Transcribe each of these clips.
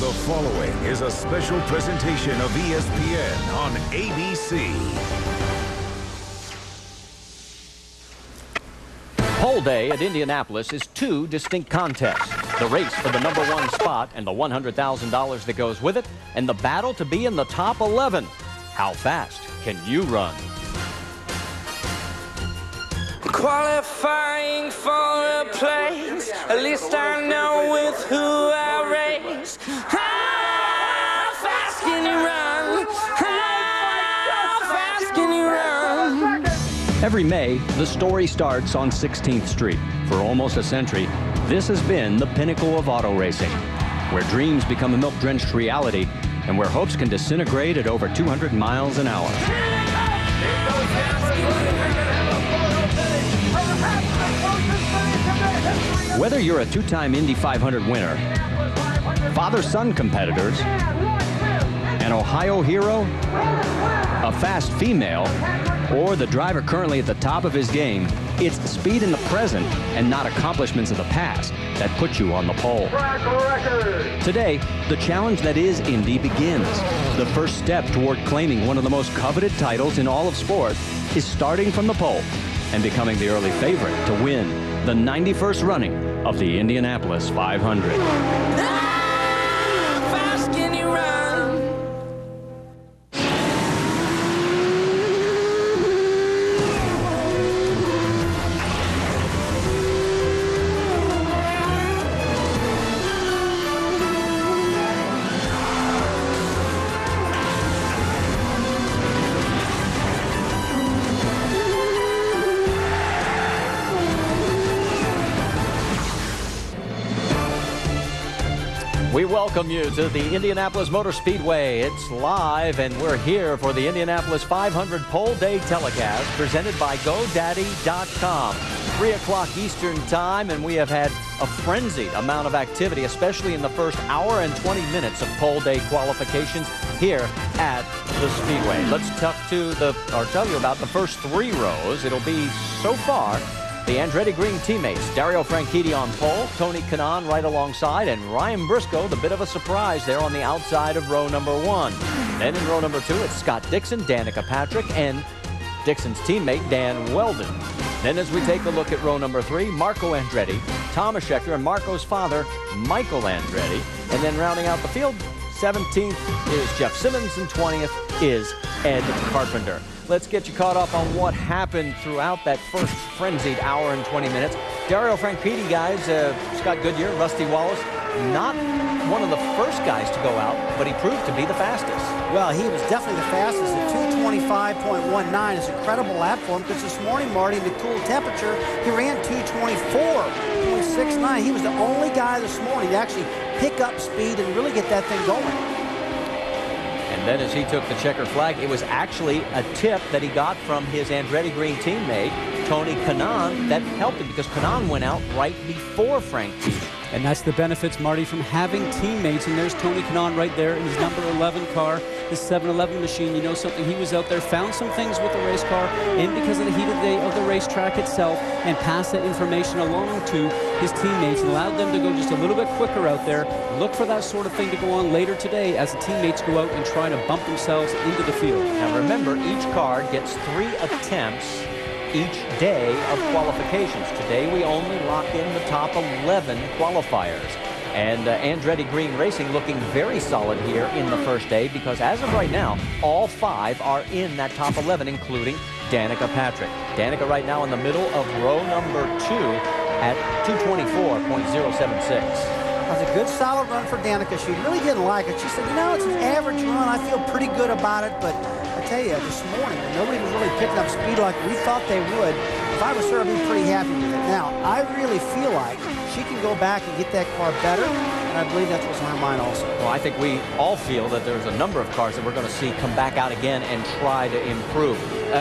The following is a special presentation of ESPN on ABC. Pole Day at Indianapolis is two distinct contests. The race for the #1 spot and the $100,000 that goes with it, and the battle to be in the top 11. How fast can you run? Qualifying for a place, at least I know with who I race. How fast can you run? How fast can you run? Every May, the story starts on 16th Street. For almost a century, this has been the pinnacle of auto racing, where dreams become a milk-drenched reality and where hopes can disintegrate at over 200 miles an hour. Whether you're a two-time Indy 500 winner, father-son competitors, an Ohio hero, a fast female, or the driver currently at the top of his game, it's speed in the present and not accomplishments of the past that put you on the pole. Today, the challenge that is Indy begins. The first step toward claiming one of the most coveted titles in all of sport is starting from the pole and becoming the early favorite to win the 91st running of the Indianapolis 500. How fast can you run? We welcome you to the Indianapolis Motor Speedway. It's live, and we're here for the Indianapolis 500 Pole Day telecast presented by GoDaddy.com. 3 o'clock Eastern Time, and we have had a frenzied amount of activity, especially in the first hour and 20 minutes of Pole Day qualifications here at the Speedway. Let's tell you about the first 3 rows. It'll be, so far, the Andretti Green teammates, Dario Franchitti on pole, Tony Kanaan right alongside, and Ryan Briscoe, the bit of a surprise there on the outside of row number 1. Then in row number 2, it's Scott Dixon, Danica Patrick, and Dixon's teammate, Dan Weldon. Then as we take a look at row number 3, Marco Andretti, Thomas Scheckter, and Marco's father, Michael Andretti. And then rounding out the field, 17th is Jeff Simmons, and 20th is Ed Carpenter. Let's get you caught up on what happened throughout that first frenzied hour and 20 minutes. Dario Franchitti, guys, Scott Goodyear, Rusty Wallace, not one of the first guys to go out, but he proved to be the fastest. Well, he was definitely the fastest at 2:25.19. It's an incredible lap for him because this morning, Marty, in the cool temperature, he ran 2:24.69. He was the only guy this morning to actually pick up speed and really get that thing going. And then as he took the checker flag, it was actually a tip that he got from his Andretti Green teammate, Tony Kanaan, that helped him because Kanaan went out right before Franchitti. And that's the benefits, Marty, from having teammates. And there's Tony Kanaan right there in his number 11 car, his 711 machine. You know something, he was out there, found some things with the race car, and because of the heat of the racetrack itself, and passed that information along to his teammates and allowed them to go just a little bit quicker out there. Look for that sort of thing to go on later today as the teammates go out and try to bump themselves into the field. Now remember, each car gets 3 attempts each day of qualifications. Today we only lock in the top 11 qualifiers. And Andretti Green Racing looking very solid here in the first day because as of right now, all 5 are in that top 11, including Danica Patrick. Danica right now in the middle of row number 2 at 2:24.076. That was a good, solid run for Danica. She really didn't like it. She said, you know, it's an average run. I feel pretty good about it, but I tell you, this morning, nobody was really picking up speed like we thought they would. If I was her, I'd be pretty happy with it. Now, I really feel like she can go back and get that car better, and I believe that's what's on her mind also. Well, I think we all feel that there's a number of cars that we're going to see come back out again and try to improve,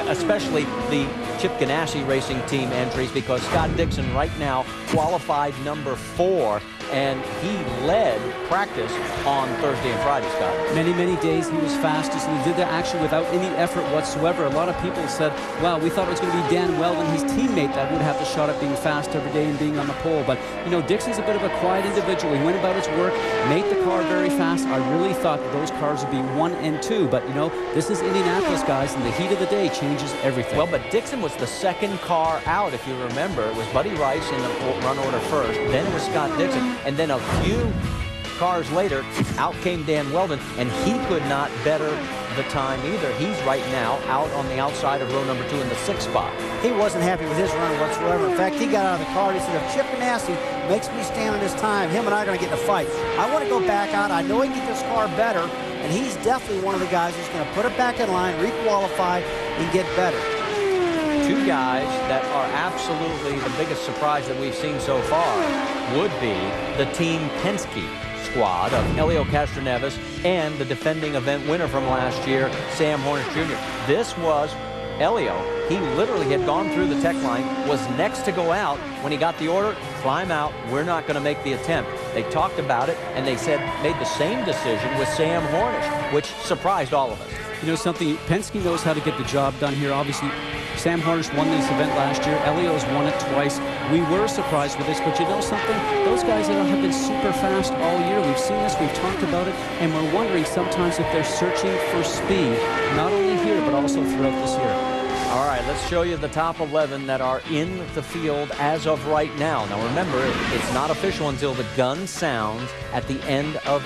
especially the Chip Ganassi Racing Team entries, because Scott Dixon right now qualified number 4 and he led practice on Thursday and Friday, Scott. Many, many days he was fastest, and he did that actually without any effort whatsoever. A lot of people said, wow, we thought it was going to be Dan Weldon, his teammate, that would have the shot at being fast every day and being on the pole. But, you know, Dixon's a bit of a quiet individual. He went about his work, made the car very fast. I really thought that those cars would be 1 and 2. But, you know, this is Indianapolis, guys, and the heat of the day changes everything. Well, but Dixon was the second car out, if you remember. It was Buddy Rice in the run order first, then it was Scott Dixon, and then a few cars later, out came Dan Weldon, and he could not better the time either. He's right now out on the outside of row number 2 in the 6th spot. He wasn't happy with his run whatsoever. In fact, he got out of the car and he said, if Chip Ganassi makes me stand on his time, him and I are going to get in a fight. I want to go back out. I know he can get this car better, and he's definitely one of the guys who's going to put it back in line, re-qualify, and get better. Two guys that are absolutely the biggest surprise that we've seen so far would be the Team Penske squad of Helio Castroneves and the defending event winner from last year, Sam Hornish Jr. This was Helio. He literally had gone through the tech line, was next to go out when he got the order, climb out, we're not going to make the attempt. They talked about it, and they said made the same decision with Sam Hornish, which surprised all of us. You know something, Penske knows how to get the job done here. Obviously, Sam Hornish won this event last year. Helio's won it twice. We were surprised with this, but you know something? Those guys have been super fast all year. We've seen this, we've talked about it, and we're wondering sometimes if they're searching for speed, not only here, but also throughout this year. All right, let's show you the top 11 that are in the field as of right now. Now remember, it's not official until the gun sounds at the end of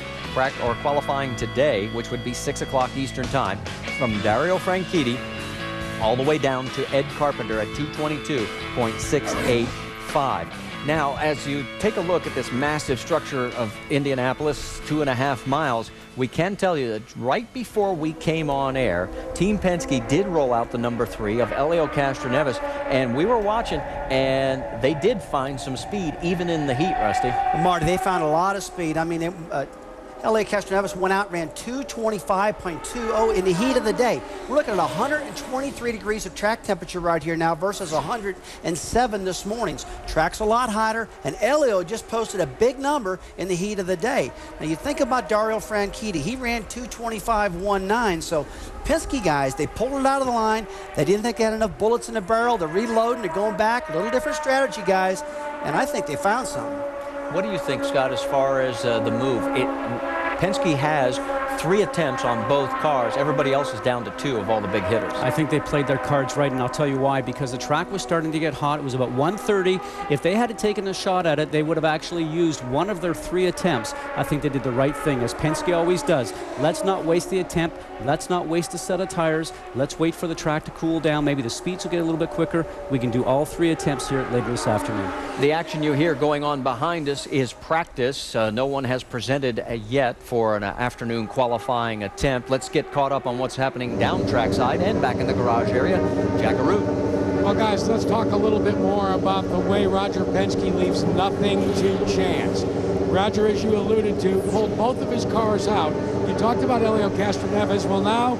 qualifying today, which would be 6 o'clock Eastern time, from Dario Franchitti all the way down to Ed Carpenter at 222.685. Now, as you take a look at this massive structure of Indianapolis, 2.5 miles, we can tell you that right before we came on air, Team Penske did roll out the number 3 of Helio Castroneves, and we were watching, and they did find some speed even in the heat, Rusty. Well, Marty, they found a lot of speed. I mean, Helio Castroneves went out, ran 225.20 in the heat of the day. We're looking at 123 degrees of track temperature right here now versus 107 this morning. Track's a lot hotter, and Helio just posted a big number in the heat of the day. Now, you think about Dario Franchitti. He ran 225.19, so Penske guys, they pulled it out of the line. They didn't think they had enough bullets in the barrel. They're reloading, they're going back. A little different strategy, guys, and I think they found something. What do you think, Scott, as far as the move? Penske has 3 attempts on both cars. Everybody else is down to 2 of all the big hitters. I think they played their cards right, and I'll tell you why. Because the track was starting to get hot. It was about 1:30. If they had taken a shot at it, they would have actually used one of their 3 attempts. I think they did the right thing, as Penske always does. Let's not waste the attempt. Let's not waste a set of tires. Let's wait for the track to cool down. Maybe the speeds will get a little bit quicker. We can do all 3 attempts here later this afternoon. The action you hear going on behind us is practice. No one has presented yet for an afternoon qualifying attempt. Let's get caught up on what's happening down trackside and back in the garage area. Jack Arute. Well, guys, let's talk a little bit more about the way Roger Penske leaves nothing to chance. Roger, as you alluded to, pulled both of his cars out. You talked about Helio Castroneves. Well, now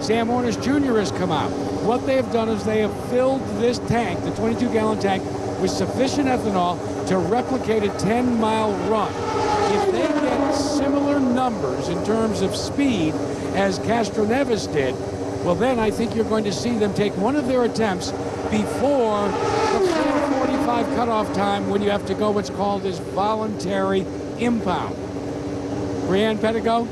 Sam Hornish Jr. has come out. What they have done is they have filled this tank, the 22-gallon tank, with sufficient ethanol to replicate a 10-mile run. If they get similar numbers in terms of speed as Castroneves did, well, then I think you're going to see them take one of their attempts before the 4:45 cutoff time, when you have to go what's called as voluntary impound. Brianne Pettigo,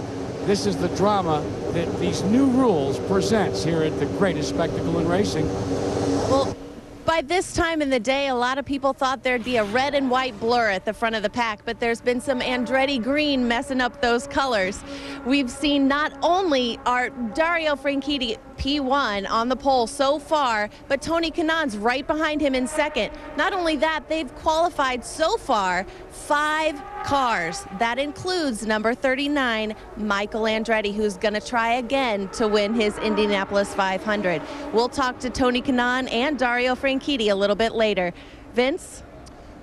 this is the drama that these new rules presents here at the greatest spectacle in racing. Well, by this time in the day, a lot of people thought there'd be a red and white blur at the front of the pack, but there's been some Andretti green messing up those colors. We've seen not only our Dario Franchitti P1 on the pole so far, but Tony Kanaan's right behind him in second. Not only that, they've qualified so far 5 cars. That includes number 39, Michael Andretti, who's going to try again to win his Indianapolis 500. We'll talk to Tony Kanaan and Dario Franchitti a little bit later. Vince?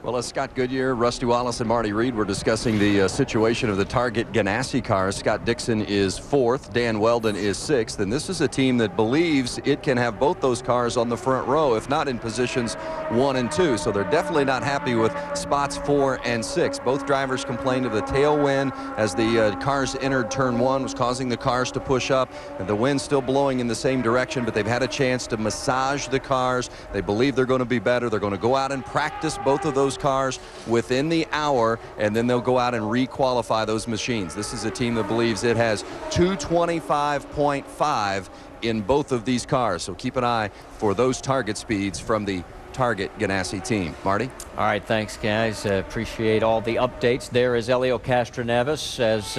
Well, as Scott Goodyear, Rusty Wallace, and Marty Reed were discussing the situation of the Target Ganassi cars. Scott Dixon is 4th, Dan Weldon is 6th, and this is a team that believes it can have both those cars on the front row, if not in positions 1 and 2. So they're definitely not happy with spots 4 and 6. Both drivers complained of the tailwind as the cars entered turn 1, was causing the cars to push up, and the wind still blowing in the same direction, but they've had a chance to massage the cars. They believe they're going to be better. They're going to go out and practice both of those cars within the hour, and then they'll go out and re-qualify those machines. This is a team that believes it has 225.5 in both of these cars, so keep an eye for those target speeds from the Target Ganassi team. Marty? All right, thanks, guys. Appreciate all the updates. There is Helio Castroneves as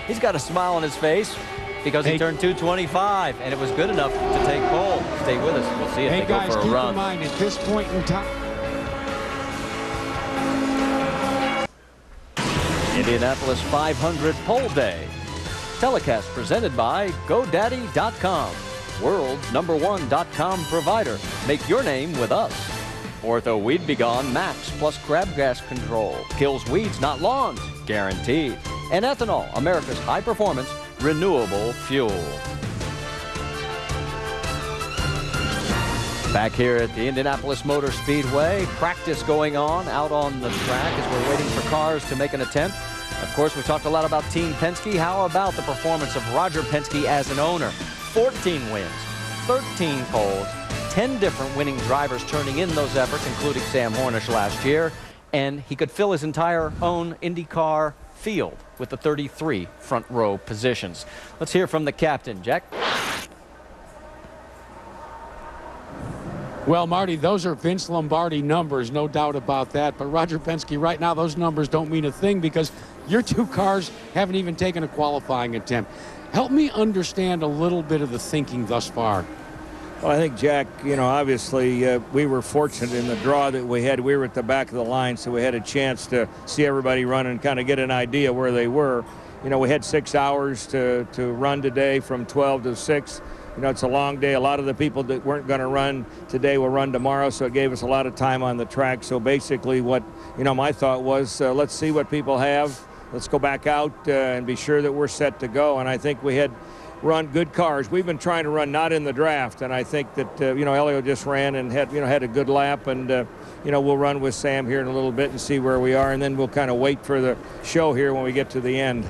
he's got a smile on his face because he turned 225, and it was good enough to take pole. Stay with us. We'll see if they go for a run. Hey, guys, keep in mind, at this point in time, Indianapolis 500 Pole Day. Telecast presented by GoDaddy.com. World's #1.com provider. Make your name with us. Ortho Weed Be Gone Max plus crabgrass control. Kills weeds, not lawns. Guaranteed. And ethanol, America's high performance renewable fuel. Back here at the Indianapolis Motor Speedway, practice going on out on the track as we're waiting for cars to make an attempt. Of course, we talked a lot about Team Penske. How about the performance of Roger Penske as an owner? 14 wins, 13 poles, 10 different winning drivers turning in those efforts, including Sam Hornish last year. And he could fill his entire own Indycar field with the 33 front row positions. Let's hear from the captain, Jack. well, Marty, those are Vince Lombardi numbers, no doubt about that. But Roger Penske, right now, those numbers don't mean a thing because your two cars haven't even taken a qualifying attempt. Help me understand a little bit of the thinking thus far. Well, I think, Jack, obviously we were fortunate in the draw that we had. We were at the back of the line, so we had a chance to see everybody run and kind of get an idea where they were. We had 6 hours to run today from 12 to 6. It's a long day. A lot of the people that weren't going to run today will run tomorrow, so it gave us a lot of time on the track. So basically what, my thought was, let's see what people have. Let's go back out and be sure that we're set to go. And I think we had run good cars. We've been trying to run not in the draft, and I think that Helio just ran and had a good lap, and we'll run with Sam here in a little bit and see where we are, and then we'll kind of wait for the show here when we get to the end.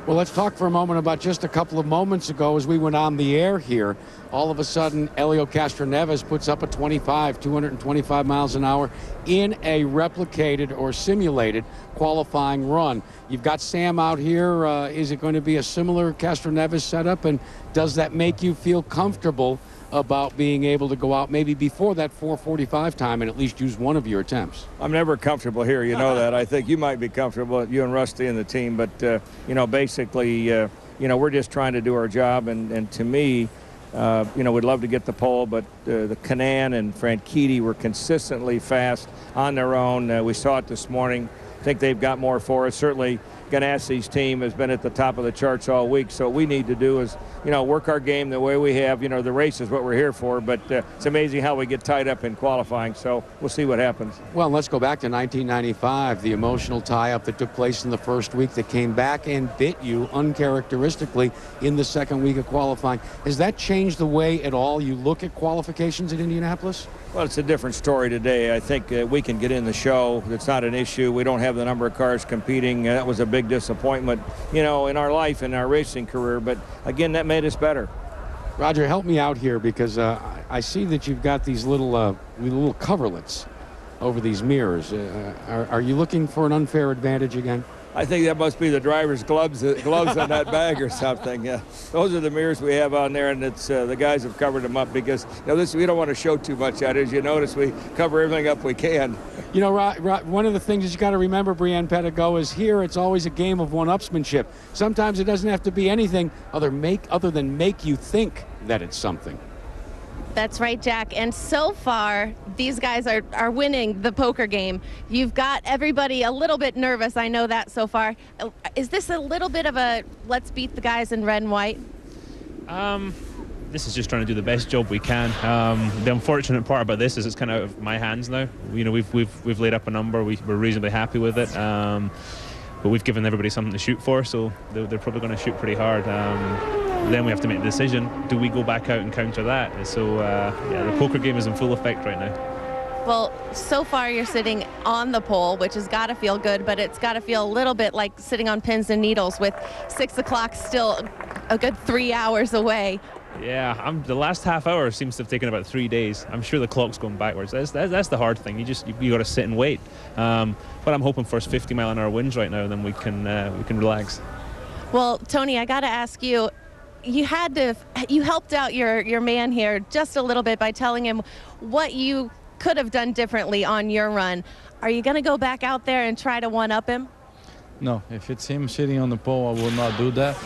Well, let's talk for a moment about just a couple of moments ago as we went on the air here. All of a sudden, Helio Castroneves puts up a 225 miles an hour in a replicated or simulated qualifying run. You've got Sam out here. Is it going to be a similar Castroneves setup? And does that make you feel comfortable about being able to go out maybe before that 4:45 time and at least use one of your attempts? I'm never comfortable here, that. I think you might be comfortable, you and Rusty and the team, but basically we're just trying to do our job, and to me we'd love to get the pole, but the Canan and Franchitti were consistently fast on their own. We saw it this morning. I think they've got more for us. Certainly Ganassi's team has been at the top of the charts all week, so what we need to do is work our game the way we have. The race is what we're here for, but it's amazing how we get tied up in qualifying, so we'll see what happens. Well, let's go back to 1995, the emotional tie-up that took place in the first week that came back and bit you uncharacteristically in the second week of qualifying. Has that changed the way at all you look at qualifications at Indianapolis? Well, it's a different story today. I think we can get in the show. It's not an issue. We don't have the number of cars competing. That was a big disappointment, in our life, in our racing career. But again, that made us better. Roger, help me out here because I see that you've got these little coverlets over these mirrors. Are you looking for an unfair advantage again? I think that must be the driver's gloves on that bag or something. Yeah, those are the mirrors we have on there, and it's the guys have covered them up because we don't want to show too much out. As you notice, we cover everything up we can. One of the things that you got to remember, Brianne Pedigo, is here it's always a game of one-upsmanship. Sometimes it doesn't have to be anything other than make you think that it's something. That's right, Jack. And so far, these guys are winning the poker game. You've got everybody a little bit nervous. I know that so far. Is this a little bit of a let's beat the guys in red and white? this is just trying to do the best job we can. The unfortunate part about this is it's kind of out of my hands now. You know, we've laid up a number. We're reasonably happy with it. But we've given everybody something to shoot for, so they're probably going to shoot pretty hard. Then we have to make the decision, do we go back out and counter that? And so, yeah, the poker game is in full effect right now. Well, so far you're sitting on the pole, which has got to feel good, but it's got to feel a little bit like sitting on pins and needles with 6 o'clock still a good 3 hours away. Yeah, the last half hour seems to have taken about 3 days. I'm sure the clock's going backwards. That's the hard thing. You got to sit and wait. What I'm hoping for is 50-mile-an-hour winds right now, then we can relax. Well, Tony, I got to ask you. You helped out your man here just a little bit by telling him what you could have done differently on your run. Are you going to go back out there and try to one-up him? No, if it's him sitting on the pole, I will not do that.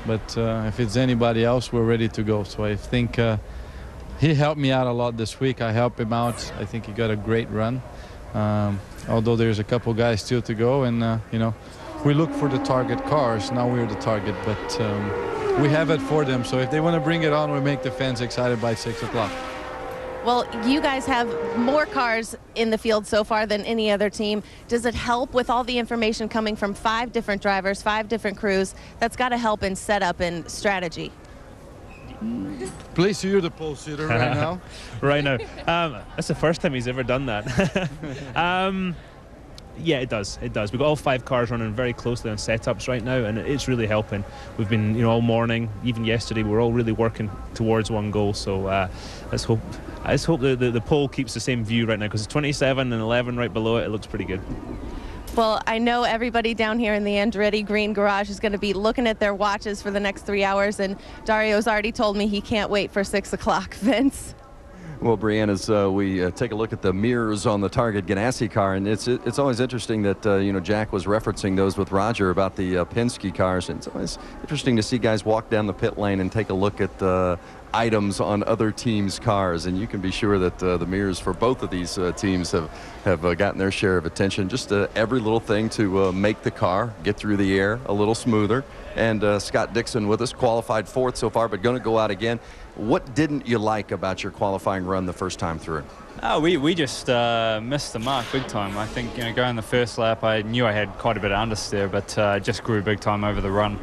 But if it's anybody else, we're ready to go. So I think he helped me out a lot this week. I helped him out. I think he got a great run. Although there's a couple guys still to go, and you know, we look for the target cars. Now we're the target, but we have it for them. So if they want to bring it on, we make the fans excited by 6 o'clock. Well, you guys have more cars in the field so far than any other team. Does it help with all the information coming from 5 different drivers, 5 different crews? That's got to help in setup and strategy. Please, you're the pole sitter right now. Right now. That's the first time he's ever done that. Yeah, it does. We've got all 5 cars running very closely on setups right now, and it's really helping. We've been, you know, all morning, even yesterday, we're all really working towards one goal. So let's hope the pole keeps the same view right now, because it's 27 and 11 right below it. It looks pretty good. Well, I know everybody down here in the Andretti Green Garage is going to be looking at their watches for the next 3 hours, and Dario's already told me he can't wait for 6 o'clock. Vince? Well, Brianne, as we take a look at the mirrors on the Target Ganassi car, and it's always interesting that you know, Jack was referencing those with Roger about the Penske cars, and it's always interesting to see guys walk down the pit lane and take a look at the items on other teams' cars, and you can be sure that the mirrors for both of these teams have gotten their share of attention. Just every little thing to make the car get through the air a little smoother. And Scott Dixon with us, qualified 4th so far, but going to go out again. What didn't you like about your qualifying run the first time through? We just missed the mark big time. I think, you know, going the first lap, I knew I had quite a bit of understeer, but just grew big time over the run.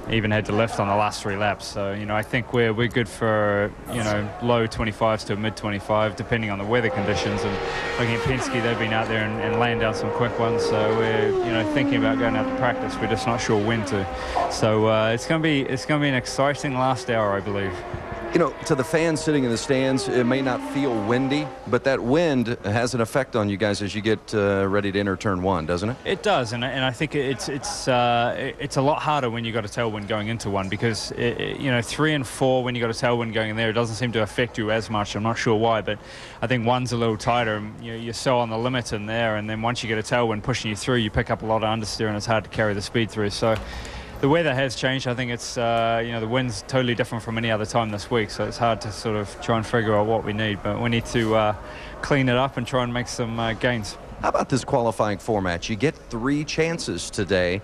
Even had to lift on the last 3 laps. So, you know, I think we're good for, you know, low 25s to mid 25, depending on the weather conditions. And looking at Penske, they've been out there and laying down some quick ones. So we're, you know, thinking about going out to practice. We're just not sure when to. So it's going to be an exciting last hour, I believe. You know, to the fans sitting in the stands, it may not feel windy, but that wind has an effect on you guys as you get ready to enter turn 1, doesn't it? It does, and I think it's a lot harder when you got a tailwind going into one, because you know, 3 and 4 when you got a tailwind going in there, it doesn't seem to affect you as much. I'm not sure why, but I think 1's a little tighter. You're so on the limit in there, and then once you get a tailwind pushing you through, you pick up a lot of understeer, and it's hard to carry the speed through. So the weather has changed. I think it's, you know, the wind's totally different from any other time this week, so it's hard to sort of try and figure out what we need, but we need to clean it up and try and make some gains. How about this qualifying format? You get 3 chances today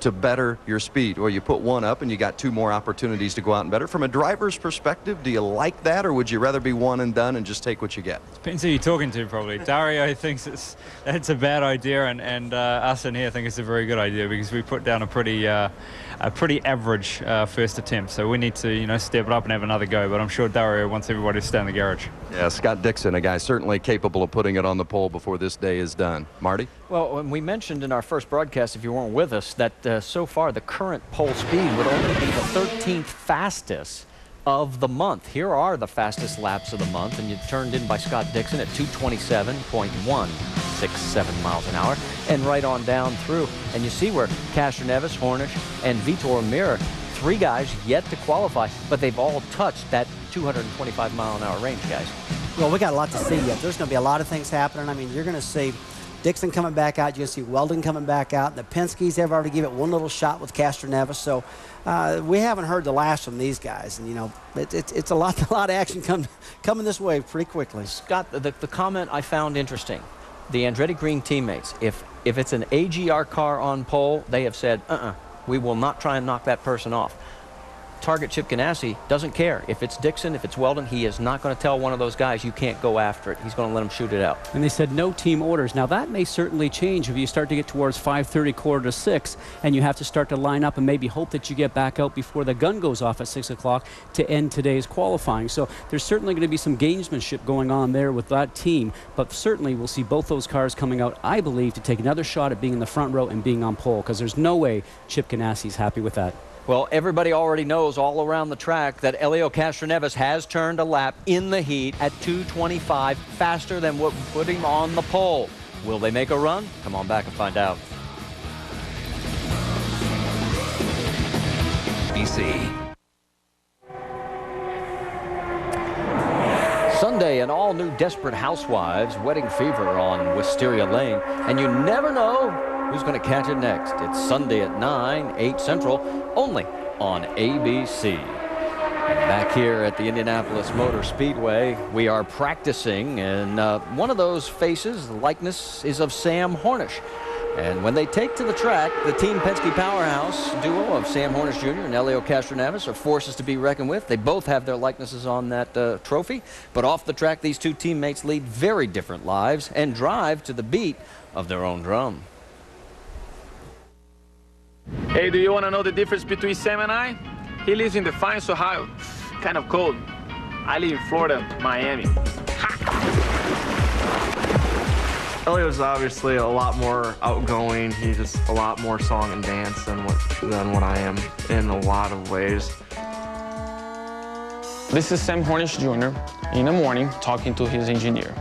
to better your speed, or you put 1 up and you got 2 more opportunities to go out and better. From a driver's perspective, do you like that, or would you rather be one and done and just take what you get? Depends who you're talking to, probably. Dario thinks it's a bad idea, and us in here think it's a very good idea, because we put down a pretty average first attempt. So we need to, you know, step it up and have another go. But I'm sure Dario wants everybody to stay in the garage. Yeah, Scott Dixon, a guy certainly capable of putting it on the pole before this day is done. Marty? Well, when we mentioned in our first broadcast, if you weren't with us, that so far the current pole speed would only be the 13th fastest of the month. Here are the fastest laps of the month, and you turned in by Scott Dixon at 227.167 miles an hour, and right on down through. And you see where Castroneves, Hornish, and Vitor Mir, 3 guys yet to qualify, but they've all touched that 225 mile an hour range, guys. Well, we got a lot to see yet. There's going to be a lot of things happening. I mean, you're going to see Dixon coming back out. You're going to see Weldon coming back out. The Penske's have already given it one little shot with Castroneves. So we haven't heard the last from these guys. And, you know, it's a lot of action coming this way pretty quickly. Scott, the comment I found interesting, the Andretti Green teammates, if it's an AGR car on pole, they have said, we will not try and knock that person off. target Chip Ganassi doesn't care. If it's Dixon, if it's Weldon, he is not going to tell one of those guys you can't go after it. He's going to let him shoot it out. And they said no team orders. Now that may certainly change if you start to get towards 5:30, 5:45, and you have to start to line up and maybe hope that you get back out before the gun goes off at 6 o'clock to end today's qualifying. So there's certainly going to be some gamesmanship going on there with that team, but certainly we'll see both those cars coming out, I believe, to take another shot at being in the front row and being on pole, because there's no way Chip Ganassi's happy with that. Well, everybody already knows all around the track that Helio Castroneves has turned a lap in the heat at 2:25, faster than what put him on the pole. Will they make a run? Come on back and find out. BC. Sunday, an all-new Desperate Housewives wedding fever on Wisteria Lane, and you never know who's going to catch it next. It's Sunday at 9, 8 Central, only on ABC. And back here at the Indianapolis Motor Speedway, we are practicing, and one of those faces, the likeness, is of Sam Hornish. And when they take to the track, the Team Penske powerhouse duo of Sam Hornish Jr. and Helio Castroneves are forces to be reckoned with. They both have their likenesses on that trophy. But off the track, these two teammates lead very different lives and drive to the beat of their own drum. Hey, do you want to know the difference between Sam and I? He lives in Defiance, Ohio. Kind of cold. I live in Florida, Miami. Helio's obviously a lot more outgoing. He's just a lot more song and dance than what I am in a lot of ways. This is Sam Hornish Jr. in the morning talking to his engineer.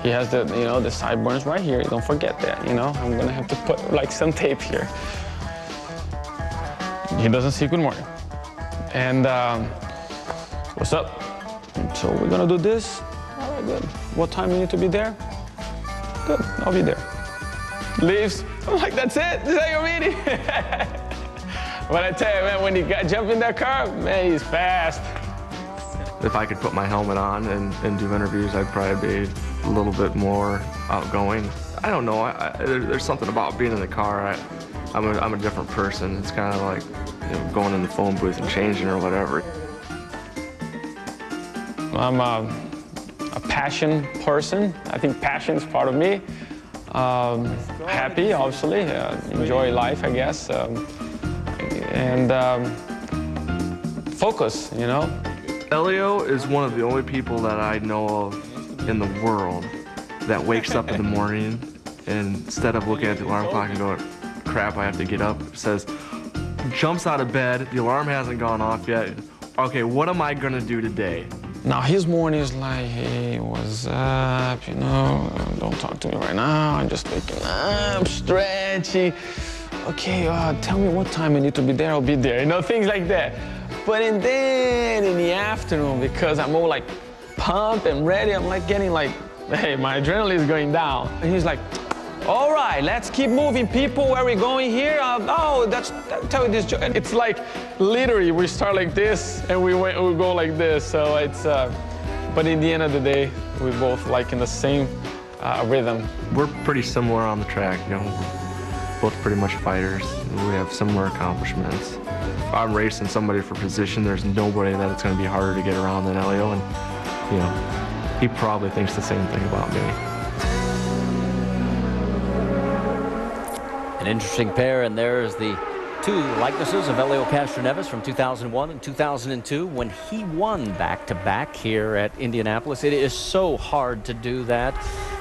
He has the, the sideburns right here. Don't forget that, I'm gonna have to put like some tape here. He doesn't say good morning. And what's up? So we're gonna do this. All right, good. What time you need to be there? Good, I'll be there. Leaves. I'm like, that's it? Is that your meeting? But I tell you, man, when he jump in that car, man, he's fast. If I could put my helmet on and do interviews, I'd probably be a little bit more outgoing. I don't know. There's something about being in the car. I'm a different person. It's kind of like going in the phone booth and changing or whatever. I'm a passion person. I think passion is part of me. Happy, obviously. Enjoy life, I guess. And focus, Helio is one of the only people that I know of in the world that wakes up in the morning and instead of looking at the alarm clock and going, crap, I have to get up, says, jumps out of bed, the alarm hasn't gone off yet. Okay, what am I gonna do today? Now his morning is like, hey, what's up, don't talk to me right now, I'm just waking up, stretching. Okay, tell me what time I need to be there, I'll be there, things like that. But then in the afternoon, because I'm all like pumped and ready, I'm like getting like, hey, my adrenaline is going down. And he's like, all right, let's keep moving, people. Where are we going here? Tell you this. It's like literally we start like this and we go like this. So it's, but in the end of the day, we both like in the same rhythm. We're pretty similar on the track, both pretty much fighters. We have similar accomplishments. If I'm racing somebody for position, there's nobody that it's going to be harder to get around than Helio, and he probably thinks the same thing about me. An interesting pair, and there's the two likenesses of Helio Castroneves from 2001 and 2002 when he won back-to-back here at Indianapolis. It is so hard to do that.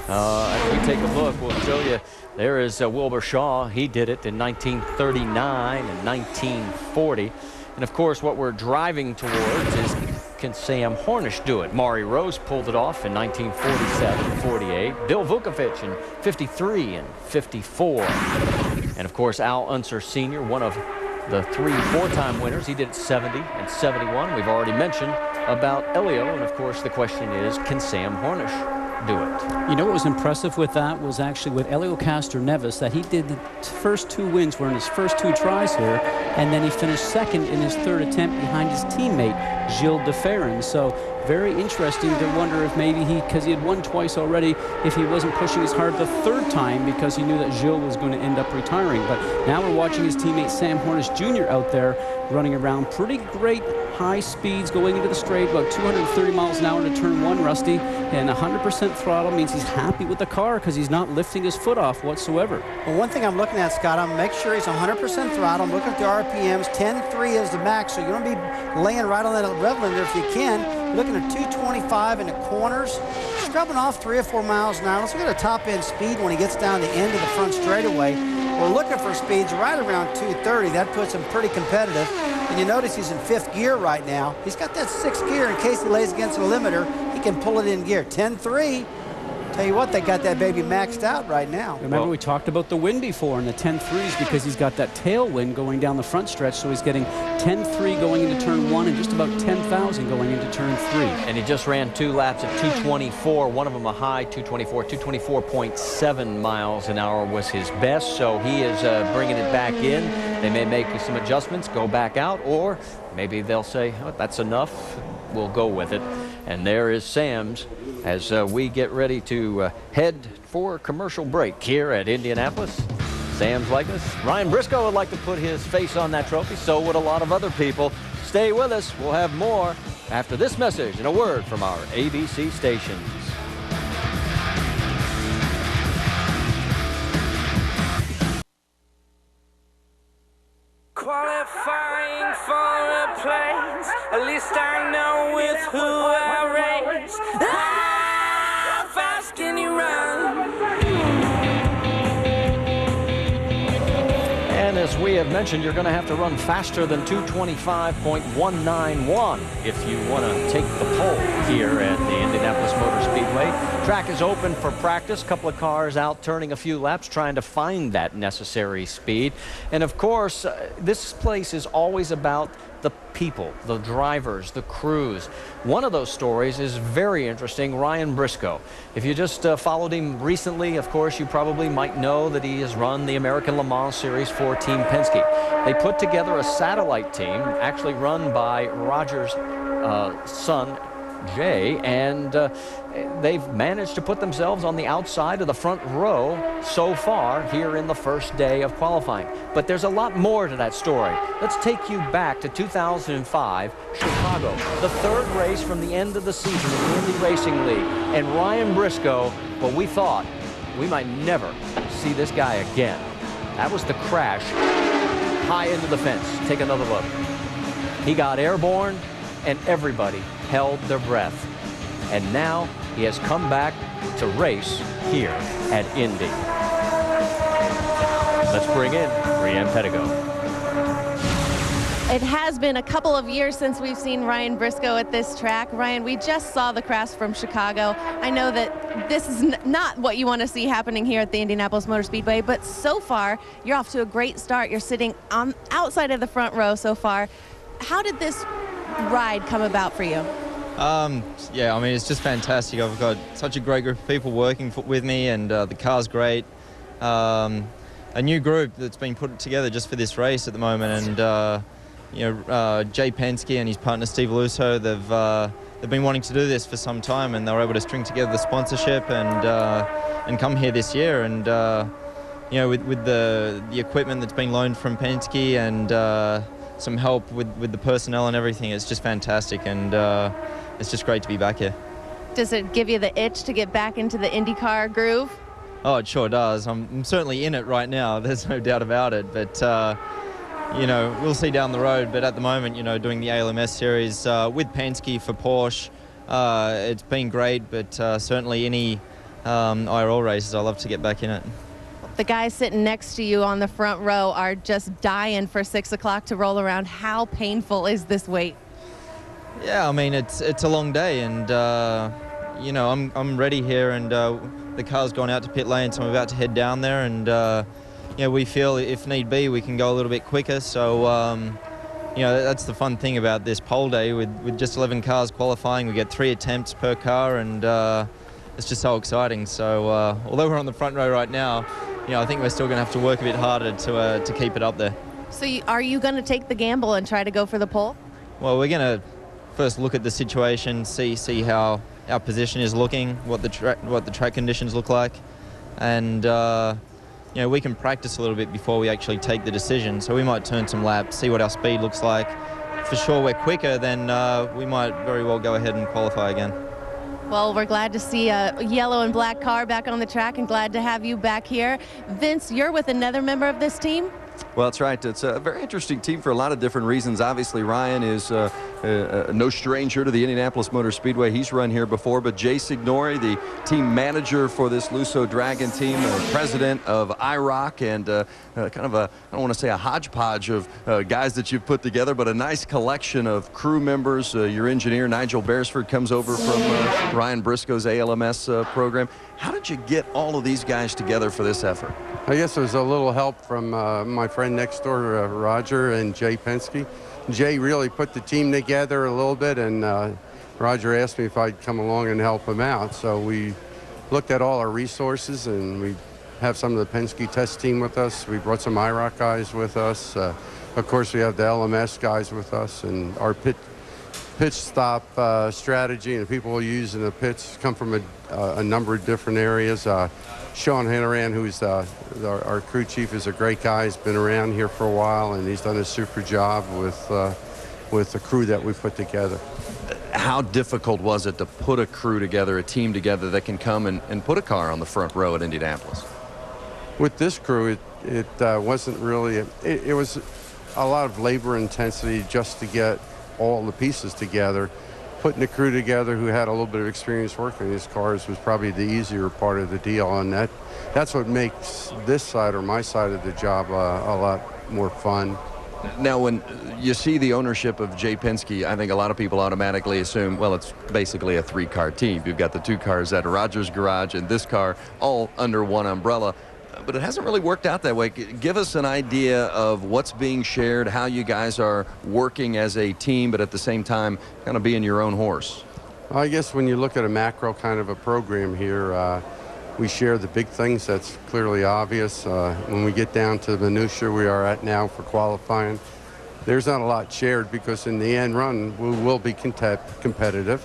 As we take a look, we'll show you. There is Wilbur Shaw. He did it in 1939 and 1940. And of course, what we're driving towards is, can Sam Hornish do it? Maury Rose pulled it off in 1947, 48. Bill Vukovich in 53 and 54. And of course, Al Unser Sr., one of the 3 4-time winners. He did it 70 and 71. We've already mentioned about Helio. And of course, the question is, can Sam Hornish do it? What was impressive with that was actually with Helio Castroneves, that he did the first 2 wins were in his first 2 tries here, and then he finished second in his 3rd attempt behind his teammate Gilles de Ferran. So very interesting to wonder if maybe because he had won twice already, if he wasn't pushing as hard the third time because he knew that Gilles was going to end up retiring. But now we're watching his teammate Sam Hornish Jr. out there running around pretty great high speeds going into the straight, about 230 miles an hour to turn 1, Rusty, and 100% throttle means he's happy with the car because he's not lifting his foot off whatsoever. Well, one thing I'm looking at, Scott, I'm make sure he's 100% throttle. I'm looking at the RPMs. 10.3 is the max, so you want to be laying right on that rev limiter if you can. You're looking at 225 in the corners, scrubbing off 3 or 4 miles an hour. Let's look at the top end speed when he gets down the end of the front straightaway. We're looking for speeds right around 230. That puts him pretty competitive. And you notice he's in 5th gear right now. He's got that 6th gear in case he lays against the limiter. He can pull it in gear. 10.3. Tell you what, they got that baby maxed out right now. Remember we talked about the wind before, and the 10.3s because he's got that tailwind going down the front stretch, so he's getting 10.3 going into turn 1 and just about 10,000 going into turn 3. And he just ran 2 laps at 224, one of them a high 224. 224.7 miles an hour was his best, so he is bringing it back in. They may make some adjustments, go back out, or maybe they'll say, oh, that's enough, we'll go with it. And there is Sam's as we get ready to head for a commercial break here at Indianapolis. Sam's likeness. Ryan Briscoe would like to put his face on that trophy. So would a lot of other people. Stay with us. We'll have more after this message and a word from our ABC stations. Qualifying for a place, at least I know with who I race. How fast can you run? And as we have mentioned, you're going to have to run faster than 225.191 if you want to take the pole here at the Indianapolis Motor Speedway. Track is open for practice. Couple of cars out turning a few laps trying to find that necessary speed. And of course, this place is always about the people, the drivers, the crews. One of those stories is very interesting. Ryan Briscoe. If you just followed him recently, of course, you probably might know that he has run the American Le Mans Series for Team Penske. They put together a satellite team, actually run by Roger's son, Jay, and they've managed to put themselves on the outside of the front row so far here in the first day of qualifying. But there's a lot more to that story. Let's take you back to 2005, Chicago, the 3rd race from the end of the season in the Indy Racing League. And Ryan Briscoe, well, we thought we might never see this guy again. That was the crash high into the fence. Take another look. He got airborne, and everybody held their breath. And now he has come back to race here at Indy. Let's bring in Brianne Pettigo. It has been a couple of years since we've seen Ryan Briscoe at this track. Ryan, we just saw the crash from Chicago. I know that this is not what you want to see happening here at the Indianapolis Motor Speedway, but so far, you're off to a great start. You're sitting on outside of the front row so far. How did this ride come about for you? Yeah, I mean, it's just fantastic. I've got such a great group of people working with me, and the car's great. A new group that's been put together just for this race at the moment, and Jay Penske and his partner Steve Lusso, they've been wanting to do this for some time, and they were able to string together the sponsorship and come here this year. And with the equipment that's been loaned from Penske and some help with the personnel and everything, it's just fantastic, and it's just great to be back here. Does it give you the itch to get back into the Indycar groove? Oh, it sure does. I'm certainly in it right now. There's no doubt about it. But, we'll see down the road. But at the moment, doing the ALMS series with Penske for Porsche, it's been great. But certainly any IRL races, I love to get back in it. The guys sitting next to you on the front row are just dying for 6 o'clock to roll around. How painful is this wait? Yeah, I mean, it's a long day, and I'm ready here, and the car's gone out to pit lane, so I'm about to head down there, and we feel if need be we can go a little bit quicker. So that's the fun thing about this pole day with just 11 cars qualifying. We get 3 attempts per car, and it's just so exciting. So although we're on the front row right now, I think we're still going to have to work a bit harder to keep it up there. So are you going to take the gamble and try to go for the pole? Well, we're going to first look at the situation, see how our position is looking, what the track conditions look like, and you know, we can practice a little bit before we actually take the decision. So we might turn some laps, see what our speed looks like. For sure we're quicker, then we might very well go ahead and qualify again. Well, we're glad to see a yellow and black car back on the track and glad to have you back here. Vince, you're with another member of this team? Well, that's right. It's a very interesting team for a lot of different reasons. Obviously, Ryan is no stranger to the Indianapolis Motor Speedway. He's run here before. But Jay Signori, the team manager for this Lusso Dragon team, president of IROC, and kind of a, I don't want to say a hodgepodge of guys that you've put together, but a nice collection of crew members. Your engineer, Nigel Beresford, comes over from Ryan Briscoe's ALMS program. How did you get all of these guys together for this effort? I guess there was a little help from my friend next door, Roger, and Jay Penske. Jay really put the team together a little bit, and Roger asked me if I'd come along and help him out. So we looked at all our resources, and we have some of the Penske test team with us. We brought some IROC guys with us. Of course, we have the LMS guys with us, and our pit stop strategy and the people we use in the pits come from a number of different areas. Sean Hannaran, who's our crew chief, is a great guy. He's been around here for a while, and he's done a super job with the crew that we put together. How difficult was it to put a crew together, a team together that can come and put a car on the front row at Indianapolis? With this crew, it wasn't really, it was a lot of labor intensity just to get all the pieces together. Putting the crew together who had a little bit of experience working in these cars was probably the easier part of the deal, and that's what makes this side or my side of the job a lot more fun. Now, when you see the ownership of Jay Penske, I think a lot of people automatically assume, well, it's basically a three-car team. You've got the two cars at Rogers Garage and this car all under one umbrella. But it hasn't really worked out that way. Give us an idea of what's being shared, how you guys are working as a team, but at the same time kind of being your own horse. I guess when you look at a macro kind of a program here, we share the big things. That's clearly obvious. When we get down to the minutia we are at now for qualifying, there's not a lot shared because in the end run we will be competitive.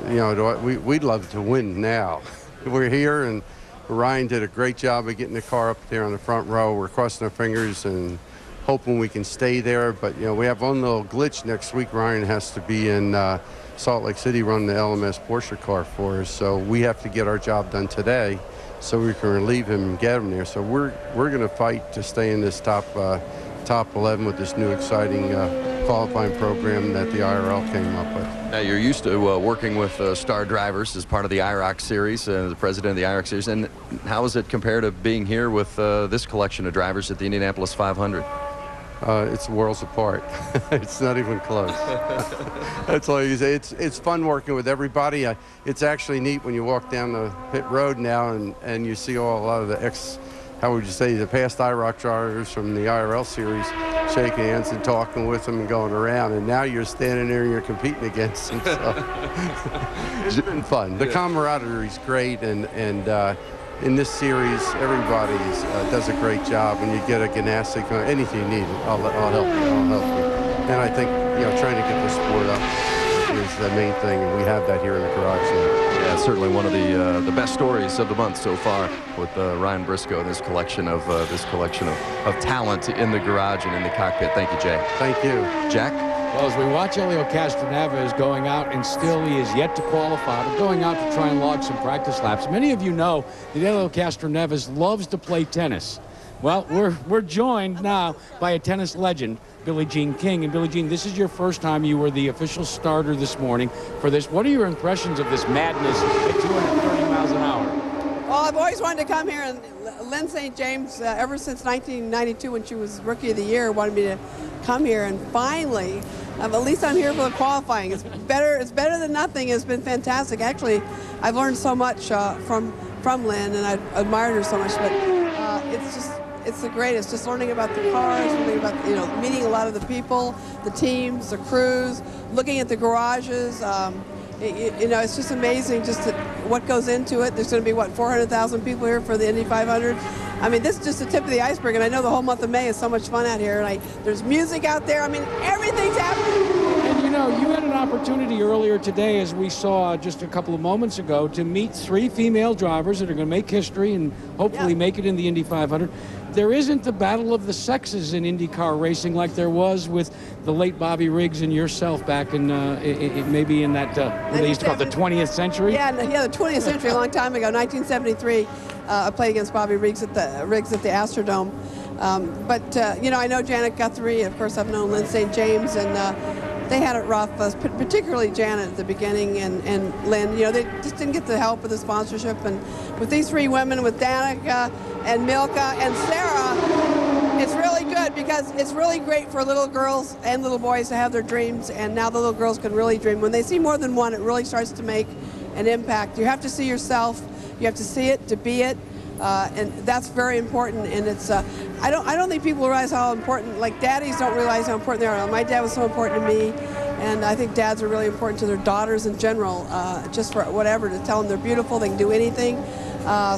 You know, we'd love to win now. We're here, and Ryan did a great job of getting the car up there on the front row. We're crossing our fingers and hoping we can stay there. But, you know, we have one little glitch next week. Ryan has to be in Salt Lake City running the LMS Porsche car for us. So we have to get our job done today so we can relieve him and get him there. So we're going to fight to stay in this top 11 with this new exciting qualifying program that the IRL came up with. Now, you're used to working with star drivers as part of the IROC series, the president of the IROC series. And how does it compare to being here with this collection of drivers at the Indianapolis 500? It's worlds apart. It's not even close. That's all you say. It's fun working with everybody. It's actually neat when you walk down the pit road now and you see a lot of the how would you say, the past IROC drivers from the IRL series shaking hands and talking with them and going around, and now you're standing there and you're competing against them. So it's been fun. The camaraderie is great, and in this series, everybody does a great job. When you get a Ganassi, anything you need, I'll help you. And I think, you know, trying to get the sport up is the main thing, and we have that here in the garage now. Yeah, certainly one of the best stories of the month so far with Ryan Briscoe and this collection of talent in the garage and in the cockpit. Thank you, Jay. Thank you, Jack. Well, as we watch Helio Castroneves going out, and still he is yet to qualify, but going out to try and log some practice laps. Many of you know that Helio Castroneves loves to play tennis. Well, we're joined now by a tennis legend, Billie Jean King. And Billie Jean, this is your first time. You were the official starter this morning for this. What are your impressions of this madness at 230 miles an hour? Well, I've always wanted to come here, and Lynn St. James, ever since 1992 when she was Rookie of the Year, wanted me to come here, and finally, at least I'm here for the qualifying. It's better than nothing. It's been fantastic. Actually, I've learned so much from Lynn, and I've admired her so much, but it's the greatest. Just learning about the cars, learning about, you know, meeting a lot of the people, the teams, the crews, looking at the garages. You know, it's just amazing just what goes into it. There's going to be, what, 400,000 people here for the Indy 500. I mean, this is just the tip of the iceberg, and I know the whole month of May is so much fun out here. And there's music out there. I mean, everything's happening. And you know, you had an opportunity earlier today, as we saw just a couple of moments ago, to meet 3 female drivers that are going to make history and hopefully make it in the Indy 500. There isn't the battle of the sexes in IndyCar racing like there was with the late Bobby Riggs and yourself back in maybe in that what they used to call the 20th century. Yeah, the 20th century, a long time ago, 1973. I played against Bobby Riggs at the Astrodome. You know, I know Janet Guthrie. Of course, I've known Lynn St. James, and they had it rough, particularly Janet at the beginning and Lynn. You know, they just didn't get the help with the sponsorship. And with these 3 women, with Danica and Milka and Sarah, it's really good because it's really great for little girls and little boys to have their dreams. And now the little girls can really dream. When they see more than one, it really starts to make an impact. You have to see yourself. You have to see it to be it. And that's very important, and it's I don't think people realize how important, like daddies don't realize how important they are. My dad was so important to me, and I think dads are really important to their daughters in general, just for whatever, to tell them they're beautiful, they can do anything.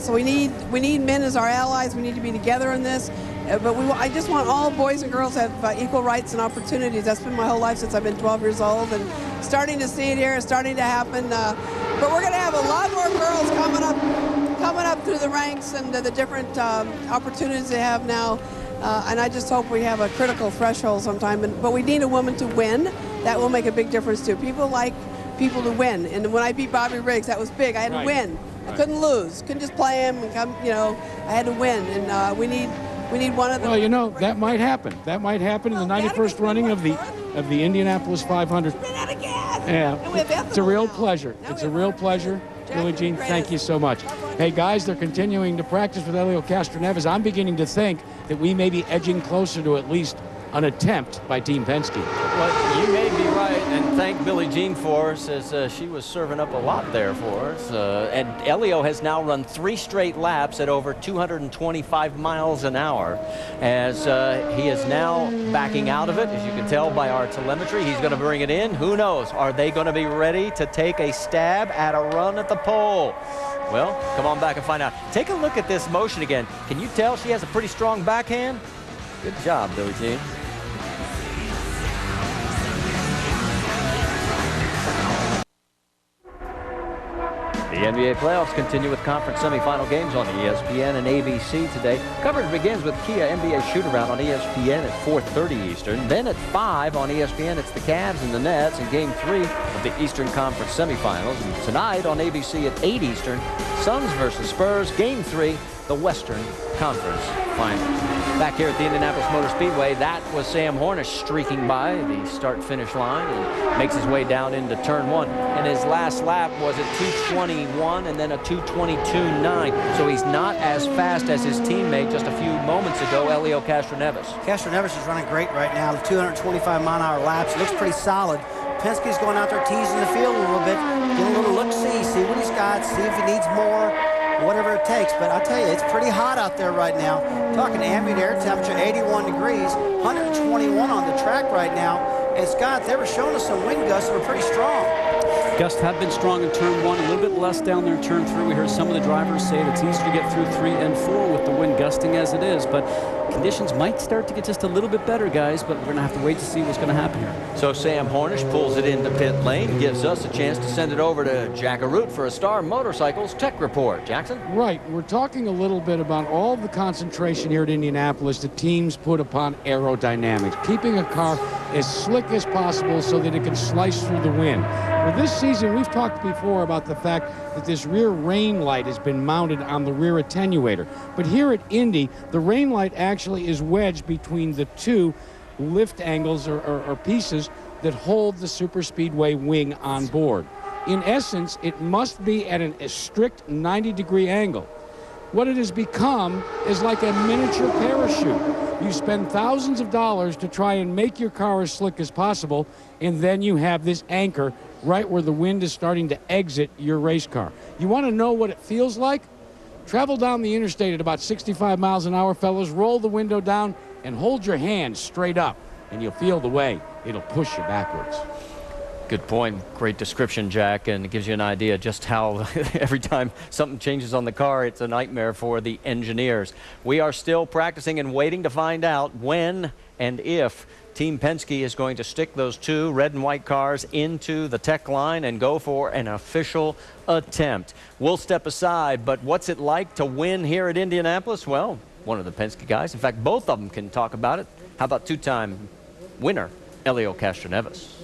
So we need men as our allies. We need to be together in this. But I just want all boys and girls to have equal rights and opportunities. That's been my whole life since I've been 12 years old, and starting to see it here, starting to happen. But we're going to have a lot more girls coming up through the ranks and the different opportunities they have now. And I just hope we have a critical threshold sometime. But we need a woman to win. That will make a big difference too. People like people to win. And when I beat Bobby Riggs, that was big. I had to win. I couldn't lose. Couldn't just play him and come. You know, I had to win. And we need one of them. Well, you know, that might happen. That might happen in the 91st running of the Indianapolis 500. Yeah, it's a real pleasure. It's a real pleasure. Billie Jean, thank you so much. Hey, guys, they're continuing to practice with Helio Castroneves. I'm beginning to think that we may be edging closer to at least an attempt by Team Penske. Well, you may be right, and thank Billie Jean for us, as she was serving up a lot there for us. And Helio has now run 3 straight laps at over 225 miles an hour, as he is now backing out of it. As you can tell by our telemetry, he's going to bring it in. Who knows? Are they going to be ready to take a stab at a run at the pole? Well, come on back and find out. Take a look at this motion again. Can you tell she has a pretty strong backhand? Good job, Billie Jean. The NBA playoffs continue with conference semifinal games on ESPN and ABC today. Coverage begins with Kia NBA shoot-around on ESPN at 4:30 Eastern. Then at 5 on ESPN, it's the Cavs and the Nets in Game 3 of the Eastern Conference semifinals. And tonight on ABC at 8 Eastern, Suns versus Spurs, Game 3, the Western Conference Finals. Back here at the Indianapolis Motor Speedway, that was Sam Hornish streaking by the start-finish line and makes his way down into turn 1. And his last lap was at 2:21 and then a 2:22.9. So he's not as fast as his teammate just a few moments ago, Helio Castroneves. Castroneves is running great right now. 225-mile-an-hour laps. Looks pretty solid. Penske's going out there teasing the field a little bit, getting a little look-see, see what he's got, see if he needs more, whatever it takes. But I'll tell you, it's pretty hot out there right now. Talking ambient air temperature, 81 degrees, 121 on the track right now. And Scott, they were showing us some wind gusts that were pretty strong. Gusts have been strong in turn 1, a little bit less down there in turn 3. We heard some of the drivers say that it's easier to get through 3 and 4 with the wind gusting as it is, but conditions might start to get just a little bit better, guys, but we're going to have to wait to see what's going to happen here. So Sam Hornish pulls it into pit lane, gives us a chance to send it over to Jack Arute for a Star Motorcycles Tech Report. Jackson? Right. We're talking a little bit about all the concentration here at Indianapolis the teams put upon aerodynamics, keeping a car as slick as possible so that it can slice through the wind. Well, this season, we've talked before about the fact that this rear rain light has been mounted on the rear attenuator. But here at Indy, the rain light actually is wedged between the 2 lift angles or pieces that hold the superspeedway wing on board. In essence, it must be at a strict 90-degree angle. What it has become is like a miniature parachute. You spend thousands of dollars to try and make your car as slick as possible, and then you have this anchor right where the wind is starting to exit your race car. You want to know what it feels like? Travel down the interstate at about 65 miles an hour, fellas. Roll the window down and hold your hand straight up, and you'll feel the way it'll push you backwards. Good point. Great description, Jack, and it gives you an idea just how every time something changes on the car, it's a nightmare for the engineers. We are still practicing and waiting to find out when and if Team Penske is going to stick those two red and white cars into the tech line and go for an official attempt. We'll step aside, but what's it like to win here at Indianapolis? Well, one of the Penske guys, in fact, both of them can talk about it. How about two-time winner, Helio Castroneves?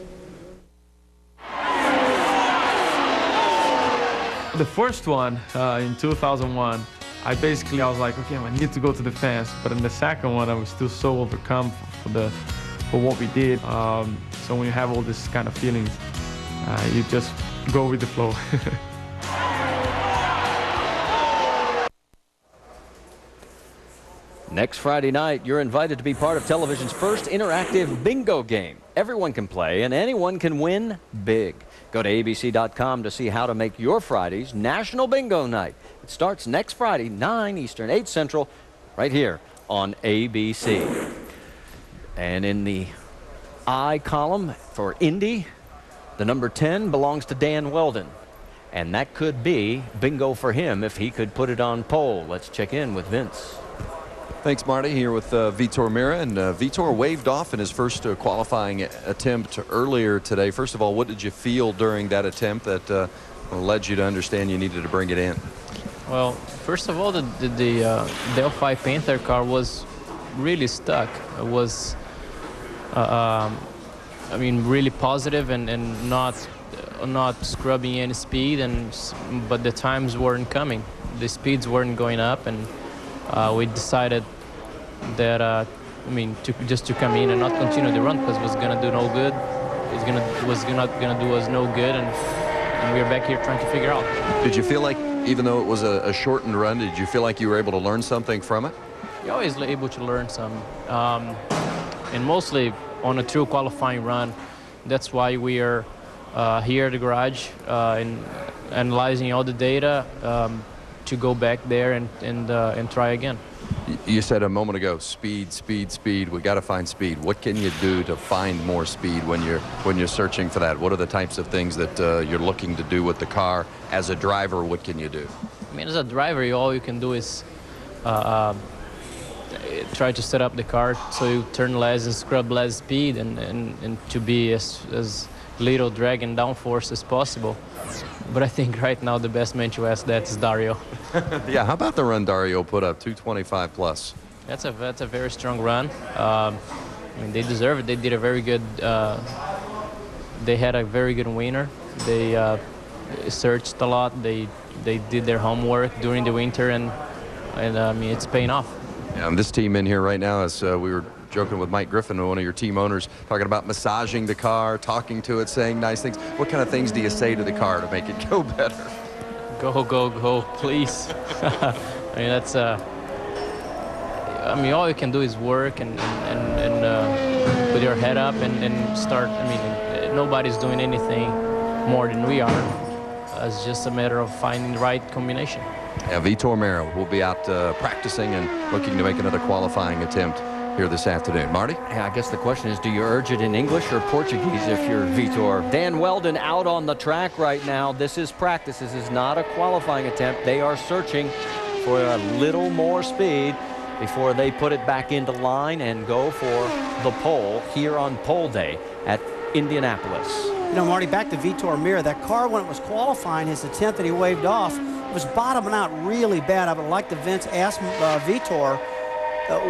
The first one in 2001, I was like, okay, I need to go to the fence. But in the second one, I was still so overcome for what we did. So when you have all this kind of feelings, you just go with the flow. Next Friday night, you're invited to be part of television's first interactive bingo game. Everyone can play and anyone can win big. Go to abc.com to see how to make your Fridays National Bingo Night. It starts next Friday, 9 Eastern, 8 Central, right here on ABC. And in the I column for Indy, the number 10 belongs to Dan Weldon. And that could be bingo for him if he could put it on pole. Let's check in with Vince. Thanks, Marty. Here with Vitor Meira, and Vitor waved off in his first qualifying attempt earlier today. First of all, what did you feel during that attempt that led you to understand you needed to bring it in? Well, first of all, the Delphi Panther car was really stuck. It was, I mean, really positive and not scrubbing any speed, but the times weren't coming. The speeds weren't going up, and we decided that, I mean, just to come in and not continue the run because it was gonna do no good. It was not gonna do us no good, and we are back here trying to figure out. Did you feel like, even though it was a shortened run, did you feel like you were able to learn something from it? You're always able to learn some, and mostly on a true qualifying run. That's why we are here at the garage and analyzing all the data to go back there and try again. You said a moment ago, speed, speed, speed. We got to find speed. What can you do to find more speed when you're searching for that? What are the types of things that you're looking to do with the car? As a driver, what can you do? I mean, as a driver, all you can do is try to set up the car so you turn less and scrub less speed and to be as little drag and downforce as possible. But I think right now the best man to ask that is Dario. Yeah, how about the run Dario put up, 225 plus? That's a very strong run. I mean, they deserve it. They did a very good. They had a very good winner. They searched a lot. They did their homework during the winter, and I mean, it's paying off. Yeah, and this team in here right now, as we were joking with Mike Griffin, one of your team owners, talking about massaging the car, talking to it, saying nice things. What kind of things do you say to the car to make it go better? Go, go, go, please. I mean, that's. I mean, all you can do is work and put your head up and start. I mean, nobody's doing anything more than we are. It's just a matter of finding the right combination. Yeah, Vitor Meira will be out practicing and looking to make another qualifying attempt here this afternoon. Marty? Yeah, I guess the question is, do you urge it in English or Portuguese if you're Vitor? Dan Weldon out on the track right now. This is practice. This is not a qualifying attempt. They are searching for a little more speed before they put it back into line and go for the pole here on pole day at Indianapolis. You know, Marty, back to Vitor Meira. That car, when it was qualifying, his attempt that he waved off, was bottoming out really bad. I would like to ask Vitor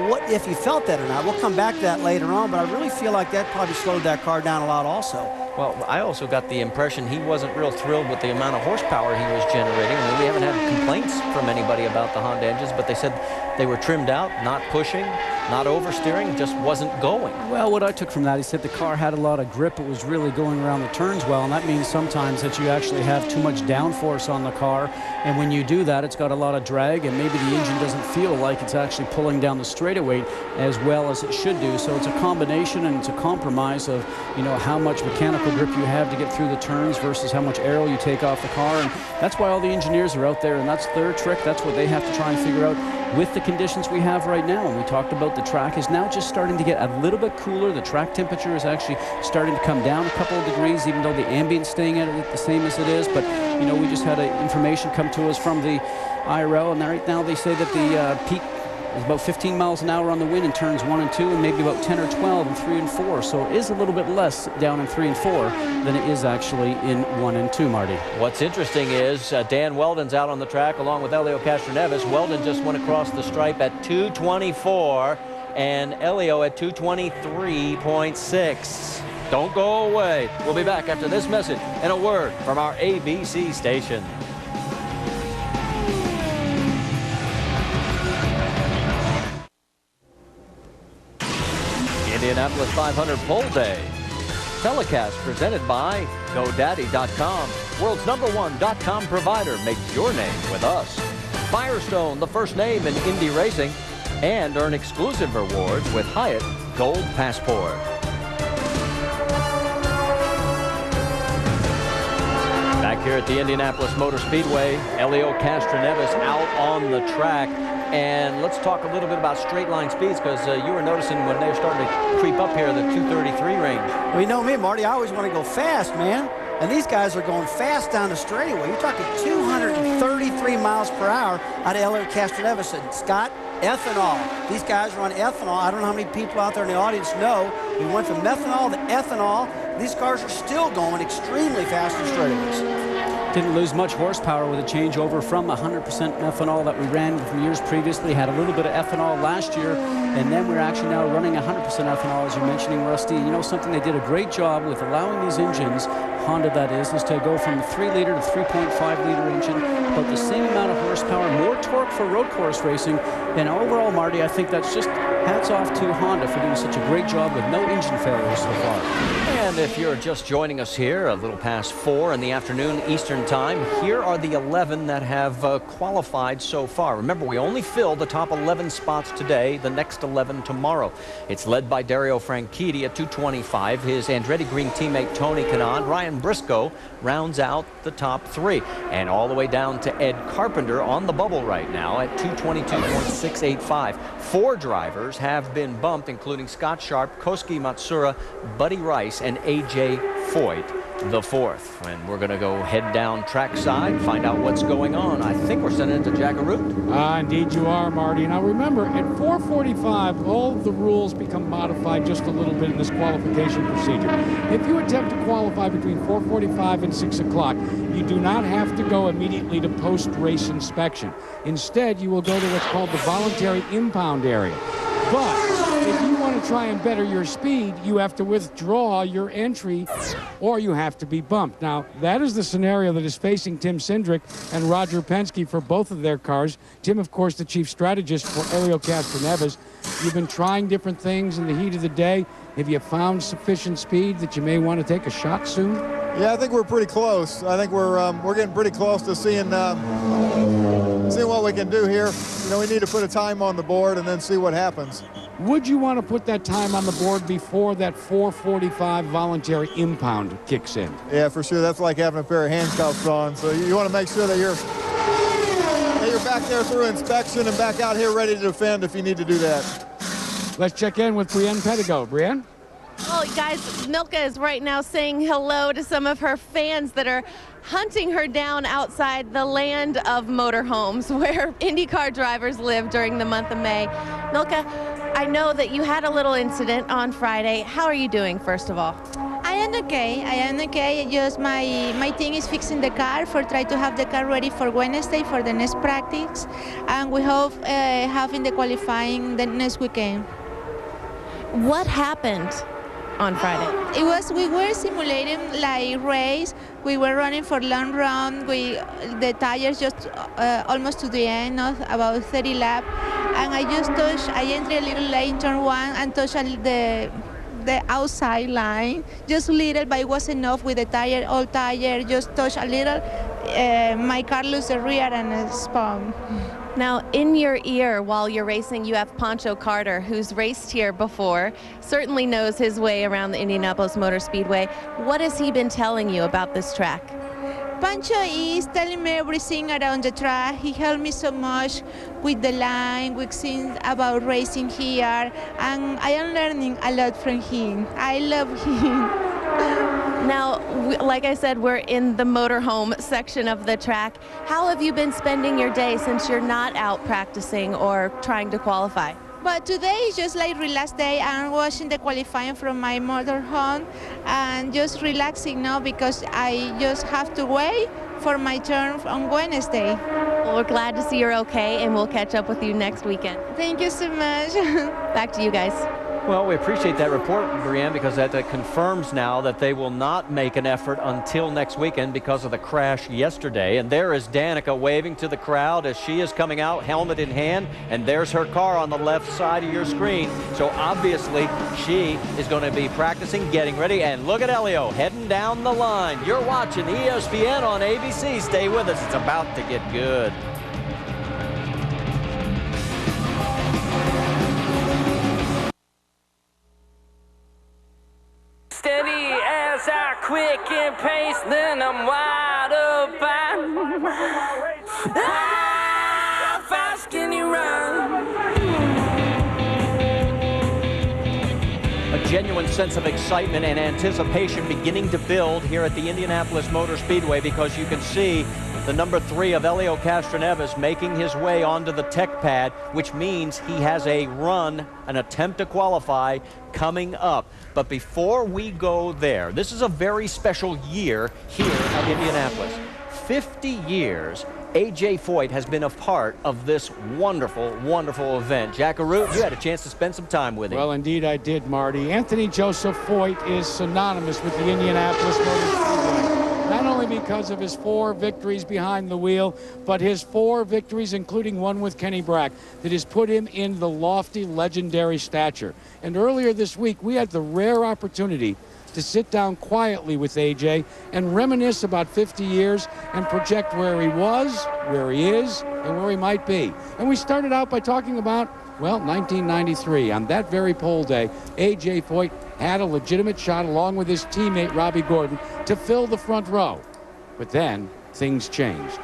what if he felt that or not. We'll come back to that later on, but I really feel like that probably slowed that car down a lot also. Well, I also got the impression he wasn't real thrilled with the amount of horsepower he was generating. I mean, we haven't had complaints from anybody about the Honda engines, but they said they were trimmed out, not pushing, not oversteering, just wasn't going. Well, what I took from that, he said the car had a lot of grip. It was really going around the turns well, and that means sometimes that you actually have too much downforce on the car, and when you do that, it's got a lot of drag, and maybe the engine doesn't feel like it's actually pulling down the straightaway as well as it should do. So it's a combination, and it's a compromise of, you know, how much mechanical grip you have to get through the turns versus how much aero you take off the car, and that's why all the engineers are out there, and that's their trick. That's what they have to try and figure out. with the conditions we have right now. And we talked about the track is now just starting to get a little bit cooler. The track temperature is actually starting to come down a couple of degrees, even though the ambient's staying at it the same as it is. But, you know, we just had information come to us from the IRL, and right now they say that the peak is about 15 miles an hour on the wind in turns 1 and 2, and maybe about 10 or 12 in 3 and 4. So it is a little bit less down in 3 and 4 than it is actually in 1 and 2, Marty. What's interesting is Dan Weldon's out on the track along with Elio Castroneves. Weldon just went across the stripe at 2:24 and Elio at 2:23.6. Don't go away. We'll be back after this message and a word from our ABC station. Indianapolis 500 Pole Day. Telecast presented by GoDaddy.com. World's #1 .com provider. Make your name with us. Firestone, the first name in Indy racing. And earn exclusive rewards with Hyatt Gold Passport. Back here at the Indianapolis Motor Speedway, Elio Castroneves out on the track. And let's talk a little bit about straight line speeds, because you were noticing when they're starting to creep up here, the 233 range. Well, you know me, Marty, I always want to go fast, man. And these guys are going fast down the straightaway. You're talking 233 miles per hour out of Elio Castroneves. And Scott, ethanol. These guys are on ethanol. I don't know how many people out there in the audience know. We went from methanol to ethanol. These cars are still going extremely fast in straightaways. Didn't lose much horsepower with a changeover from 100% ethanol that we ran from years previously. Had a little bit of ethanol last year, and then we're actually now running 100% ethanol, as you're mentioning, Rusty. You know something, they did a great job with allowing these engines, Honda that is to go from the 3-liter to 3.5-liter engine, about the same amount of horsepower, more torque for road course racing. And overall, Marty, I think that's just hats off to Honda for doing such a great job with no engine failures so far. And if you're just joining us here, a little past 4 in the afternoon Eastern Time, here are the 11 that have qualified so far. Remember, we only filled the top 11 spots today, the next 11 tomorrow. It's led by Dario Franchitti at 2:25. His Andretti Green teammate Tony Kanaan. Ryan Briscoe rounds out the top 3. And all the way down to Ed Carpenter on the bubble right now at 2:22.685. 4 drivers have been bumped, including Scott Sharp, Koski Matsura, Buddy Rice, and A.J. Foyt, the 4th. And we're going to go head down trackside, find out what's going on. I think we're sending it to Jack Arute. Indeed you are, Marty. Now remember, at 4:45, all of the rules become modified just a little bit in this qualification procedure. If you attempt to qualify between 4:45 and 6 o'clock, you do not have to go immediately to post-race inspection. Instead, you will go to what's called the voluntary impound area. But if you want to try and better your speed, you have to withdraw your entry or you have to be bumped. Now, that is the scenario that is facing Tim Cindric and Roger Penske for both of their cars. Tim, of course, the chief strategist for Elio Castroneves. You've been trying different things in the heat of the day. Have you found sufficient speed that you may want to take a shot soon? Yeah, I think we're pretty close. I think we're getting pretty close to seeing what we can do here. You know, we need to put a time on the board and then see what happens. Would you want to put that time on the board before that 4:45 voluntary impound kicks in? Yeah, for sure. That's like having a pair of handcuffs on. So you want to make sure that you're back there through inspection and back out here ready to defend if you need to do that. Let's check in with Brienne Pettigo. Brienne? Well, guys, Milka is right now saying hello to some of her fans that are hunting her down outside the land of motorhomes where Indycar drivers live during the month of May. Milka, I know that you had a little incident on Friday. How are you doing, first of all? I am okay. Just my thing is fixing the car for try to have the car ready for Wednesday for the next practice, and we hope having the qualifying the next weekend. What happened on Friday? We were simulating like race. We were running for long run. The tires just almost to the end, about 30 laps, and I entered a little late in turn 1 and touched the outside line, just a little, but it was enough with the old tire, just touch a little. My car lost the rear and spun. Now, in your ear while you're racing, you have Pancho Carter, who's raced here before, certainly knows his way around the Indianapolis Motor Speedway. What has he been telling you about this track? Pancho is telling me everything around the track. He helped me so much with the line, with things about racing here, and I am learning a lot from him. I love him. Now, like I said, we're in the motorhome section of the track. How have you been spending your day since you're not out practicing or trying to qualify? But today is just like relaxed day. I'm watching the qualifying from my motorhome and just relaxing now because I just have to wait for my turn on Wednesday. Well, we're glad to see you're okay, and we'll catch up with you next weekend. Thank you so much. Back to you guys. Well, we appreciate that report, Brianne, because that confirms now that they will not make an effort until next weekend because of the crash yesterday. And there is Danica waving to the crowd as she is coming out, helmet in hand, and there's her car on the left side of your screen. So obviously she is going to be practicing, getting ready, and look at Elio heading down the line. You're watching ESPN on ABC. Stay with us. It's about to get good. Steady as I quick and pace, then I'm wide open. How fast can you run? A genuine sense of excitement and anticipation beginning to build here at the Indianapolis Motor Speedway, because you can see the number 3 of Elio Castroneves making his way onto the tech pad, which means he has a run, an attempt to qualify coming up. But before we go there, this is a very special year here at Indianapolis. 50 years A.J. Foyt has been a part of this wonderful, wonderful event. Jack Arute, you had a chance to spend some time with him. Well, indeed I did, Marty. Anthony Joseph Foyt is synonymous with the Indianapolis Motor Speedway. Not only because of his 4 victories behind the wheel, but his 4 victories, including one with Kenny Brack, that has put him in the lofty, legendary stature. And earlier this week, we had the rare opportunity to sit down quietly with AJ and reminisce about 50 years and project where he was, where he is, and where he might be. And we started out by talking about, well, 1993. On that very pole day, AJ Foyt had a legitimate shot along with his teammate Robbie Gordon to fill the front row. But then things changed.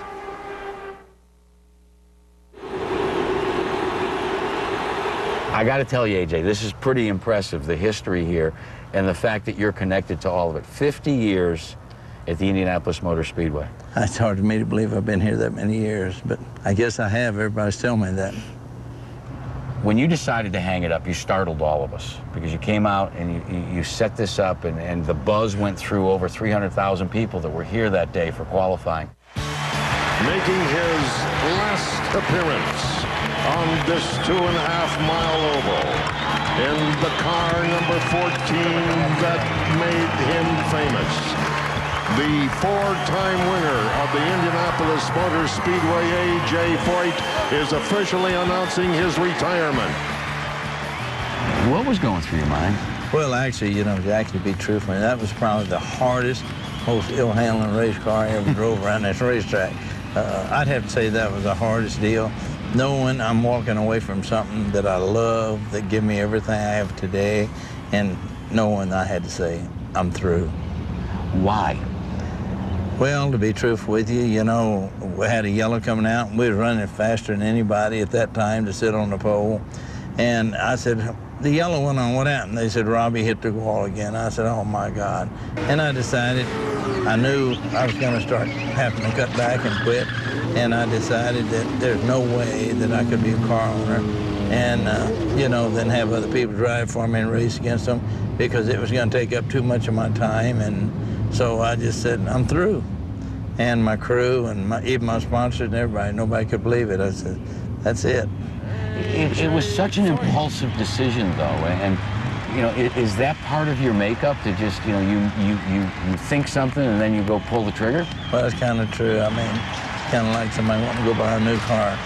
I got to tell you, AJ, this is pretty impressive, the history here and the fact that you're connected to all of it. 50 years at the Indianapolis Motor Speedway. It's hard for me to believe I've been here that many years, but I guess I have. Everybody's telling me that. When you decided to hang it up, you startled all of us because you came out and you set this up, and the buzz went through over 300,000 people that were here that day for qualifying. Making his last appearance on this 2.5-mile oval in the car number 14 that made him famous. The 4-time winner of the Indianapolis Motor Speedway, A.J. Foyt, is officially announcing his retirement. What was going through your mind? Well, actually, you know, to actually be truthful, that was probably the hardest, most ill-handling race car I ever drove around this racetrack. I'd have to say that was the hardest deal. Knowing I'm walking away from something that I love, that give me everything I have today, and knowing I had to say, I'm through. Why? Well, to be truthful with you, you know, we had a yellow coming out, and we were running faster than anybody at that time to sit on the pole. And I said, the yellow one on, what happened? They said, Robbie hit the wall again. I said, oh my God. And I decided, I knew I was gonna start having to cut back and quit. And I decided that there's no way that I could be a car owner and, you know, then have other people drive for me and race against them, because it was gonna take up too much of my time. And so I just said, I'm through. And my crew and even my sponsors and everybody, nobody could believe it. I said, that's it. It was such an impulsive decision, though, and you know, is that part of your makeup to just, you know, you think something and then you go pull the trigger? Well, that's kind of true. I mean, kind of like somebody wanting to go buy a new car.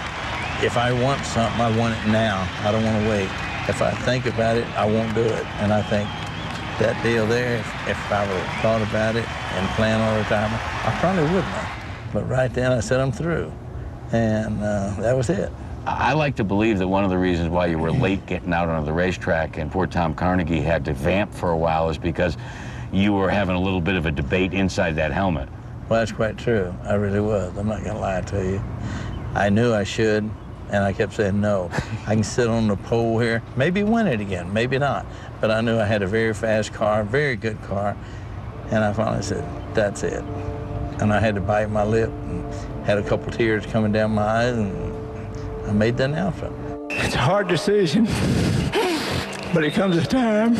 If I want something, I want it now. I don't want to wait. If I think about it, I won't do it. And I think that deal there, if I would have thought about it and planned all the time, I probably wouldn't have. But right then, I said, I'm through. And that was it. I like to believe that one of the reasons why you were late getting out onto the racetrack and poor Tom Carnegie had to vamp for a while is because you were having a little bit of a debate inside that helmet. Well, that's quite true. I really was. I'm not going to lie to you. I knew I should, and I kept saying no. I can sit on the pole here, maybe win it again, maybe not. But I knew I had a very fast car, very good car, and I finally said, that's it. And I had to bite my lip and had a couple tears coming down my eyes, and I made the announcement. It's a hard decision, but it comes a time.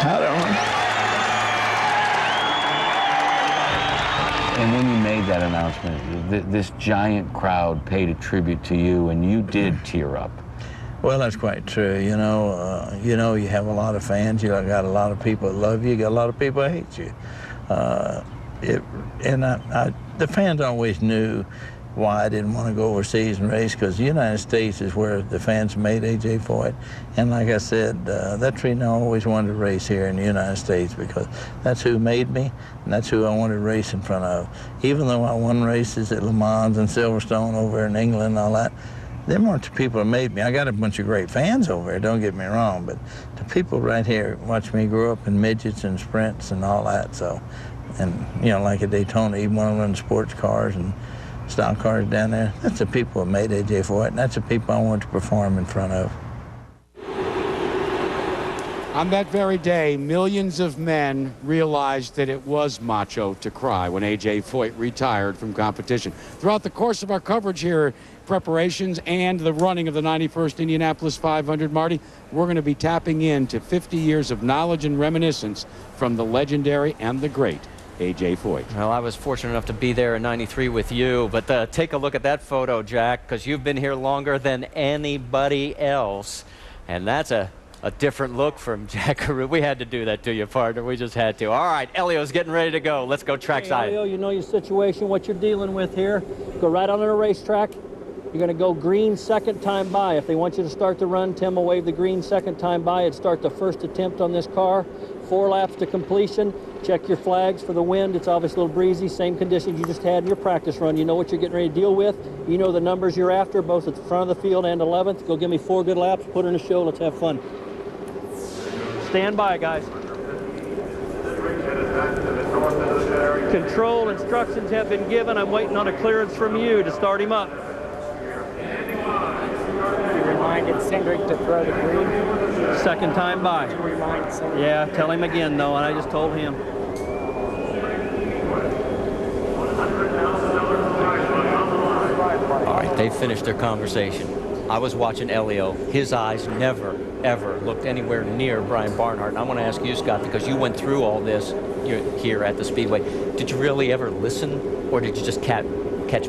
I don't know. And when you made that announcement, this giant crowd paid a tribute to you, and you did tear up. Well, that's quite true. You know, you have a lot of fans. You got a lot of people that love you. You got a lot of people that hate you. The fans always knew why I didn't want to go overseas and race, because the United States is where the fans made A.J. Foyt. And like I said, that's the reason I always wanted to race here in the United States, because that's who made me, and that's who I wanted to race in front of. Even though I won races at Le Mans and Silverstone over in England and all that, them weren't the people that made me. I got a bunch of great fans over there, don't get me wrong, but the people right here watch me grow up in midgets and sprints and all that. So, and you know, like at Daytona, even when I run sports cars and stock cars down there, that's the people that made A.J. Foyt, and that's the people I want to perform in front of. On that very day, millions of men realized that it was macho to cry when A.J. Foyt retired from competition. Throughout the course of our coverage here, preparations and the running of the 91st Indianapolis 500, Marty, we're going to be tapping into 50 years of knowledge and reminiscence from the legendary and the great A.J. Foyt. Well, I was fortunate enough to be there in '93 with you, but take a look at that photo, Jack, because you've been here longer than anybody else, and that's a different look from Jack Carew. We had to do that to you, partner. We just had to. All right, Elio's getting ready to go. Let's go trackside. Elio, you know your situation, what you're dealing with here. Go right onto the racetrack. You're going to go green second time by. If they want you to start the run, Tim will wave the green second time by and start the first attempt on this car. 4 laps to completion. Check your flags for the wind. It's obviously a little breezy. Same conditions you just had in your practice run. You know what you're getting ready to deal with. You know the numbers you're after, both at the front of the field and 11th. Go give me 4 good laps. Put her in a show. Let's have fun. Stand by, guys. Control instructions have been given. I'm waiting on a clearance from you to start him up. You reminded Cindric to throw the green. Second time by. Did you remind Cindric? Yeah, tell him again, though, and I just told him. All right, they finished their conversation. I was watching Elio. His eyes never, ever looked anywhere near Brian Barnhart. And I want to ask you, Scott, because you went through all this here at the Speedway. Did you really ever listen, or did you just catch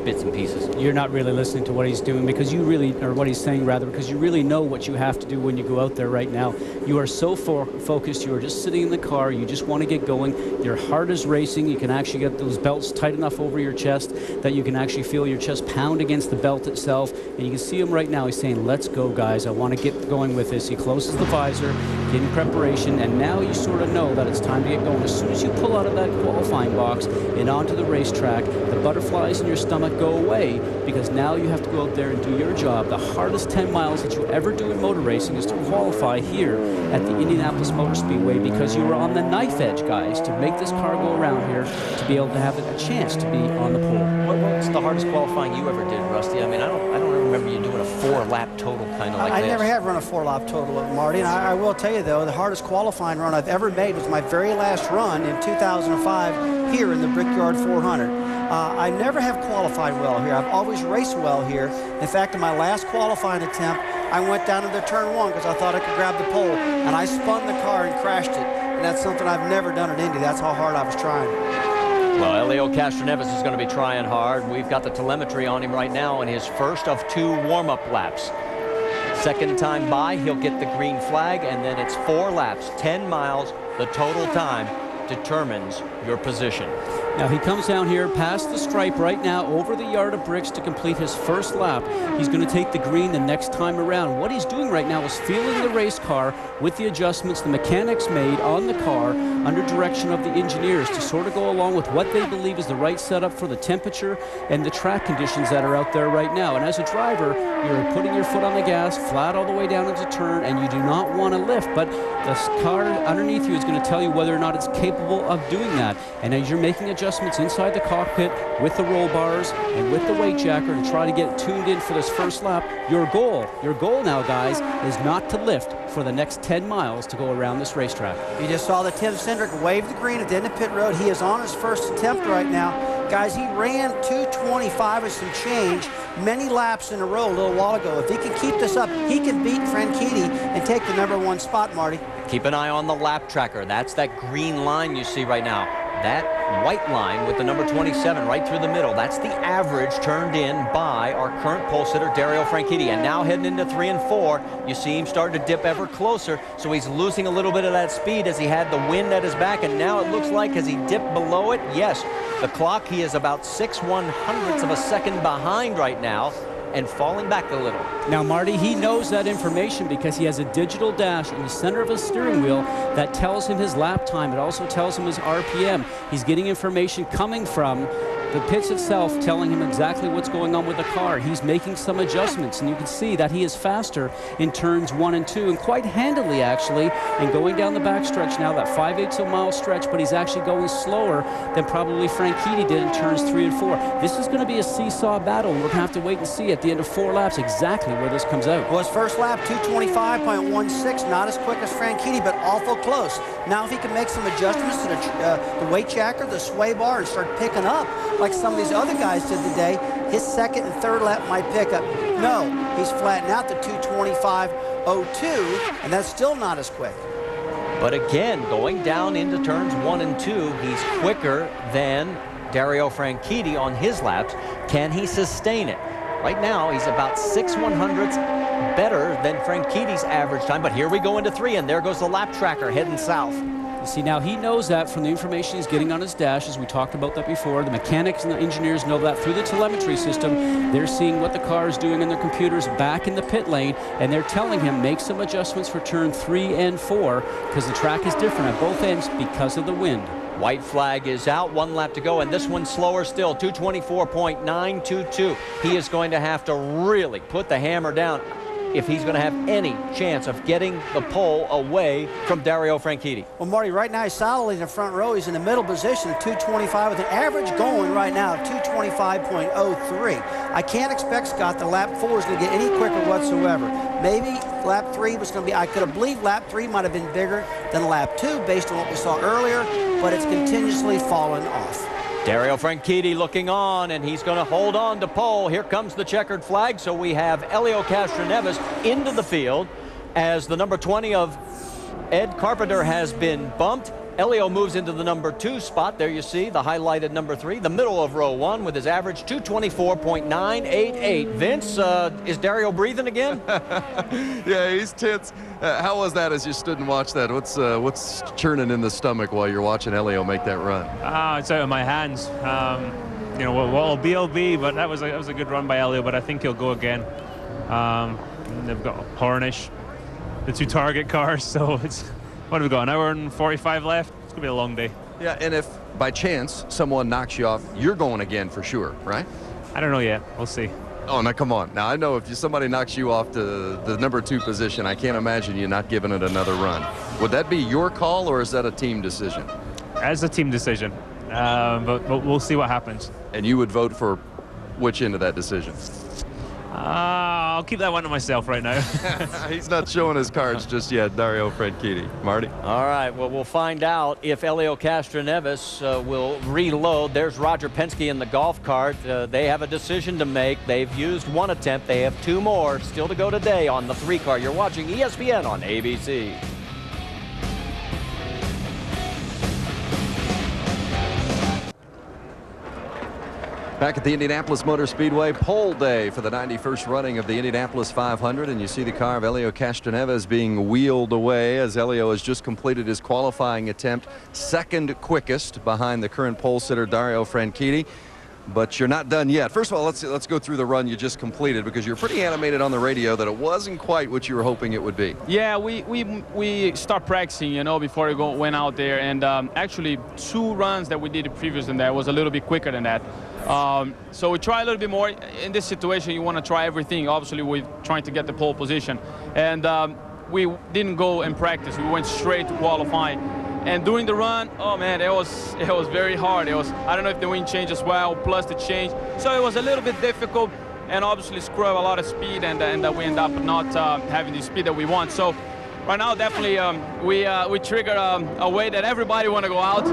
bits and pieces? You're not really listening to what he's doing, because you really, or what he's saying rather, because you really know what you have to do when you go out there right now. You are so focused. You are just sitting in the car. You just want to get going. Your heart is racing. You can actually get those belts tight enough over your chest that you can actually feel your chest pound against the belt itself. And you can see him right now. He's saying, let's go, guys. I want to get going with this. He closes the visor, getting preparation, and now you sort of know that it's time to get going. As soon as you pull out of that qualifying box and onto the racetrack, the butterflies in your stomach go away, because now you have to go out there and do your job. The hardest 10 miles that you ever do in motor racing is to qualify here at the Indianapolis Motor Speedway, because you were on the knife edge, guys, to make this car go around here, to be able to have a chance to be on the pole. What's the hardest qualifying you ever did, Rusty? I mean, I don't remember you doing a 4-lap total kind of like I this. never have run a 4-lap total, Marty, and I will tell you, though, the hardest qualifying run I've ever made was my very last run in 2005 here in the Brickyard 400. I never have qualified well here. I've always raced well here. In fact, in my last qualifying attempt, I went down into turn 1 because I thought I could grab the pole, and I spun the car and crashed it. And that's something I've never done at Indy. That's how hard I was trying. Well, Elio Castroneves is going to be trying hard. We've got the telemetry on him right now in his first of 2 warm-up laps. Second time by, he'll get the green flag, and then it's 4 laps, 10 miles. The total time determines your position. Now he comes down here past the stripe right now over the yard of bricks to complete his first lap. He's going to take the green the next time around. What he's doing right now is feeling the race car with the adjustments the mechanics made on the car under direction of the engineers to sort of go along with what they believe is the right setup for the temperature and the track conditions that are out there right now. And as a driver, you're putting your foot on the gas flat all the way down into turn, and you do not want to lift, but the car underneath you is going to tell you whether or not it's capable of doing that. And as you're making adjustments inside the cockpit with the roll bars and with the weight jacker to try to get tuned in for this first lap, your goal now, guys, is not to lift for the next 10 miles to go around this racetrack. You just saw the Tim Cindric wave the green at the end of pit road. He is on his first attempt right now. Guys, he ran 2:25 and some change many laps in a row a little while ago. If he can keep this up, he can beat Franchitti and take the #1 spot, Marty. Keep an eye on the lap tracker. That's that green line you see right now. That white line with the number 27 right through the middle, that's the average turned in by our current pole sitter, Dario Franchitti. And now heading into 3 and 4, you see him starting to dip ever closer. So he's losing a little bit of that speed as he had the wind at his back. And now it looks like as he dipped below it, yes, the clock, he is about 6/100ths of a second behind right now and falling back a little. Now, Marty, he knows that information because he has a digital dash in the center of his steering wheel that tells him his lap time. It also tells him his RPM. He's getting information coming from the pits itself telling him exactly what's going on with the car. He's making some adjustments, and you can see that he is faster in turns 1 and 2, and quite handily, actually, and going down the back stretch now, that 5/8 of a mile stretch, but he's actually going slower than probably Franchitti did in turns 3 and 4. This is going to be a seesaw battle, and we're going to have to wait and see at the end of 4 laps exactly where this comes out. Well, his first lap, 2:25.16, not as quick as Franchitti, but awful close. Now, if he can make some adjustments to the weight jacker, the sway bar, and start picking up like some of these other guys did today, his second and third lap might pick up. No, he's flattened out to 2:25.02, and that's still not as quick. But again, going down into turns 1 and 2, he's quicker than Dario Franchitti on his laps. Can he sustain it? Right now, he's about 6/100ths better than Franchitti's average time. But here we go into 3, and there goes the lap tracker heading south. You see, now he knows that from the information he's getting on his dash, as we talked about that before. The mechanics and the engineers know that through the telemetry system. They're seeing what the car is doing in their computers back in the pit lane, and they're telling him make some adjustments for turn 3 and 4 because the track is different at both ends because of the wind. White flag is out, 1 lap to go, and this one's slower still, 2:24.922. He is going to have to really put the hammer down if he's going to have any chance of getting the pole away from Dario Franchitti. Well, Marty, right now he's solidly in the front row. He's in the middle position at 2:25 with an average going right now of 2:25.03. I can't expect, Scott, the lap 4 is going to get any quicker whatsoever. Maybe lap 3 was going to be, I could have believed lap 3 might have been bigger than lap 2 based on what we saw earlier, but it's continuously fallen off. Dario Franchitti looking on, and he's going to hold on to pole. Here comes the checkered flag, so we have Helio Castroneves into the field as the number 20 of Ed Carpenter has been bumped. Helio moves into the number 2 spot. There you see the highlighted number 3, the middle of row 1 with his average 2:24.988. Vince, is Dario breathing again? Yeah, he's tense. How was that as you stood and watched that? What's churning in the stomach while you're watching Helio make that run? It's out of my hands. You know, what'll be, but that was a good run by Helio, but I think he'll go again. They've got Hornish, the 2 target cars, so it's, what have we got, an hour and 45 left? It's gonna be a long day. Yeah, and if by chance someone knocks you off, you're going again for sure, right? I don't know yet. We'll see. Oh, now come on. Now I know if somebody knocks you off to the number 2 position, I can't imagine you not giving it another run. Would that be your call, or is that a team decision? As a team decision, but we'll see what happens. And you would vote for which end of that decision? I'll keep that one to myself right now. He's not showing his cards just yet, Dario Franchitti. Marty? All right, well, we'll find out if Helio Castroneves will reload. There's Roger Penske in the golf cart. They have a decision to make. They've used 1 attempt. They have 2 more still to go today on the 3 car. You're watching ESPN on ABC. Back at the Indianapolis Motor Speedway, pole day for the 91st running of the Indianapolis 500, and you see the car of Helio Castroneves being wheeled away as Helio has just completed his qualifying attempt, second quickest behind the current pole sitter Dario Franchitti. But you're not done yet. First of all, let's go through the run you just completed, because you're pretty animated on the radio that it wasn't quite what you were hoping it would be. Yeah, we start practicing, you know, before we went out there, and actually 2 runs that we did previous than that was a little bit quicker than that. So we try a little bit more. In this situation, you want to try everything. Obviously, we're trying to get the pole position, and we didn't go and practice. We went straight to qualifying. And during the run, oh man, it was very hard. I don't know if the wind changed as well, plus the change. So it was a little bit difficult, and obviously screw up a lot of speed, and we end up not having the speed that we want. So right now, definitely, we trigger a way that everybody want to go out.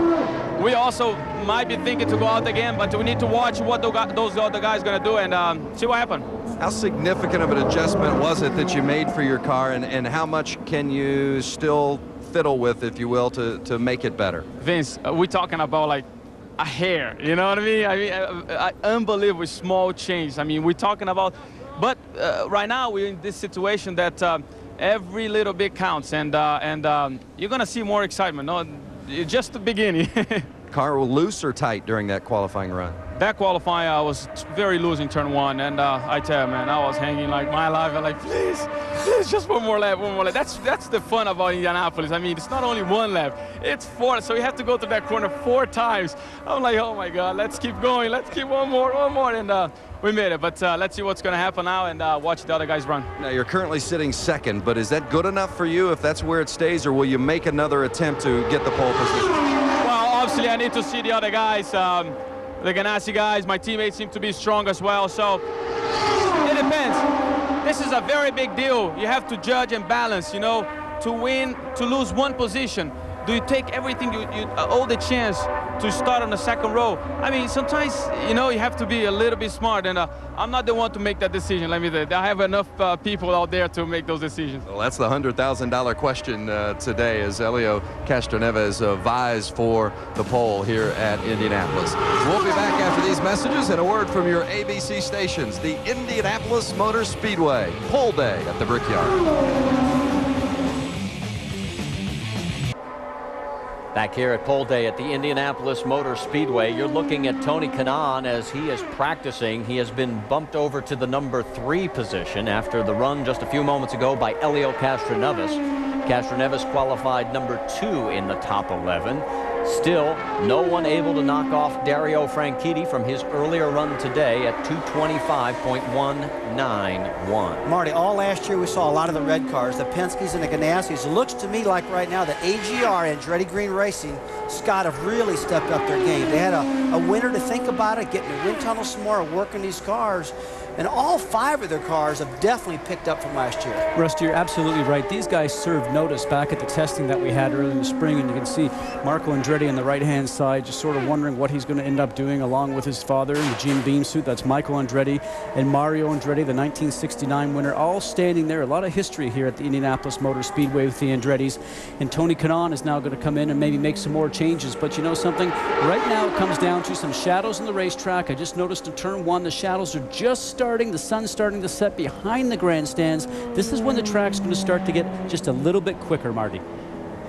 We also might be thinking to go out again, but we need to watch what those other guys going to do and see what happens. How significant of an adjustment was it that you made for your car, and how much can you still fiddle with, if you will, to make it better? Vince, we're talking about like a hair, you know what I mean? I mean, unbelievable small change. I mean, we're talking about, but right now we're in this situation that every little bit counts, and you're gonna see more excitement. No, it's just the beginning. Car loose or tight during that qualifying run? That qualifying, I was very loose in turn 1, and I tell you, man, I was hanging like my life. I'm like, please, just one more lap, one more lap. That's the fun about Indianapolis. I mean, it's not only 1 lap, it's 4. So you have to go through that corner 4 times. I'm like, oh my God, let's keep going. Let's keep one more, and we made it. But let's see what's going to happen now, and watch the other guys run. Now, you're currently sitting second, but is that good enough for you if that's where it stays, or will you make another attempt to get the pole position? Well, obviously, I need to see the other guys. The Ganassi guys, my teammates seem to be strong as well, so it depends. This is a very big deal. You have to judge and balance, you know, to win, to lose 1 position. Do you take everything, all the chance to start on the 2nd row? I mean, sometimes, you know, you have to be a little bit smart, and I'm not the one to make that decision. Let me say, I have enough people out there to make those decisions. Well, that's the $100,000 question today, as Helio Castroneves vies for the pole here at Indianapolis. We'll be back after these messages and a word from your ABC stations. The Indianapolis Motor Speedway pole day at the Brickyard. Back here at pole day at the Indianapolis Motor Speedway, you're looking at Tony Kanaan as he is practicing. He has been bumped over to the number 3 position after the run just a few moments ago by Helio Castroneves. Castroneves qualified number 2 in the top 11. Still, no one able to knock off Dario Franchitti from his earlier run today at 225.191. Marty, all last year we saw a lot of the red cars, the Penske's and the Ganassis. It looks to me like right now the AGR, Andretti Green Racing, Scott, have really stepped up their game. They had a winter to think about it, getting the wind tunnel some more, working these cars. And all 5 of their cars have definitely picked up from last year. Rusty, you're absolutely right. These guys served notice back at the testing that we had early in the spring, and you can see Marco Andretti on the right-hand side just sort of wondering what he's going to end up doing along with his father in the Jim Beam suit. That's Michael Andretti and Mario Andretti, the 1969 winner, all standing there. A lot of history here at the Indianapolis Motor Speedway with the Andrettis. And Tony Kanaan is now going to come in and maybe make some more changes. But you know something? Right now it comes down to some shadows on the racetrack. I just noticed in turn 1, the shadows are just starting. The sun's starting to set behind the grandstands. This is when the track's going to start to get just a little bit quicker, Marty.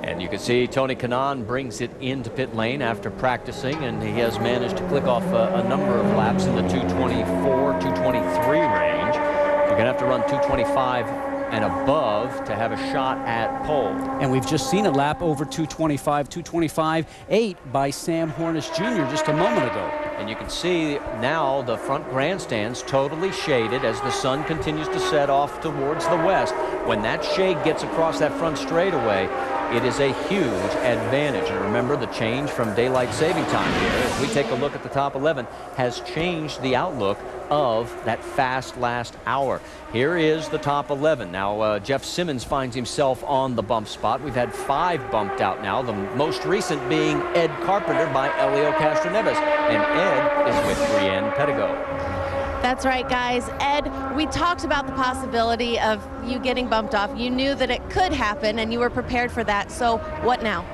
And you can see Tony Kanaan brings it into pit lane after practicing, and he has managed to click off a number of laps in the 224, 223 range. You're going to have to run 225 and above to have a shot at pole. And we've just seen a lap over 225, 225.8 by Sam Hornish Jr. just a moment ago. And you can see now the front grandstands totally shaded as the sun continues to set off towards the west. When that shade gets across that front straightaway, it is a huge advantage. And remember, the change from daylight saving time here, as we take a look at the top 11, has changed the outlook of that fast last hour. Here is the top 11. Now, Jeff Simmons finds himself on the bump spot. We've had 5 bumped out now, the most recent being Ed Carpenter by Helio Castroneves. And Ed is with Brienne Pettigo. That's right, guys. Ed, we talked about the possibility of you getting bumped off. You knew that it could happen, and you were prepared for that. So what now?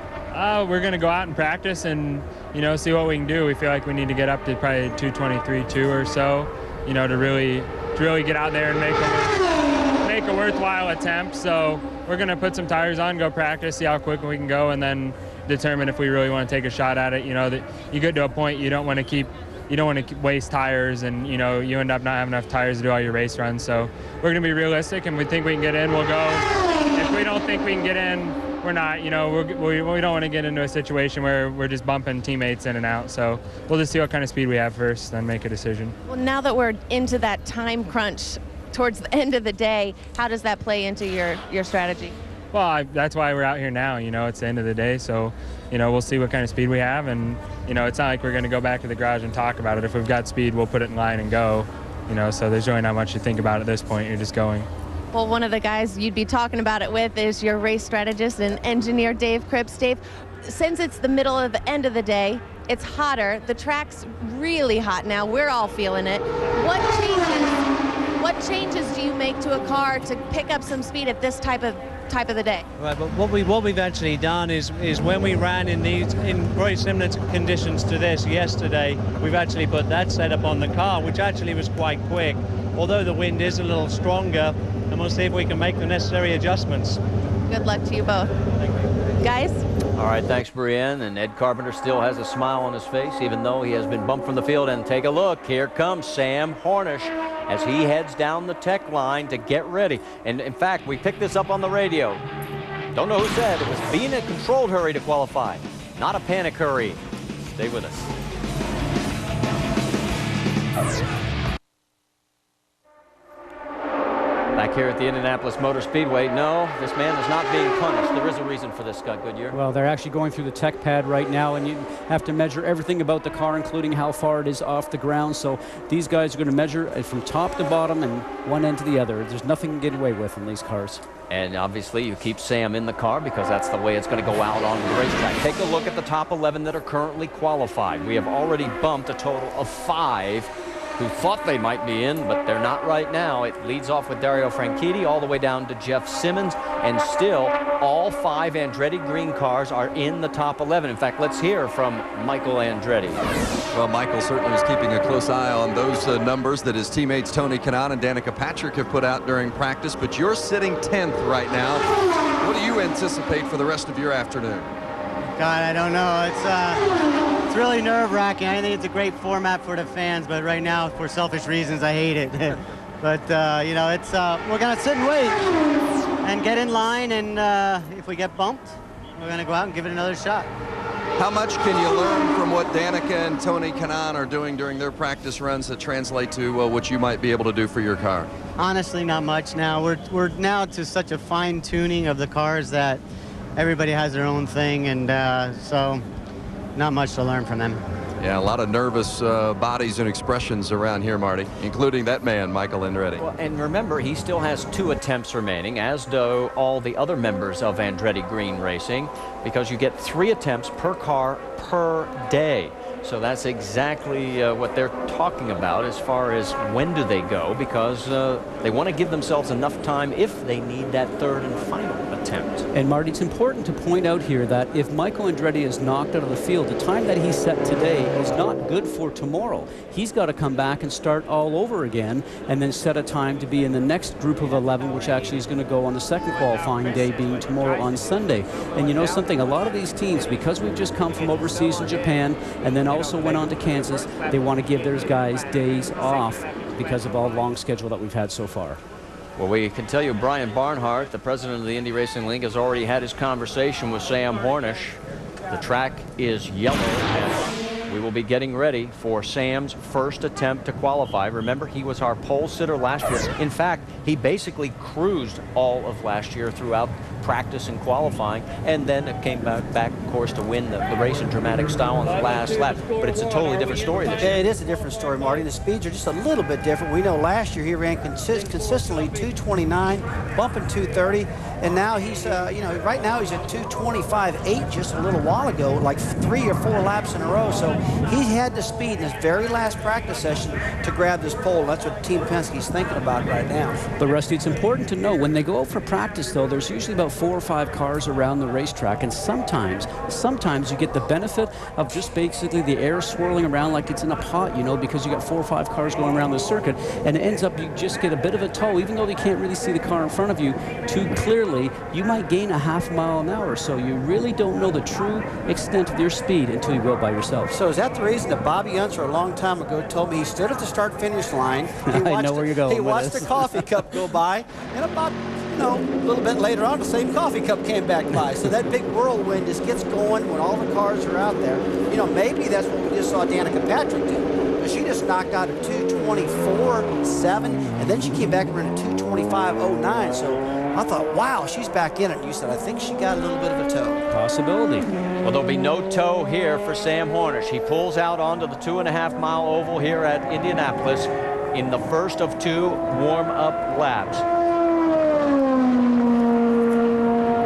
We're going to go out and practice and you know, see what we can do. We feel like we need to get up to probably 2:23.2 or so, you know, to really get out there and make a worthwhile attempt. So we're going to put some tires on, go practice, see how quick we can go, and then determine if we really want to take a shot at it. You know, that you get to a point you don't want to waste tires, and you know, you end up not having enough tires to do all your race runs. So we're going to be realistic, and we think we can get in, we'll go. If we don't think we can get in, we're not. You know, we don't want to get into a situation where we're just bumping teammates in and out. So we'll just see what kind of speed we have first, then make a decision. Well, now that we're into that time crunch towards the end of the day, how does that play into your strategy? Well, that's why we're out here now. You know, it's the end of the day, so you know, we'll see what kind of speed we have, and you know, it's not like we're going to go back to the garage and talk about it. If we've got speed, we'll put it in line and go. You know, so there's really not much to think about at this point. You're just going. Well, one of the guys you'd be talking about it with is your race strategist and engineer, Dave Cripps. Dave, since it's the middle of the end of the day, it's hotter. The track's really hot now. We're all feeling it. What changes do you make to a car to pick up some speed at this type of the day? Right, but what we've actually done is when we ran in very similar conditions to this yesterday, we've actually put that setup on the car, which actually was quite quick, although the wind is a little stronger, and we'll see if we can make the necessary adjustments. Good luck to you both. Thank you. Guys? All right, thanks, Brienne. And Ed Carpenter still has a smile on his face, even though he has been bumped from the field. And take a look. Here comes Sam Hornish as he heads down the tech line to get ready. And in fact, we picked this up on the radio. Don't know who said it was being a controlled hurry to qualify, not a panic hurry. Stay with us. Back here at the Indianapolis Motor Speedway, no, this man is not being punished. There is a reason for this, Scott Goodyear. Well, they're actually going through the tech pad right now, and you have to measure everything about the car, including how far it is off the ground. So these guys are going to measure it from top to bottom and one end to the other. There's nothing to get away with in these cars. And obviously you keep Sam in the car because that's the way it's going to go out on the racetrack. Take a look at the top 11 that are currently qualified. We have already bumped a total of 5 who thought they might be in, but they're not right now. It leads off with Dario Franchitti all the way down to Jeff Simmons, and still all 5 Andretti Green cars are in the top 11. In fact, let's hear from Michael Andretti. Well, Michael certainly is keeping a close eye on those numbers that his teammates Tony Kanaan and Danica Patrick have put out during practice, but you're sitting 10th right now. What do you anticipate for the rest of your afternoon? God, I don't know. It's really nerve-wracking. I think it's a great format for the fans, but right now, for selfish reasons, I hate it. But you know, it's we're gonna sit and wait and get in line, and if we get bumped, we're gonna go out and give it another shot. How much can you learn from what Danica and Tony Kanaan are doing during their practice runs that translate to what you might be able to do for your car? Honestly, not much now. We're now to such a fine-tuning of the cars that everybody has their own thing, and so not much to learn from them. Yeah, a lot of nervous bodies and expressions around here, Marty, including that man, Michael Andretti. Well, and remember, he still has 2 attempts remaining, as do all the other members of Andretti Green Racing, because you get 3 attempts per car per day. So that's exactly what they're talking about as far as when do they go, because they want to give themselves enough time if they need that 3rd and final attempt. And Marty, it's important to point out here that if Michael Andretti is knocked out of the field, the time that he set today is not good for tomorrow. He's got to come back and start all over again and then set a time to be in the next group of 11, which actually is going to go on the 2nd qualifying day, being tomorrow on Sunday. And you know something, a lot of these teams, because we've just come from overseas in Japan and then also went on to Kansas, they want to give their guys days off because of all the long schedule that we've had so far. Well, we can tell you Brian Barnhart, the president of the Indy Racing League, has already had his conversation with Sam Hornish. The track is yellow, and we will be getting ready for Sam's first attempt to qualify. Remember, he was our pole sitter last year. In fact, he basically cruised all of last year throughout practice and qualifying, and then it came back of course, to win the race in dramatic style on the last lap. But it's a totally different story this year. It is a different story, Marty. The speeds are just a little bit different. We know last year he ran consistently 229, bumping 230, and now he's, you know, right now he's at 225.8 just a little while ago, like 3 or 4 laps in a row. So he had the speed in his very last practice session to grab this pole. That's what Team Penske's thinking about right now. But Rusty, it's important to know when they go out for practice, though, there's usually about 4 or 5 cars around the racetrack, and sometimes you get the benefit of just basically the air swirling around like it's in a pot, you know, because you got 4 or 5 cars going around the circuit, and it ends up you just get a bit of a tow, even though they can't really see the car in front of you too clearly. You might gain a half mile an hour, so you really don't know the true extent of your speed until you go by yourself. So is that the reason that Bobby Unser a long time ago told me he stood at the start-finish line? I know where you're going. He watched the coffee cup go by, and about, you know, a little bit later on, the same coffee cup came back by. So that big whirlwind just gets going when all the cars are out there. You know, maybe that's what we just saw Danica Patrick do. Because she just knocked out a 2:24.7, and then she came back and ran a 2:25.09. So I thought, wow, she's back in it. And you said, I think she got a little bit of a tow. Possibility. Well, there'll be no tow here for Sam Hornish. He pulls out onto the 2.5-mile oval here at Indianapolis in the first of 2 warm-up laps.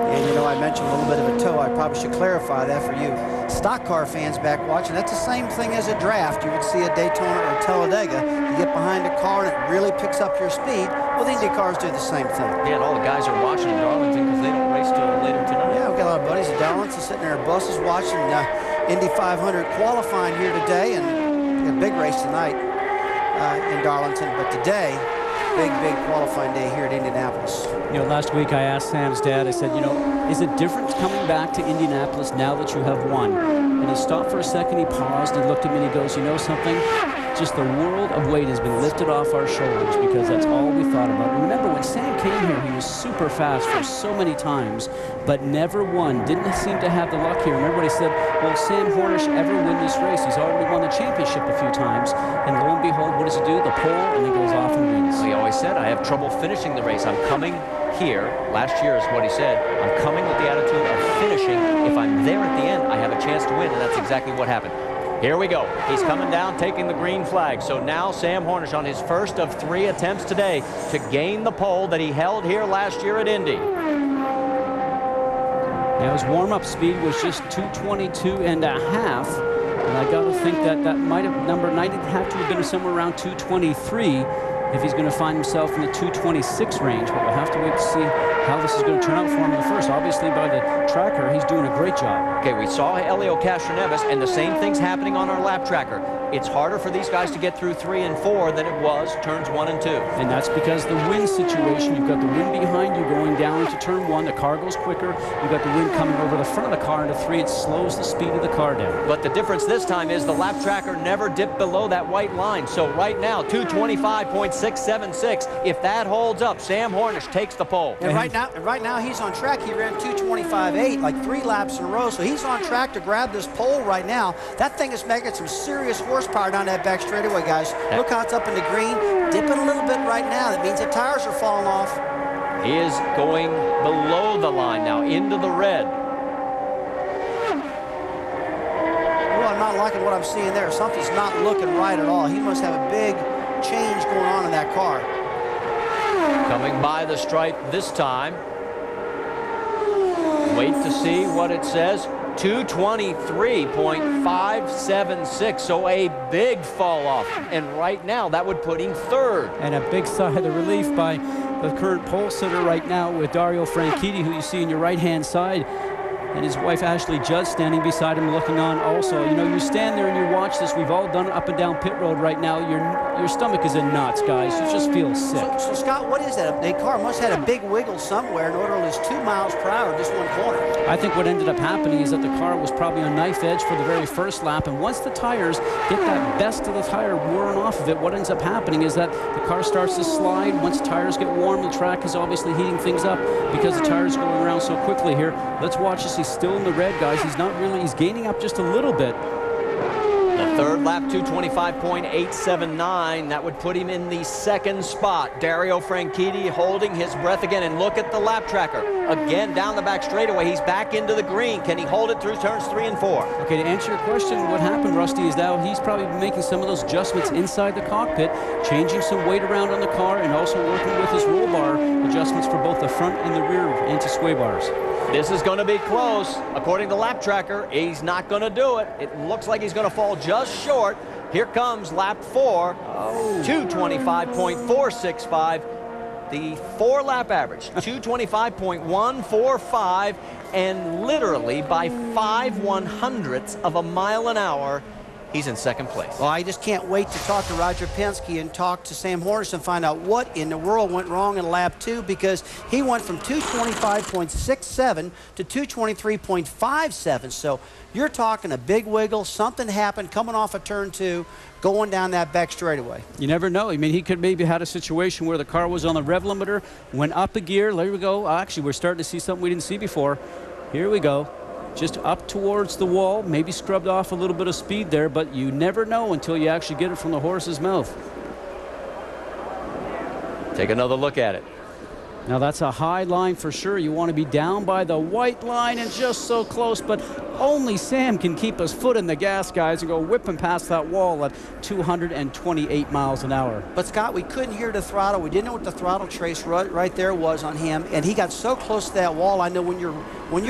And you know, I mentioned a little bit of a tow. I probably should clarify that for you stock car fans back watching. That's the same thing as a draft. You would see a Daytona or Talladega. You get behind a car and it really picks up your speed. Well, the Indy cars do the same thing. Yeah, and all the guys are watching in Darlington because they don't race till later tonight. Yeah, we've got a lot of buddies at Darlington sitting there in buses watching Indy 500 qualifying here today, and a big race tonight in Darlington. But today, big qualifying day here at Indianapolis. You know, last week I asked Sam's dad, I said, you know, is it different coming back to Indianapolis now that you have won? And he stopped for a second, he paused, he looked at me and he goes, you know something? Just the world of weight has been lifted off our shoulders because that's all we thought about. And remember, when Sam came here, he was super fast for so many times, but never won. Didn't seem to have the luck here. Remember what he said? Will Sam Hornish ever win this race? He's already won the championship a few times. And lo and behold, what does he do? The pole, and he goes off and wins. He always said, I have trouble finishing the race. I'm coming here. Last year is what he said. I'm coming with the attitude of finishing. If I'm there at the end, I have a chance to win, and that's exactly what happened. Here we go. He's coming down, taking the green flag. So now Sam Hornish on his first of 3 attempts today to gain the pole that he held here last year at Indy. Now his warm-up speed was just 2:22.5, and I got to think that might have have to have been somewhere around 2:23 if he's going to find himself in the 2:26 range. But we'll have to wait to see how this is going to turn out for him in the first. Obviously, by the tracker, he's doing a great job. Okay, we saw Helio Castroneves, and the same thing's happening on our lap tracker. It's harder for these guys to get through 3 and 4 than it was turns 1 and 2. And that's because the wind situation, you've got the wind behind you going down into turn 1, the car goes quicker, you've got the wind coming over the front of the car into 3, it slows the speed of the car down. But the difference this time is the lap tracker never dipped below that white line. So right now, 2:25.676. If that holds up, Sam Hornish takes the pole. And right now he's on track. He ran 2:25.8 like 3 laps in a row. So he's on track to grab this pole right now. That thing is making some serious horsepower down that back straightaway, guys. Look how it's up in the green, dipping a little bit right now. That means the tires are falling off. He is going below the line now, into the red. Well, I'm not liking what I'm seeing there. Something's not looking right at all. He must have a big change going on in that car. Coming by the stripe this time. Wait to see what it says. 2:23.576, so a big fall off. And right now, that would put him 3rd. And a big sigh of relief by the current pole sitter right now with Dario Franchitti, who you see on your right-hand side, and his wife Ashley Judd standing beside him looking on also. You know, you stand there and you watch this. We've all done it up and down pit road right now. Your stomach is in knots, guys. You just feel sick. So Scott, what is that? The car must have had a big wiggle somewhere in order to lose 2 miles per hour in just one corner. I think what ended up happening is that the car was probably on knife edge for the very first lap, and once the tires get that best of the tire worn off of it, what ends up happening is that the car starts to slide. Once the tires get warm, the track is obviously heating things up because the tires are going around so quickly here. Let's watch this. He's still in the red, guys. He's gaining up just a little bit. The 3rd lap, 2:25.879. That would put him in the 2nd spot. Dario Franchitti holding his breath again. And look at the lap tracker. Again, down the back straightaway. He's back into the green. Can he hold it through turns 3 and 4? Okay, to answer your question, what happened, Rusty, is now he's probably making some of those adjustments inside the cockpit, changing some weight around on the car, and also working with his roll bar adjustments for both the front and the rear anti-sway bars. This is going to be close. According to lap tracker, he's not going to do it. It looks like he's going to fall just short. Here comes lap 4, 2:25.465. the 4-lap average, 225.145, and literally by 5/100ths of a mile an hour, he's in second place. Well, I just can't wait to talk to Roger Penske and talk to Sam Hornish and find out what in the world went wrong in lap 2, because he went from 225.67 to 223.57. So you're talking a big wiggle. Something happened coming off of turn 2, going down that back straightaway. You never know. I mean, he could maybe had a situation where the car was on the rev limiter, went up a gear. There we go. Actually, we're starting to see something we didn't see before. Here we go. Just up towards the wall, maybe scrubbed off a little bit of speed there, but you never know until you actually get it from the horse's mouth. Take another look at it. Now that's a high line for sure. You want to be down by the white line and just so close, but only Sam can keep his foot in the gas, guys, and go whipping past that wall at 228 miles an hour. But Scott, we couldn't hear the throttle. We didn't know what the throttle trace right there was on him, and he got so close to that wall. I know when you're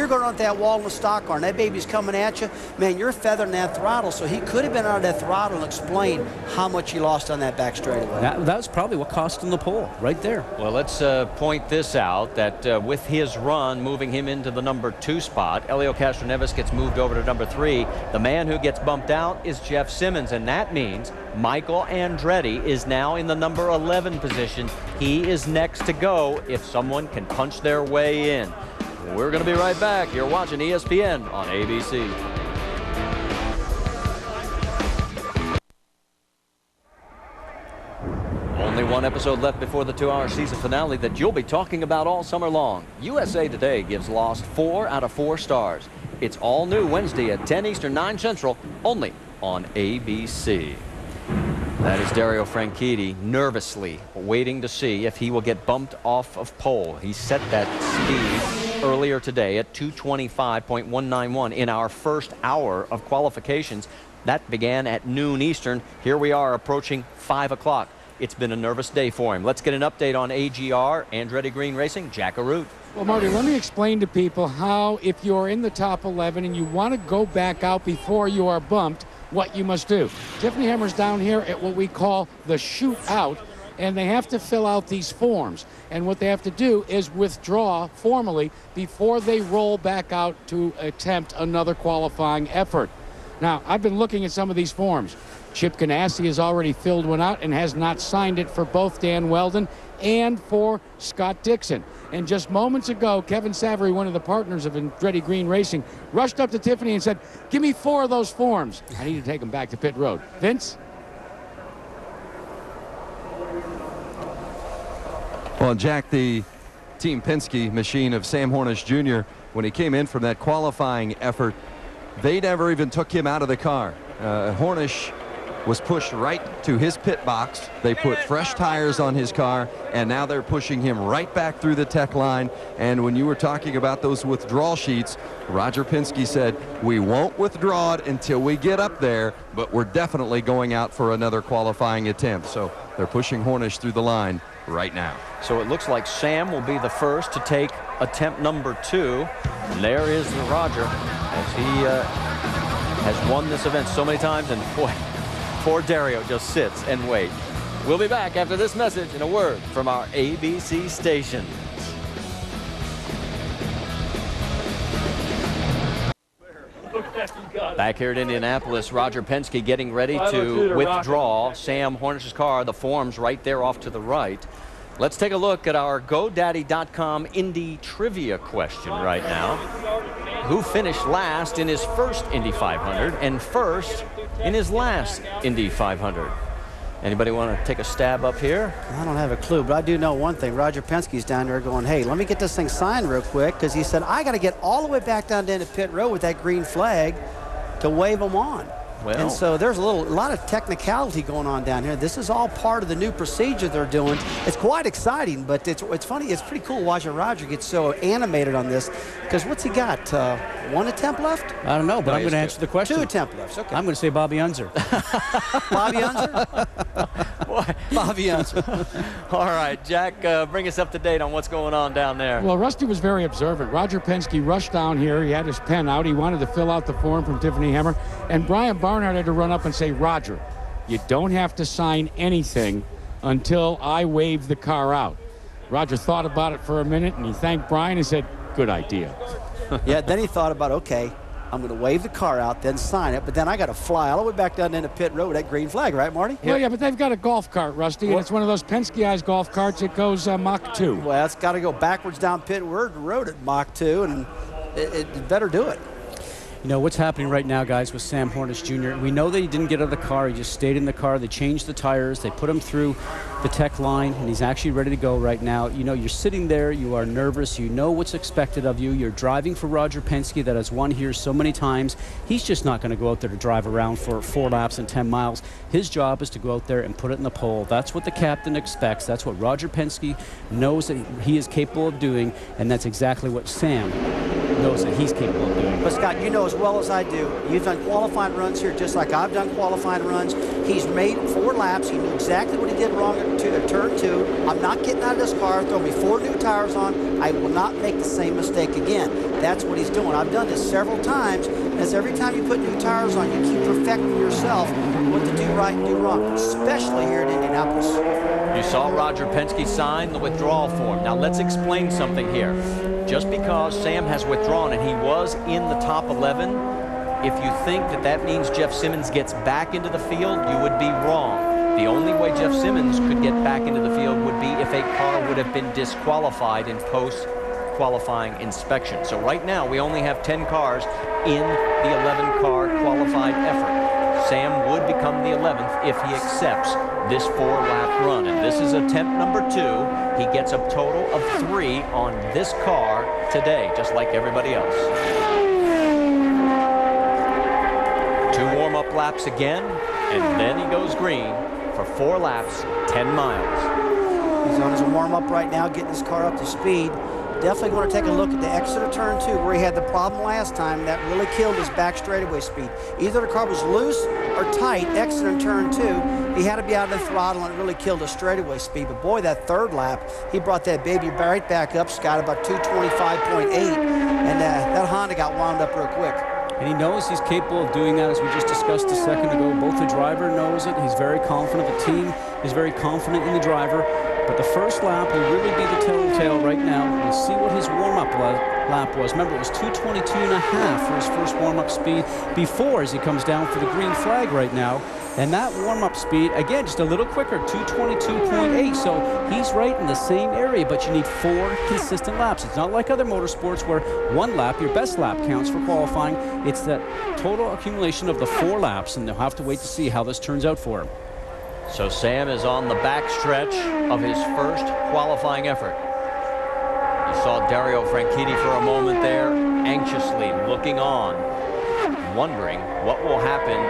going on that wall in the stock car and that baby's coming at you, man, you're feathering that throttle. So he could have been on that throttle and explained how much he lost on that back straightaway. That was probably what cost him the pole right there. Well, let's point this out, that with his run moving him into the number 2 spot, Helio Castroneves gets moved over to number 3. The man who gets bumped out is Jeff Simmons, and that means Michael Andretti is now in the number 11 position. He is next to go if someone can punch their way in. We're going to be right back. You're watching ESPN on ABC. Only one episode left before the 2-hour season finale that you'll be talking about all summer long. USA Today gives Lost 4 out of 4 stars. It's all new Wednesday at 10 Eastern, 9 Central, only on ABC. That is Dario Franchitti nervously waiting to see if he will get bumped off of pole. He set that speed earlier today at 225.191 in our first hour of qualifications. That began at noon Eastern. Here we are approaching 5 o'clock. It's been a nervous day for him. Let's get an update on AGR, Andretti Green Racing, Jack Arute. Well, Marty, let me explain to people how, if you're in the top 11 and you want to go back out before you are bumped, what you must do. Tiffany Hammer's down here at what we call the shootout, and they have to fill out these forms. And what they have to do is withdraw formally before they roll back out to attempt another qualifying effort. Now, I've been looking at some of these forms. Chip Ganassi has already filled one out and has not signed it for both Dan Weldon and for Scott Dixon. And just moments ago, Kevin Savory, one of the partners of Andretti Green Racing, rushed up to Tiffany and said, "Give me 4 of those forms. I need to take them back to pit road." Vince? Well, Jack, the Team Penske machine of Sam Hornish Jr., when he came in from that qualifying effort, they never even took him out of the car. Hornish was pushed right to his pit box. They put fresh tires on his car, and now they're pushing him right back through the tech line. And when you were talking about those withdrawal sheets, Roger Penske said, "We won't withdraw it until we get up there, but we're definitely going out for another qualifying attempt." So they're pushing Hornish through the line right now. So it looks like Sam will be the first to take attempt number 2. And there is Roger, as he has won this event so many times, and boy, poor Dario just sits and waits. We'll be back after this message and a word from our ABC station. Back here at Indianapolis, Roger Penske getting ready to withdraw Sam Hornish's car. The forms right there off to the right. Let's take a look at our GoDaddy.com Indy trivia question right now. Who finished last in his first Indy 500 and first in his last Indy 500? Anybody want to take a stab up here? I don't have a clue, but I do know one thing. Roger Penske's down there going, "Hey, let me get this thing signed real quick," because he said, "I got to get all the way back down to pit road with that green flag to wave them on." Well, and so there's a lot of technicality going on down here. This is all part of the new procedure they're doing. It's quite exciting, but it's funny. It's pretty cool watching Roger get so animated on this, because what's he got? 1 attempt left? I don't know, but I'm going to answer the question. 2 attempt left. Okay. I'm going to say Bobby Unser. Bobby Unser? Bobby Unser. All right, Jack, bring us up to date on what's going on down there. Well, Rusty was very observant. Roger Penske rushed down here. He had his pen out. He wanted to fill out the form from Tiffany Hammer. And Brian Barnhart had to run up and say, "Roger, you don't have to sign anything until I wave the car out." Roger thought about it for a minute, and he thanked Brian and said, good idea. Yeah, then he thought about, okay, I'm going to wave the car out, then sign it, but then I got to fly all the way back down into pit road with that green flag, right, Marty? Well, yeah, but they've got a golf cart, Rusty, and it's one of those Penske-ized golf carts that goes Mach 2. Well, it's got to go backwards down pit road at Mach 2, and it better do it. You know, what's happening right now, guys, with Sam Hornish Jr., we know that he didn't get out of the car. He just stayed in the car. They changed the tires. They put him through the tech line, and he's actually ready to go right now. You know, you're sitting there. You are nervous. You know what's expected of you. You're driving for Roger Penske that has won here so many times. He's just not going to go out there to drive around for 4 laps and 10 miles. His job is to go out there and put it in the pole. That's what the captain expects. That's what Roger Penske knows that he is capable of doing, and that's exactly what Sam knows that he's capable of doing. But Scott, you know as well as I do, you've done qualifying runs here just like I've done qualifying runs. He's made 4 laps. He knew exactly what he did wrong at turn 2. I'm not getting out of this car. Throw me 4 new tires on. I will not make the same mistake again. That's what he's doing. I've done this several times, as every time you put new tires on, you keep perfecting yourself what to do right and do wrong, especially here at Indianapolis. You saw Roger Penske sign the withdrawal form. Now let's explain something here. Just because Sam has withdrawn and he was in the top 11, if you think that that means Jeff Simmons gets back into the field, you would be wrong. The only way Jeff Simmons could get back into the field would be if a car would have been disqualified in post-qualifying inspection. So right now we only have 10 cars in the 11-car qualified effort. Sam would become the 11th if he accepts this 4-lap run. And this is attempt number 2. He gets a total of 3 on this car today, just like everybody else. 2 warm-up laps again, and then he goes green for 4 laps, 10 miles. He's on his warm-up right now, getting his car up to speed. Definitely going to take a look at the exit of turn 2 where he had the problem last time. That really killed his back straightaway speed. Either the car was loose or tight, exiting turn 2. He had to be out of the throttle, and it really killed his straightaway speed. But boy, that 3rd lap, he brought that baby right back up. Scott, about 225.8, and that Honda got wound up real quick. And he knows he's capable of doing that, as we just discussed a second ago. Both the driver knows it. He's very confident. The team is very confident in the driver. But the first lap will really be the telltale right now. We'll see what his warm-up lap was. Remember, it was 222.5 for his first warm-up speed before, as he comes down for the green flag right now. And that warm-up speed, again, just a little quicker, 222.8. So he's right in the same area, but you need 4 consistent laps. It's not like other motorsports where 1 lap, your best lap, counts for qualifying. It's that total accumulation of the 4 laps, and they'll have to wait to see how this turns out for him. So Sam is on the backstretch of his first qualifying effort. You saw Dario Franchitti for a moment there, anxiously looking on, wondering what will happen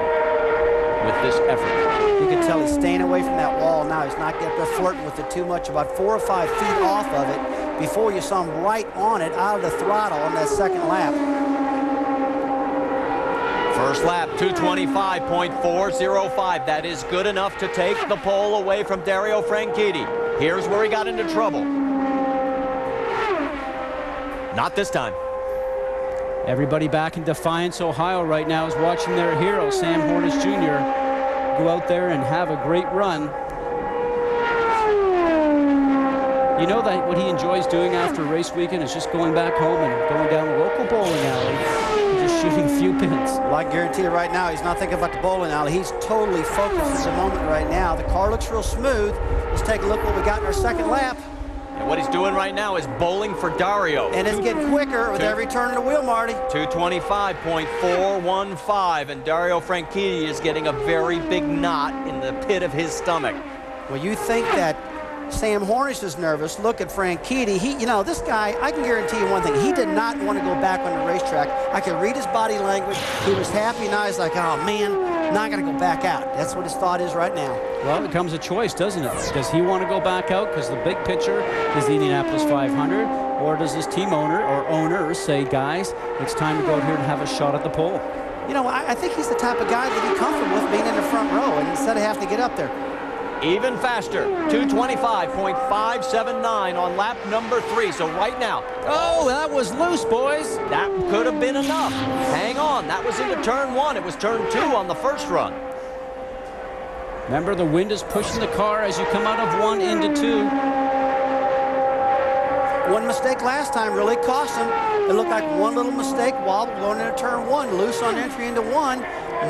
with this effort. You can tell he's staying away from that wall now. He's not getting up there flirting with it too much, about 4 or 5 feet off of it before you saw him right on it, out of the throttle on that 2nd lap. First lap, 225.405. That is good enough to take the pole away from Dario Franchitti. Here's where he got into trouble. Not this time. Everybody back in Defiance, Ohio right now is watching their hero, Sam Hornish Jr., go out there and have a great run. You know that what he enjoys doing after a race weekend is just going back home and going down the local bowling alley and just shooting a few pins. Well, I guarantee you right now, he's not thinking about the bowling alley. He's totally focused at the moment right now. The car looks real smooth. Let's take a look what we got in our 2nd lap. And what he's doing right now is bowling for Dario. And it's getting quicker with every turn of the wheel, Marty. 225.415, and Dario Franchitti is getting a very big knot in the pit of his stomach. Well, you think that Sam Hornish is nervous. Look at Franchitti. You know, this guy, I can guarantee you one thing. He did not want to go back on the racetrack. I can read his body language. He was happy, now he's like, oh, man, not going to go back out. That's what his thought is right now. Well, it becomes a choice, doesn't it? Does he want to go back out because the big picture is the Indianapolis 500? Or does his team owner or owners say, guys, it's time to go out here and have a shot at the pole? You know, I think he's the type of guy that he's comfortable with being in the front row and instead of having to get up there. Even faster, 225.579 on lap number 3. So right now, oh, that was loose, boys. That could have been enough. Hang on, that was into turn 1. It was turn 2 on the first run. Remember, the wind is pushing the car as you come out of 1 into 2. One mistake last time really cost him. It looked like one little mistake, wobble going into turn one, loose on entry into one,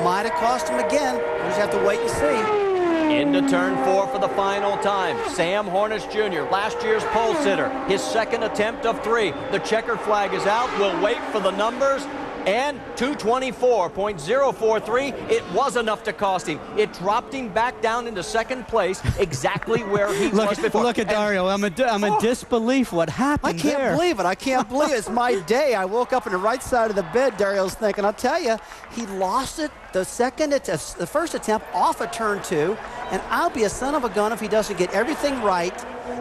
might have cost him again. We'll just have to wait and see. Into turn 4 for the final time. Sam Hornish Jr., last year's pole sitter, his second attempt of 3. The checkered flag is out. We'll wait for the numbers. And 224.043, it was enough to cost him. It dropped him back down into second place, exactly where he was before. Look at Dario. I'm in disbelief. What happened I can't believe it. I can't believe it. It's my day. I woke up on the right side of the bed, Dario's thinking. I'll tell you, he lost it the first attempt off of turn 2, and I'll be a son of a gun if he doesn't get everything right.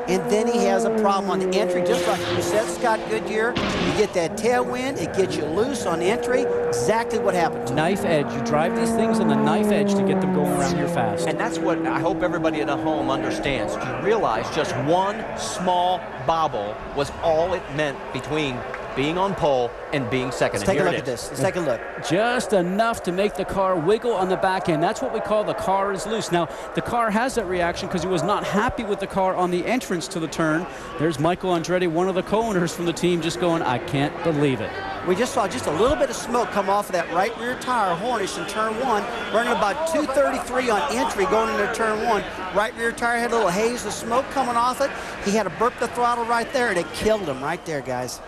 And then he has a problem on the entry, just like you said, Scott Goodyear. You get that tailwind, it gets you loose on the entry. Exactly what happened to knife edge. You drive these things on the knife edge to get them going around here fast. And that's what I hope everybody at home understands. You realize just one small bobble was all it meant between being on pole and being second. Let's take a look at this. Let's take a look. Just enough to make the car wiggle on the back end. That's what we call the car is loose. Now, the car has that reaction because he was not happy with the car on the entrance to the turn. There's Michael Andretti, one of the co-owners from the team, just going, I can't believe it. We just saw just a little bit of smoke come off of that right rear tire, Hornish, in turn 1, running about 233 on entry going into turn 1. Right rear tire had a little haze of smoke coming off it. He had to burp the throttle right there, and it killed him right there, guys.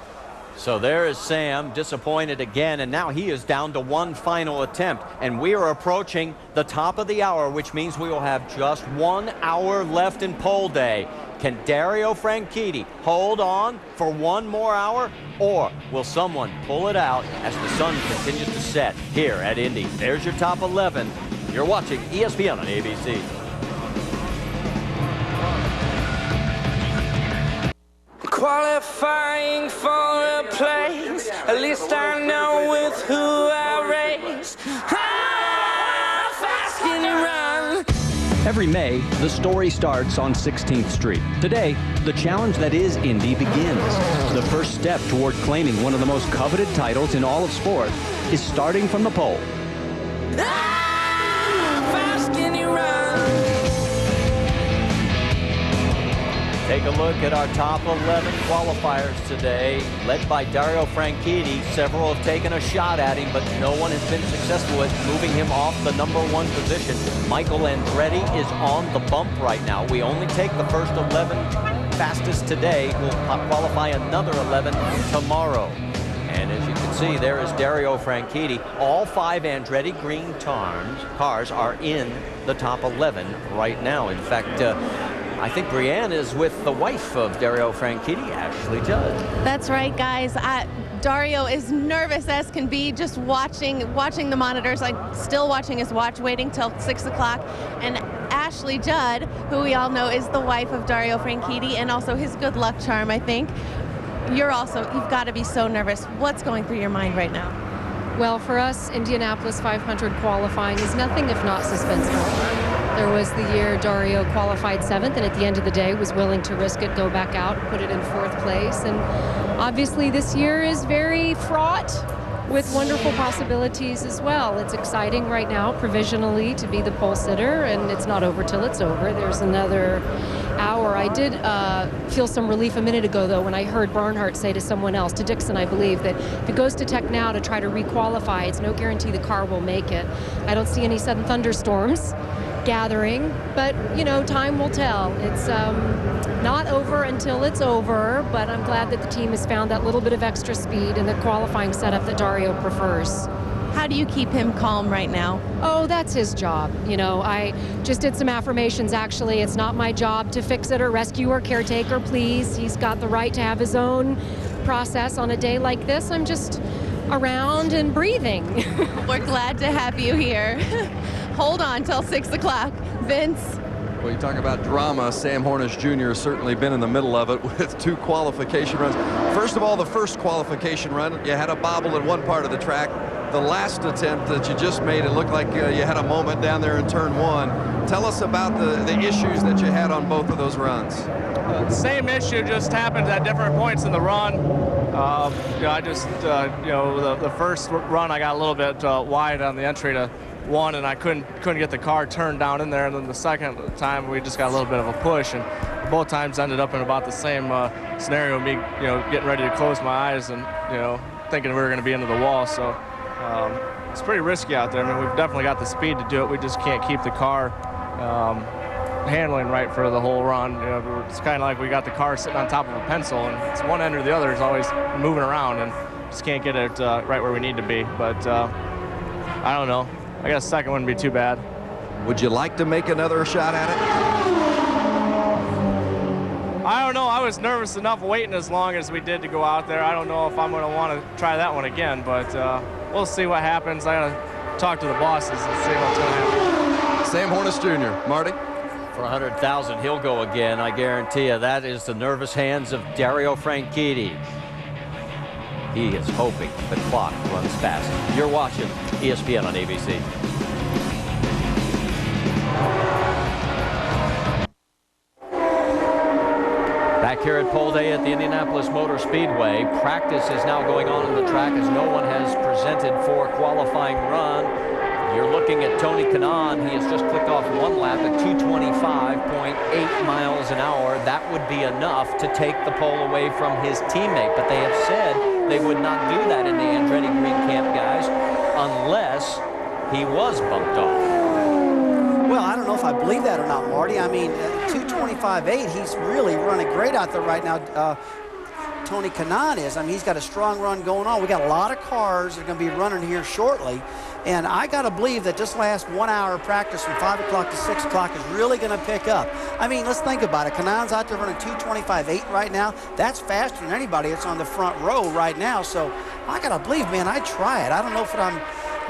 So there is Sam, disappointed again, and now he is down to one final attempt. And we are approaching the top of the hour, which means we will have just 1 hour left in pole day. Can Dario Franchitti hold on for one more hour, or will someone pull it out as the sun continues to set here at Indy? There's your top 11. You're watching ESPN on ABC. Qualifying for a place, at least I know with who I race. How fast can you run? Every May, the story starts on 16th Street. Today, the challenge that is Indy begins. The first step toward claiming one of the most coveted titles in all of sport is starting from the pole. How fast can you run? Take a look at our top 11 qualifiers today, led by Dario Franchitti. Several have taken a shot at him, but no one has been successful at moving him off the #1 position. Michael Andretti is on the bump right now. We only take the first 11 fastest today. We'll qualify another 11 tomorrow. And as you can see, there is Dario Franchitti. All 5 Andretti green cars are in the top 11 right now. In fact, I think Brianne is with the wife of Dario Franchitti, Ashley Judd. That's right, guys. Dario is nervous as can be, just watching the monitors, like still watching his watch, waiting till 6 o'clock. And Ashley Judd, who we all know is the wife of Dario Franchitti and also his good luck charm, I think. You've got to be so nervous. What's going through your mind right now? Well, for us, Indianapolis 500 qualifying is nothing if not suspenseful. There was the year Dario qualified 7th, and at the end of the day was willing to risk it, go back out, put it in 4th place. And obviously this year is very fraught with wonderful possibilities as well. It's exciting right now, provisionally, to be the pole sitter, and it's not over till it's over. There's another hour. I did feel some relief a minute ago, though, when I heard Barnhart say to someone else, to Dixon, I believe, that if it goes to Tech now to try to requalify, it's no guarantee the car will make it. I don't see any sudden thunderstorms gathering, but time will tell. It's not over until it's over, but I'm glad that the team has found that little bit of extra speed in the qualifying setup that Dario prefers. How do you keep him calm right now? Oh, that's his job. I just did some affirmations, actually. It's not my job to fix it or rescue or caretaker, please. He's got the right to have his own process on a day like this. I'm just around and breathing. We're glad to have you here. Hold on till 6 o'clock. Vince. Well, you talk about drama. Sam Hornish Jr. has certainly been in the middle of it with 2 qualification runs. First of all, the first qualification run, you had a bobble in one part of the track. The last attempt that you just made, it looked like you had a moment down there in turn 1. Tell us about the issues that you had on both of those runs. Same issue, just happened at different points in the run. I just, the first run I got a little bit wide on the entry to 1, and I couldn't get the car turned down in there. And then the second time we just got a little bit of a push, and both times ended up in about the same scenario, me, getting ready to close my eyes and, thinking we were going to be into the wall. So it's pretty risky out there. I mean, we've definitely got the speed to do it. We just can't keep the car handling right for the whole run. It's kind of like we got the car sitting on top of a pencil, and it's one end or the other is always moving around, and just can't get it right where we need to be. But I don't know. I guess second wouldn't be too bad. Would you like to make another shot at it? I don't know. I was nervous enough waiting as long as we did to go out there. I don't know if I'm going to want to try that one again, but we'll see what happens. I got to talk to the bosses and see what's going to happen. Sam Hornish Jr., Marty. For 100,000, he'll go again, I guarantee you. That is the nervous hands of Dario Franchitti. He is hoping the clock runs fast. You're watching ESPN on ABC. Back here at pole day at the Indianapolis Motor Speedway, practice is now going on the track as no one has presented for qualifying run. You're looking at Tony Kanaan. He has just clicked off one lap at 225.8 miles an hour. That would be enough to take the pole away from his teammate. But they have said they would not do that in the Andretti Green Camp, guys, unless he was bumped off. Well, I don't know if I believe that or not, Marty. I mean, 225.8, he's really running great out there right now. Tony Kanaan is. I mean, he's got a strong run going on. We got a lot of cars that are going to be running here shortly. And I got to believe that this last 1 hour of practice from 5 o'clock to 6 o'clock is really going to pick up. I mean, let's think about it. Kanaan's out there running 225.8 right now. That's faster than anybody that's on the front row right now. So I got to believe, man, I'd try it. I don't know if I'm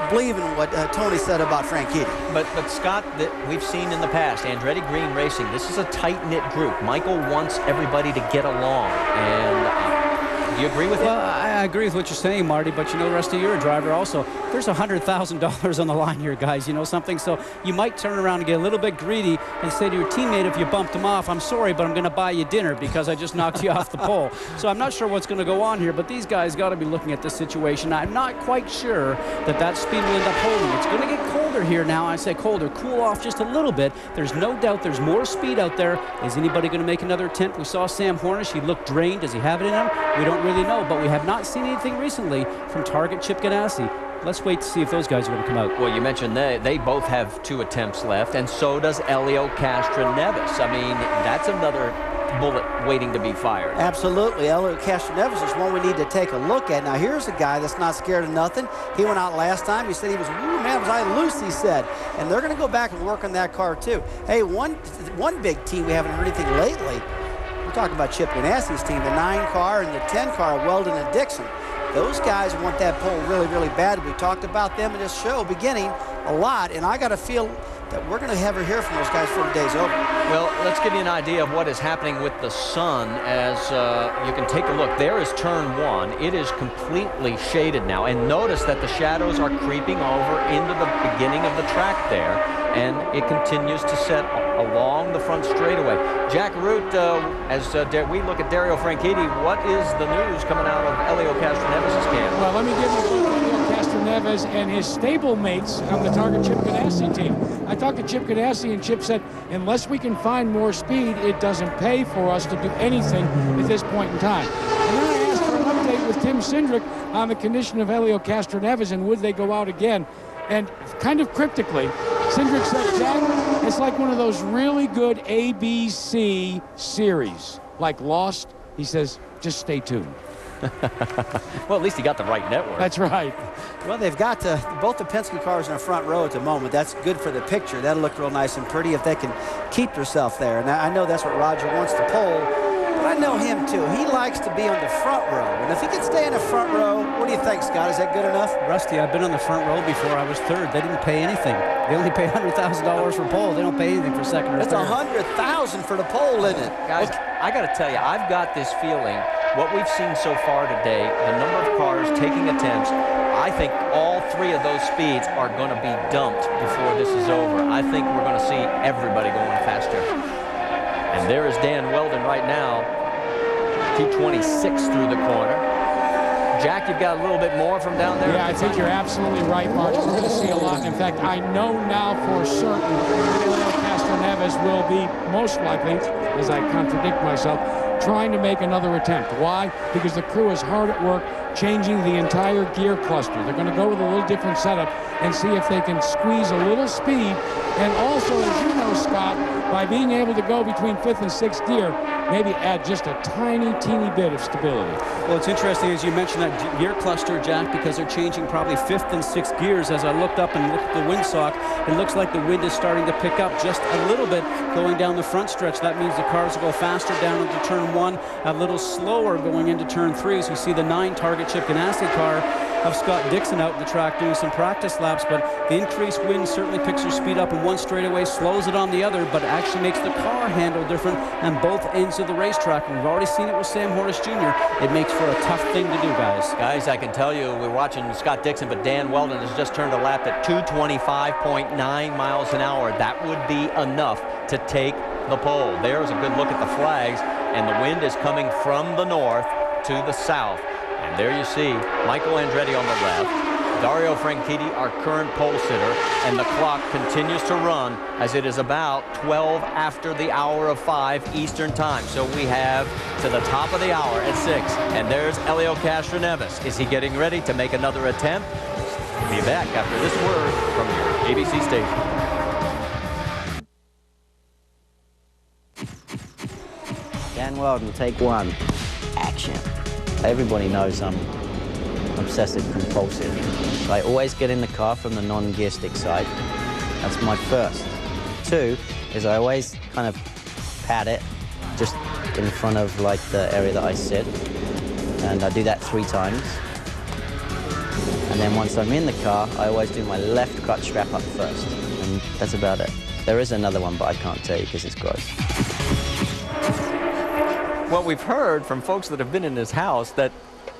believing what Tony said about Franchitti. But Scott, that we've seen in the past, Andretti Green Racing, this is a tight-knit group. Michael wants everybody to get along. And do you agree with Well, him? I agree with what you're saying, Marty, but Rusty, you're a driver also. There's $100,000 on the line here, guys, something. So you might turn around and get a little bit greedy and say to your teammate, if you bumped him off, I'm sorry, but I'm going to buy you dinner because I just knocked you off the pole. So I'm not sure what's going to go on here, but these guys got to be looking at this situation. I'm not quite sure that speed will end up holding. It's going to get colder here now. I say colder, cool off just a little bit. There's no doubt there's more speed out there. Is anybody going to make another attempt? We saw Sam Hornish. He looked drained. Does he have it in him? We don't really know, but we have not seen anything recently from Target Chip Ganassi. Let's wait to see if those guys are going to come out. Well, you mentioned they both have 2 attempts left, and so does Elio Castroneves. I mean, that's another bullet waiting to be fired. Absolutely. Elio Castroneves is one we need to take a look at. Now, here's a guy that's not scared of nothing. He went out last time. He said he was, ooh, man, was I loose, he said. And they're going to go back and work on that car, too. Hey, one big team we haven't heard anything lately. We're talking about Chip Ganassi's team, the 9 car and the 10 car, Weldon and Dixon. Those guys want that pole really, really bad. We talked about them in this show beginning a lot, and I got to feel that we're going to have her hear from those guys before the day's over. Well, let's give you an idea of what is happening with the sun as you can take a look. There is turn 1. It is completely shaded now, and notice that the shadows are creeping over into the beginning of the track there, and it continues to set along the front straightaway. Jack Root, as we look at Dario Franchitti, what is the news coming out of Elio Castroneves' camp? Well, let me give you Elio Castroneves and his stablemates on the Target Chip Ganassi team. I talked to Chip Ganassi, and Chip said, unless we can find more speed, it doesn't pay for us to do anything at this point in time. And then I asked for an update with Tim Cindric on the condition of Elio Castroneves and would they go out again. And kind of cryptically, Cindric said, Jack, it's like one of those really good ABC series, like Lost. He says, just stay tuned. Well, at least he got the right network. That's right. Well, they've got both the Penske cars in the front row at the moment. That's good for the picture. That'll look real nice and pretty if they can keep herself there. And I know that's what Roger wants to pole, but I know him too. He likes to be on the front row. And if he can stay in the front row, what do you think, Scott? Is that good enough? Rusty, I've been on the front row before. I was third. They didn't pay anything. They only pay $100,000 for pole. They don't pay anything for second or third. That's $100,000 for the pole, isn't it? Guys, I got to tell you, I've got this feeling, what we've seen so far today, the number of cars taking attempts, I think all 3 of those speeds are going to be dumped before this is over. I think we're going to see everybody going faster. And there is Dan Weldon right now, 226 through the corner. Jack, you've got a little bit more from down there? Yeah, I think you're absolutely right, Mark. We're going to see a lot. In fact, I know now for certain that Elio Castroneves will be most likely as I contradict myself, trying to make another attempt. Why? Because the crew is hard at work changing the entire gear cluster. They're going to go with a little different setup and see if they can squeeze a little speed. And also, as you know, Scott, by being able to go between 5th and 6th gear, maybe add just a tiny, teeny bit of stability. Well, it's interesting, as you mentioned, that gear cluster, Jack, because they're changing probably 5th and 6th gears. As I looked up and looked at the windsock, it looks like the wind is starting to pick up just a little bit going down the front stretch. That means the cars will go faster down into turn 1, a little slower going into turn 3. As we see the 9 target chip Ganassi car of Scott Dixon out in the track doing some practice laps, but the increased wind certainly picks your speed up in one straightaway, slows it on the other, but actually makes the car handle different on both ends of the racetrack. And we've already seen it with Sam Hornish Jr. It makes for a tough thing to do, guys. Guys, I can tell you, we're watching Scott Dixon, but Dan Weldon has just turned a lap at 225.9 miles an hour. That would be enough to take the pole. There's a good look at the flags, and the wind is coming from the north to the south. And there you see Michael Andretti on the left, Dario Franchitti, our current pole sitter, and the clock continues to run as it is about 12 after the hour of 5 Eastern time. So we have to the top of the hour at 6, and there's Helio Castroneves. Is he getting ready to make another attempt? We'll be back after this word from your ABC station. Dan Weldon, take 1. Action. Everybody knows I'm obsessive compulsive. So I always get in the car from the non-gear stick side. That's my first. 2 is I always kind of pat it just in front of like the area that I sit. And I do that 3 times. And then once I'm in the car, I always do my left clutch strap up first. And that's about it. There is another one, but I can't tell you because it's gross. Well, we've heard from folks that have been in his house that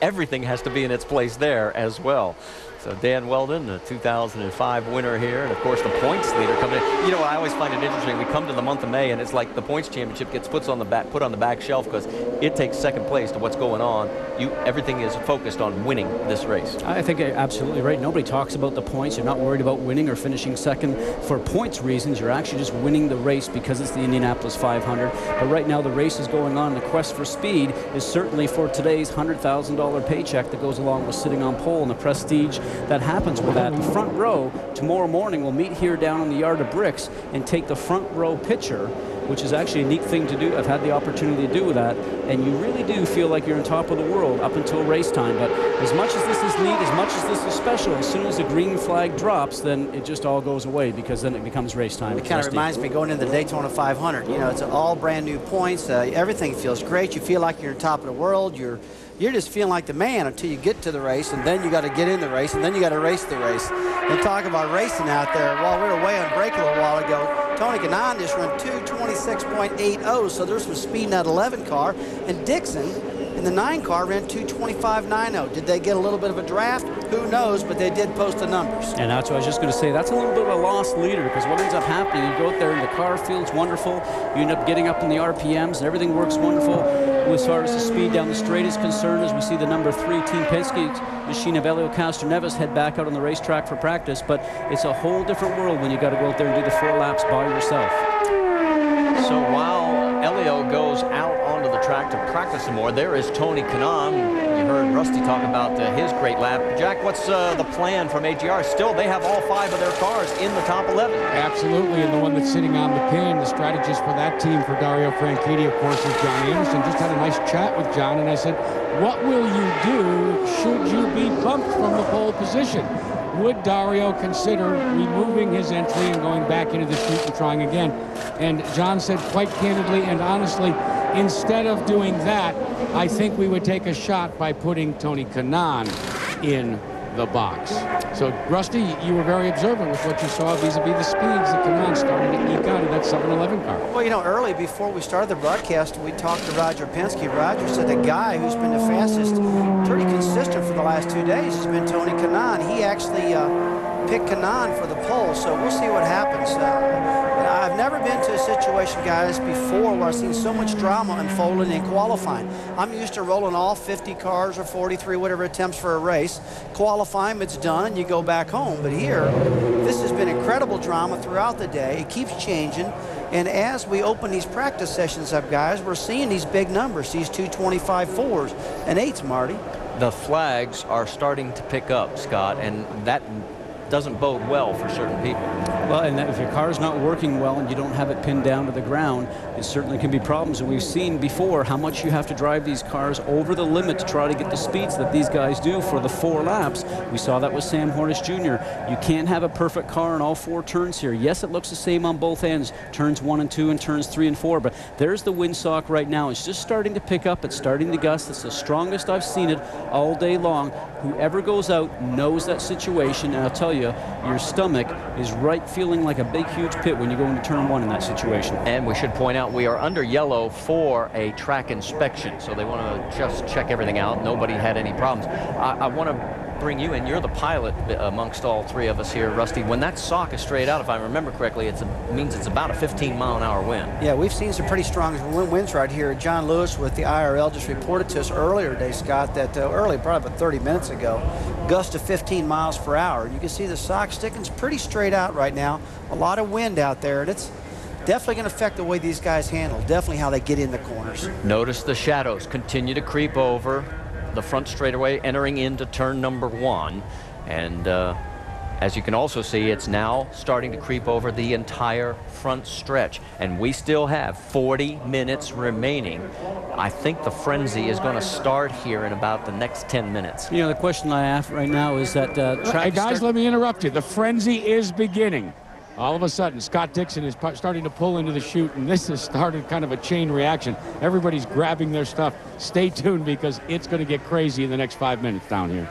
everything has to be in its place there as well. So Dan Weldon, the 2005 winner here, and of course the points leader coming in. You know, I always find it interesting. We come to the month of May, and it's like the points championship gets put on the back shelf because it takes second place to what's going on. Everything is focused on winning this race. I think you're absolutely right. Nobody talks about the points. You're not worried about winning or finishing second for points reasons. You're actually just winning the race because it's the Indianapolis 500. But right now the race is going on. The quest for speed is certainly for today's $100,000 paycheck that goes along with sitting on pole and the prestige that happens with that. The front row tomorrow morning will meet here down on the Yard of Bricks and take the front row picture, which is actually a neat thing to do. I've had the opportunity to do that, and you really do feel like you're on top of the world up until race time. But as much as this is neat, as much as this is special, as soon as the green flag drops, then it just all goes away because then it becomes race time. It kind of reminds me going into the Daytona 500. You know, it's all brand new points. Everything feels great. You feel like you're on top of the world. You're just feeling like the man until you get to the race, and then you got to get in the race, and then you got to race the race. And talk about racing out there. While we were way on break a little while ago, Tony Kanaan just ran 2:26.80, so there's some speed in that 11 car. And Dixon in the 9 car ran 2:25.90. Did they get a little bit of a draft? Who knows, but they did post the numbers. And that's what I was just going to say. That's a little bit of a lost leader because what ends up happening, you go out there and the car feels wonderful. You end up getting up in the RPMs and everything works wonderful. As far as the speed down the straight is concerned, as we see the number 3 Team Penske machine of Helio Castroneves head back out on the racetrack for practice, but it's a whole different world when you got to go out there and do the 4 laps by yourself. So while Helio goes out onto the track to practice some more, there is Tony Kanaan. You heard Rusty talk about his great lap. Jack, what's the plan from AGR? Still, they have all 5 of their cars in the top 11. Absolutely, and the one that's sitting on the pin, the strategist for that team for Dario Franchitti, of course, is John Anderson. Just had a nice chat with John, and I said, what will you do should you be bumped from the pole position? Would Dario consider removing his entry and going back into the chute and trying again? And John said quite candidly and honestly, instead of doing that, I think we would take a shot by putting Tony Kanaan in the box. So, Rusty, you were very observant with what you saw vis-a-vis the speeds that Kanaan started to eke out of that 7-11 car. Well, you know, early before we started the broadcast, we talked to Roger Penske. Roger said the guy who's been the fastest, pretty consistent for the last 2 days, has been Tony Kanaan. He actually picked Kanaan for the pole, so we'll see what happens. I've never been to a situation, guys, before where I've seen so much drama unfolding in qualifying. I'm used to rolling all 50 cars or 43, whatever attempts for a race. Qualifying, it's done, and you go back home. But here, this has been incredible drama throughout the day. It keeps changing. And as we open these practice sessions up, guys, we're seeing these big numbers, these 225 4s and 8s, Marty. The flags are starting to pick up, Scott, and that doesn't bode well for certain people. Well, and if your car's not working well and you don't have it pinned down to the ground, it certainly can be problems. And we've seen before how much you have to drive these cars over the limit to try to get the speeds that these guys do for the 4 laps. We saw that with Sam Hornish Jr. You can't have a perfect car in all 4 turns here. Yes, it looks the same on both ends, turns 1 and 2 and turns 3 and 4, but there's the windsock right now. It's just starting to pick up. It's starting to gust. It's the strongest I've seen it all day long. Whoever goes out knows that situation, and I'll tell you, your stomach is right feeling like a big, huge pit when you go into turn 1 in that situation. And we should point out we are under yellow for a track inspection, so they want to just check everything out. Nobody had any problems. I want to bring you in. You're the pilot amongst all 3 of us here, Rusty. When that sock is straight out, if I remember correctly, it means it's about a 15-mile-an-hour wind. Yeah, we've seen some pretty strong winds right here. John Lewis with the IRL just reported to us earlier today, Scott, that early, probably about 30 minutes ago, gust of 15 miles per hour. You can see the sock sticking pretty straight out right now. A lot of wind out there, and it's definitely going to affect the way these guys handle, definitely how they get in the corners. Notice the shadows continue to creep over the front straightaway, entering into turn number 1. And as you can also see, it's now starting to creep over the entire front stretch. And we still have 40 minutes remaining. I think the frenzy is going to start here in about the next 10 minutes. You know, the question I have right now is that Hey, guys, let me interrupt you. The frenzy is beginning. All of a sudden, Scott Dixon is starting to pull into the chute, and this has started kind of a chain reaction. Everybody's grabbing their stuff. Stay tuned, because it's going to get crazy in the next 5 minutes down here.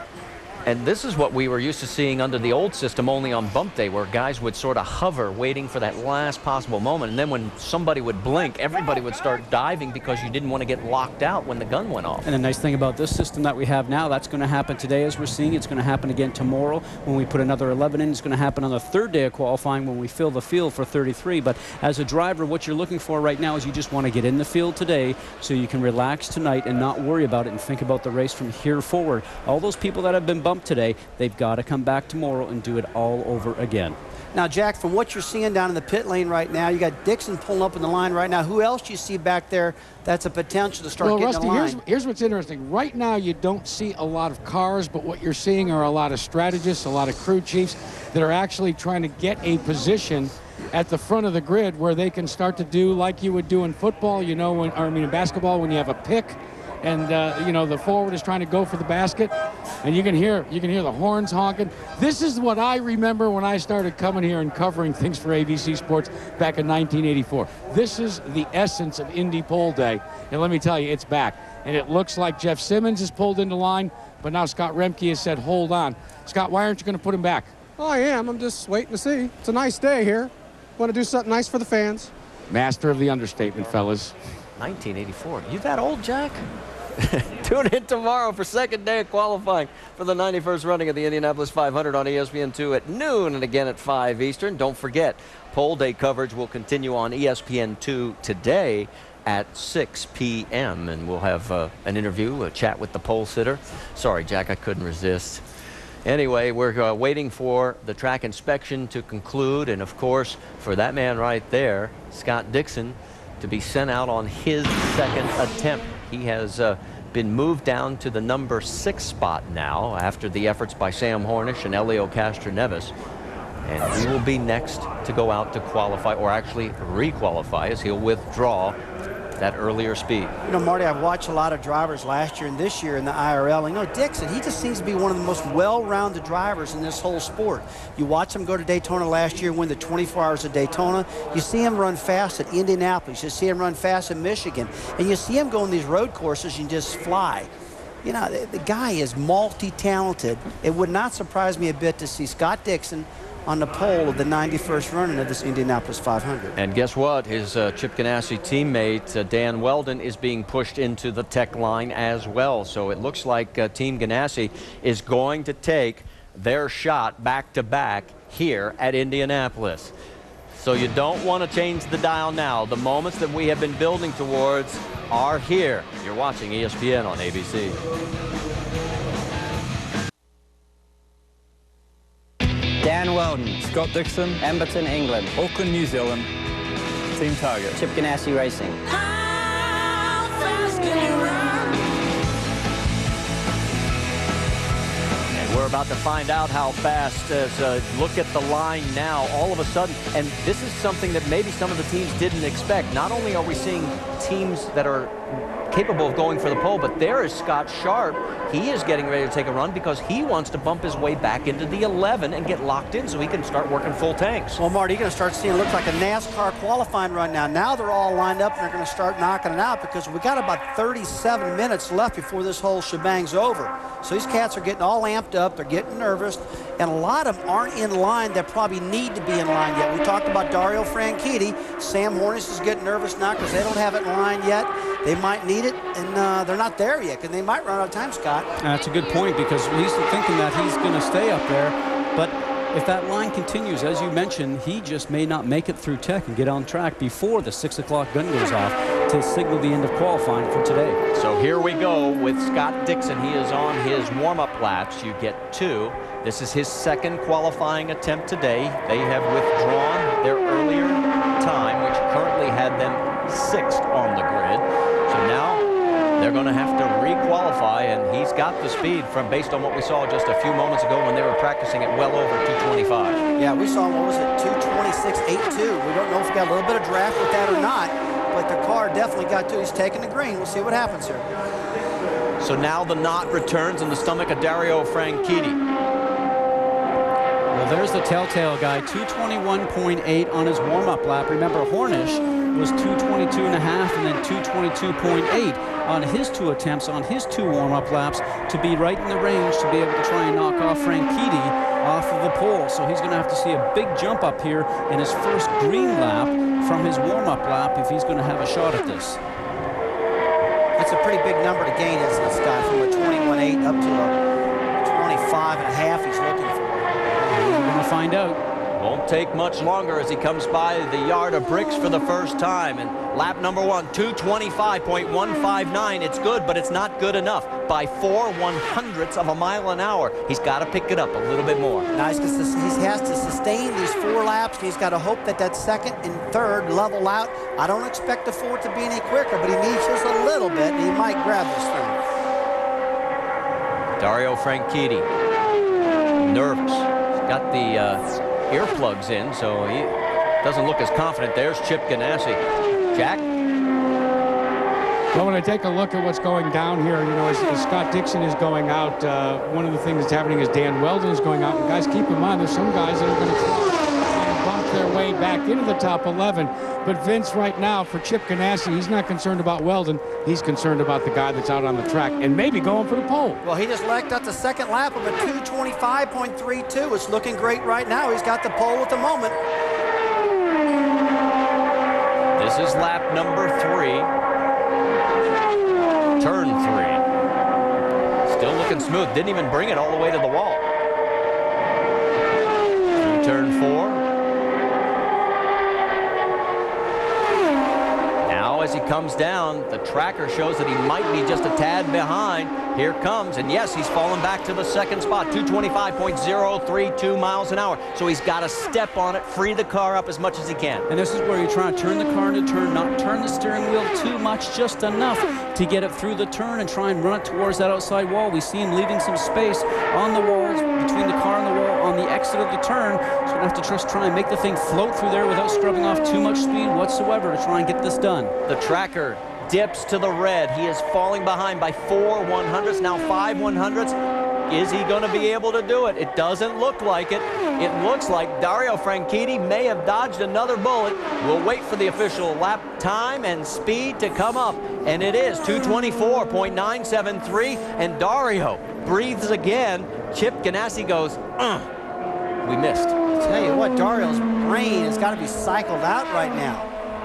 And this is what we were used to seeing under the old system, only on bump day, where guys would sort of hover, waiting for that last possible moment. And then when somebody would blink, everybody would start diving because you didn't want to get locked out when the gun went off. And the nice thing about this system that we have now, that's going to happen today as we're seeing. It's going to happen again tomorrow when we put another 11 in. It's going to happen on the 3rd day of qualifying when we fill the field for 33. But as a driver, what you're looking for right now is you just want to get in the field today so you can relax tonight and not worry about it and think about the race from here forward. All those people that have been bumped today, they've got to come back tomorrow and do it all over again. Now, Jack, from what you're seeing down in the pit lane right now, you got Dixon pulling up in the line right now. Who else do you see back there that's a potential to start getting Rusty, in the line? here's what's interesting. Right now, you don't see a lot of cars, but what you're seeing are a lot of strategists, a lot of crew chiefs that are actually trying to get a position at the front of the grid where they can start to do like you would do in football, you know, in basketball, when you have a pick. And you know, the forward is trying to go for the basket, and you can hear the horns honking. This is what I remember when I started coming here and covering things for ABC Sports back in 1984. This is the essence of Indy Pole Day, and let me tell you, it's back. And it looks like Jeff Simmons is pulled into line, but now Scott Remke has said, hold on. Scott, why aren't you going to put him back? Oh, I am. I'm just waiting to see. It's a nice day here. Want to do something nice for the fans. Master of the understatement, fellas. 1984. You that old, Jack? Tune in tomorrow for 2nd day of qualifying for the 91st running of the Indianapolis 500 on ESPN2 at noon and again at 5 Eastern. Don't forget, Pole Day coverage will continue on ESPN2 today at 6 p.m. And we'll have an interview, a chat with the pole sitter. Sorry, Jack, I couldn't resist. Anyway, we're waiting for the track inspection to conclude, and of course, for that man right there, Scott Dixon, to be sent out on his 2nd attempt. He has been moved down to the number 6 spot now after the efforts by Sam Hornish and Elio Castroneves. And he will be next to go out to qualify, or actually re-qualify, as he'll withdraw that earlier speed. You know, Marty, I've watched a lot of drivers last year and this year in the IRL. And, you know, Dixon, he just seems to be one of the most well-rounded drivers in this whole sport. You watch him go to Daytona last year, win the 24 Hours of Daytona. You see him run fast at Indianapolis. You see him run fast in Michigan. And you see him go on these road courses and just fly. You know, the guy is multi-talented. It would not surprise me a bit to see Scott Dixon on the pole of the 91st running of this Indianapolis 500. And guess what? His Chip Ganassi teammate, Dan Weldon, is being pushed into the tech line as well. So it looks like Team Ganassi is going to take their shot back-to-back here at Indianapolis. So you don't want to change the dial now. The moments that we have been building towards are here. You're watching ESPN on ABC. Dan Weldon. Scott Dixon. Emberton, England. Auckland, New Zealand. Team Target. Chip Ganassi Racing. And we're about to find out how fast. Look at the line now. All of a sudden, and this is something that maybe some of the teams didn't expect. Not only are we seeing teams that are capable of going for the pole, but there is Scott Sharp. He is getting ready to take a run because he wants to bump his way back into the 11 and get locked in so he can start working full tanks. Well, Marty, you're going to start seeing it looks like a NASCAR qualifying run now. Now they're all lined up and they're going to start knocking it out because we got about 37 minutes left before this whole shebang's over. So these cats are getting all amped up. They're getting nervous. And a lot of them aren't in line that probably need to be in line yet. We talked about Dario Franchitti. Sam Hornish is getting nervous now because they don't have it in line yet. They might need it, and they're not there yet, and they might run out of time, Scott. That's a good point because he's thinking that he's going to stay up there. But if that line continues, as you mentioned, he just may not make it through tech and get on track before the 6 o'clock gun goes off to signal the end of qualifying for today. So here we go with Scott Dixon. He is on his warm-up laps. You get 2. This is his second qualifying attempt today. They have withdrawn their earlier time, which currently had them 6th on the grid. So now they're going to have to re-qualify, and he's got the speed from based on what we saw just a few moments ago when they were practicing at well over 225. Yeah, we saw, what was it, 226.82. We don't know if we got a little bit of draft with that or not, but the car definitely got to. He's taking the green. We'll see what happens here. So now the knot returns in the stomach of Dario Franchitti. Well, there's the telltale guy, 221.8 on his warm-up lap. Remember, Hornish was 222.5 and then 222.8 on his 2 attempts on his 2 warm-up laps to be right in the range to be able to try and knock off Franchitti off of the pole. So he's going to have to see a big jump up here in his first green lap from his warm-up lap if he's going to have a shot at this. That's a pretty big number to gain, isn't it, Scott? From a 21.8 up to a 25.5 he's looking for. We're going to find out. Won't take much longer as he comes by the yard of bricks for the first time. And lap number 1, 225.159. It's good, but it's not good enough. By 4/100ths of a mile an hour. He's got to pick it up a little bit more. Nice, because he has to sustain these 4 laps. And he's got to hope that that 2nd and 3rd level out. I don't expect the 4th to be any quicker, but he needs just a little bit, and he might grab this thing. Dario Franchitti, nervous. He's got the earplugs in, so he doesn't look as confident. There's Chip Ganassi. Jack? Well, when I take a look at what's going down here, you know, as Scott Dixon is going out, one of the things that's happening is Dan Weldon is going out. And guys, keep in mind, there's some guys that are going to try and bump their way back into the top 11. But Vince, right now, for Chip Ganassi, he's not concerned about Weldon. He's concerned about the guy that's out on the track and maybe going for the pole. Well, he just lacked out the 2nd lap of a 225.32. It's looking great right now. He's got the pole at the moment. This is lap number 3. Turn 3. Still looking smooth. Didn't even bring it all the way to the wall. Through turn 4. Now as he comes down, the tracker shows that he might be just a tad behind. Here comes, and yes, he's fallen back to the 2nd spot, 225.032 miles an hour. So he's got to step on it, free the car up as much as he can. And this is where you're trying to turn the car into turn, not turn the steering wheel too much, just enough to get it through the turn and try and run it towards that outside wall. We see him leaving some space on the walls, between the car and the wall, on the exit of the turn. So we're going to have to just try and make the thing float through there without scrubbing off too much speed whatsoever to try and get this done. The tracker dips to the red. He is falling behind by 4/100ths, now 5/100ths. Is he going to be able to do it? It doesn't look like it. It looks like Dario Franchitti may have dodged another bullet. We'll wait for the official lap time and speed to come up, and it is 224.973, and Dario breathes again. Chip Ganassi goes, we missed. I'll tell you what, Dario's brain has got to be cycled out right now.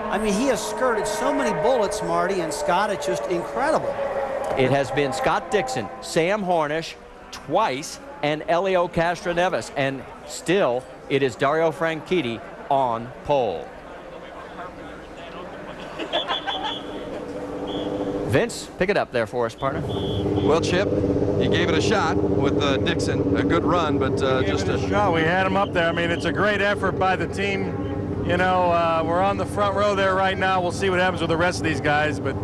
I mean, he has skirted so many bullets, Marty, and Scott, it's just incredible. It has been Scott Dixon, Sam Hornish twice, and Helio Castroneves, and still it is Dario Franchitti on pole. Vince, pick it up there for us, partner. Well, Chip, you gave it a shot with Dixon. A good run, but just a shot. We had him up there. I mean, it's a great effort by the team. You know, we're on the front row there right now. We'll see what happens with the rest of these guys, but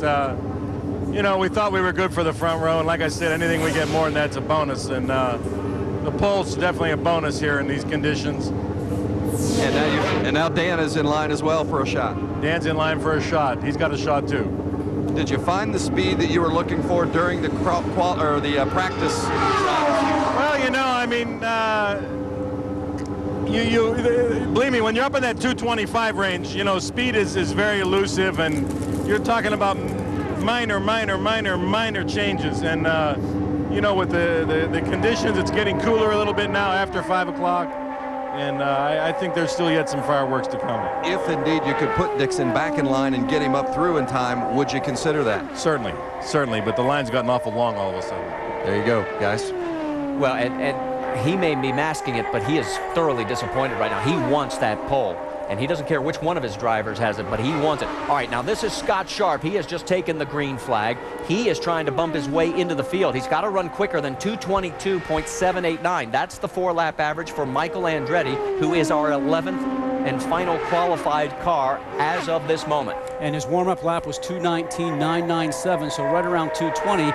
you know, we thought we were good for the front row, and like I said, anything we get more than that's a bonus, and the pole's definitely a bonus here in these conditions. And now Dan is in line as well for a shot. Dan's in line for a shot. He's got a shot too. Did you find the speed that you were looking for during the practice? Well, you know, I mean, believe me, when you're up in that 225 range, you know, speed is very elusive, and you're talking about minor changes. And you know, with the conditions, it's getting cooler a little bit now after 5 o'clock. And I think there's still yet some fireworks to come. If indeed you could put Dixon back in line and get him up through in time, would you consider that? Certainly, but the line's gotten awful long all of a sudden. There you go, guys. Well, and he may be masking it, but he is thoroughly disappointed right now. He wants that pole, and he doesn't care which one of his drivers has it, but he wants it. All right, now this is Scott Sharp. He has just taken the green flag. He is trying to bump his way into the field. He's got to run quicker than 2:22.789. That's the 4-lap average for Michael Andretti, who is our 11th and final qualified car as of this moment. And his warm-up lap was 2:19.997, so right around 2:20.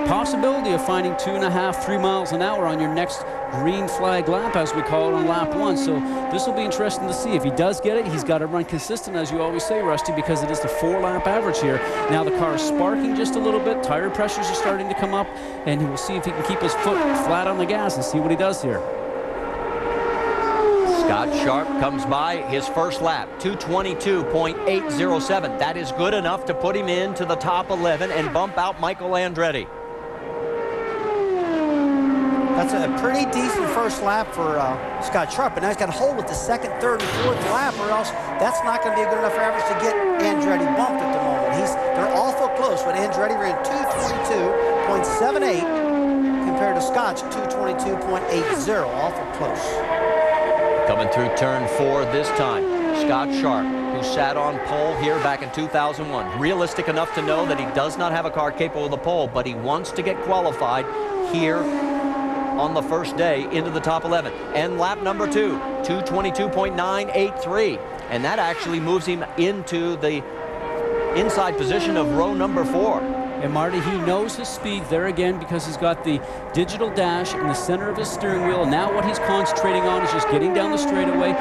Possibility of finding 2.5, 3 miles an hour on your next green flag lap, as we call it, on lap 1. So this will be interesting to see. If he does get it, he's got to run consistent, as you always say, Rusty, because it is the 4-lap average here. Now the car is sparking just a little bit. Tire pressures are starting to come up, and we'll see if he can keep his foot flat on the gas and see what he does here. Scott Sharp comes by his first lap, 2:22.807. That is good enough to put him into the top 11 and bump out Michael Andretti. That's a pretty decent first lap for Scott Sharp, but now he's got to hold with the second, third, and fourth lap, or else that's not going to be a good enough average to get Andretti bumped at the moment. They're awful close, but Andretti ran 2:22.78 compared to Scott's 2:22.80. Awful close. Coming through turn 4 this time, Scott Sharp, who sat on pole here back in 2001. Realistic enough to know that he does not have a car capable of the pole, but he wants to get qualified here on the first day into the top 11. And lap number 2, 2:22.983. And that actually moves him into the inside position of row number 4. And Marty, he knows his speed there again because he's got the digital dash in the center of his steering wheel. And now what he's concentrating on is just getting down the straightaway,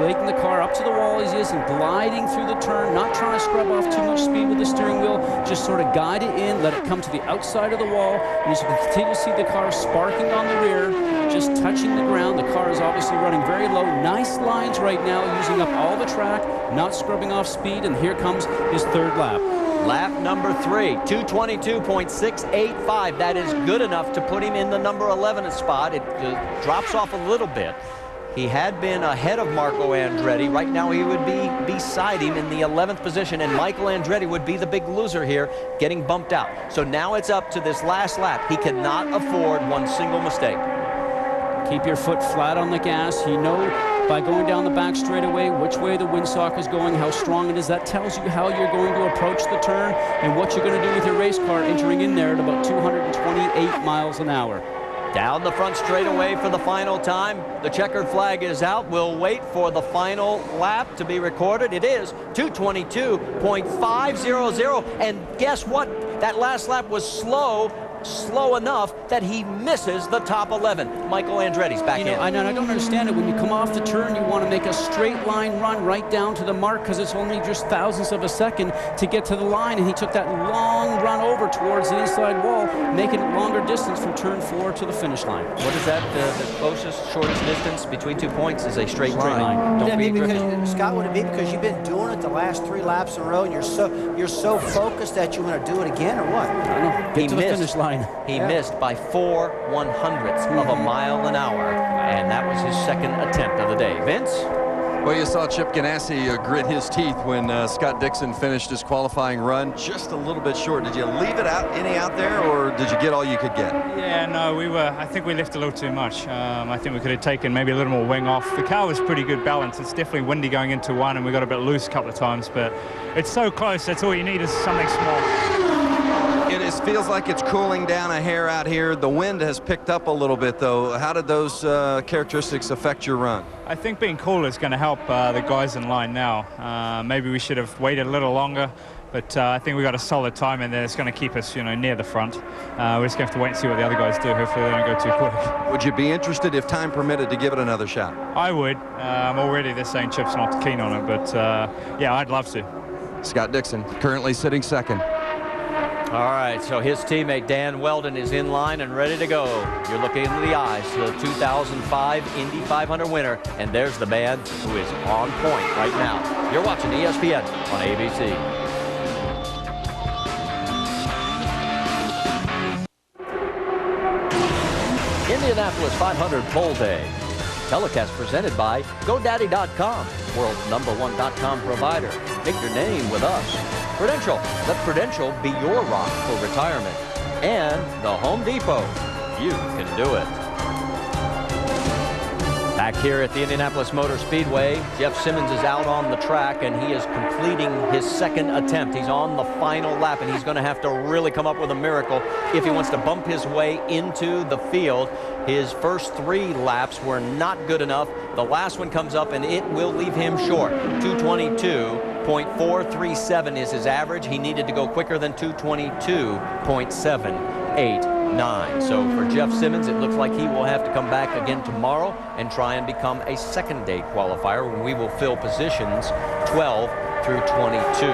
making the car up to the wall as he is and gliding through the turn, not trying to scrub off too much speed with the steering wheel, just sort of guide it in, let it come to the outside of the wall. And as you can continue to see the car sparking on the rear, just touching the ground. The car is obviously running very low. Nice lines right now, using up all the track, not scrubbing off speed. And here comes his third lap. Lap number 3, 2:22.685. That is good enough to put him in the number 11 spot. It drops off a little bit. He had been ahead of Marco Andretti. Right now he would be beside him in the 11th position, and Michael Andretti would be the big loser here, getting bumped out. So now it's up to this last lap. He cannot afford one single mistake. Keep your foot flat on the gas. You know by going down the back straightaway which way the windsock is going, how strong it is. That tells you how you're going to approach the turn and what you're going to do with your race car entering in there at about 228 miles an hour. Down the front straightaway for the final time. The checkered flag is out. We'll wait for the final lap to be recorded. It is 2:22.500. And guess what? That last lap was slow enough that he misses the top 11. Michael Andretti's back in. I don't understand it. When you come off the turn, you want to make a straight line run right down to the mark because it's only just thousandths of a second to get to the line, and he took that long run over towards the inside wall, making it longer distance from turn 4 to the finish line. What is that? The closest, shortest distance between 2 points is a straight line. Would it be because, Scott, would it be because you've been doing it the last 3 laps in a row and you're so focused that you want to do it again, or what? I don't know. Get to the finish line. He missed by 4/100ths of a mile an hour, and that was his second attempt of the day. Vince? Well, you saw Chip Ganassi grit his teeth when Scott Dixon finished his qualifying run just a little bit short. Did you leave it out there, or did you get all you could get? Yeah, no, I think we lifted a little too much. I think we could have taken maybe a little more wing off. The car was pretty good balance. It's definitely windy going into one, and we got a bit loose a couple of times, but it's so close. That's all you need is something small. It feels like it's cooling down a hair out here. The wind has picked up a little bit, though. How did those characteristics affect your run? I think being cooler is going to help the guys in line now. Maybe we should have waited a little longer, but I think we got a solid time in there. It's going to keep us, near the front. We're just going to have to wait and see what the other guys do. Hopefully they don't go too quick. Would you be interested, if time permitted, to give it another shot? I would. Already they're saying Chip's not keen on it, but yeah, I'd love to. Scott Dixon currently sitting second. All right, so his teammate Dan Weldon is in line and ready to go. You're looking into the eyes of the 2005 Indy 500 winner, and there's the man who is on point right now. You're watching ESPN on ABC. Indianapolis 500 Pole Day. Telecast presented by GoDaddy.com, world's #1.com provider. Make your name with us. Prudential. Let Prudential be your rock for retirement. And the Home Depot. You can do it. Back here at the Indianapolis Motor Speedway, Jeff Simmons is out on the track, and he is completing his second attempt. He's on the final lap, and he's going to have to really come up with a miracle if he wants to bump his way into the field. His first 3 laps were not good enough. The last one comes up, and it will leave him short. 222.437 is his average. He needed to go quicker than 222.789. So for Jeff Simmons, it looks like he will have to come back again tomorrow and try and become a second-day qualifier when we will fill positions 12 through 22.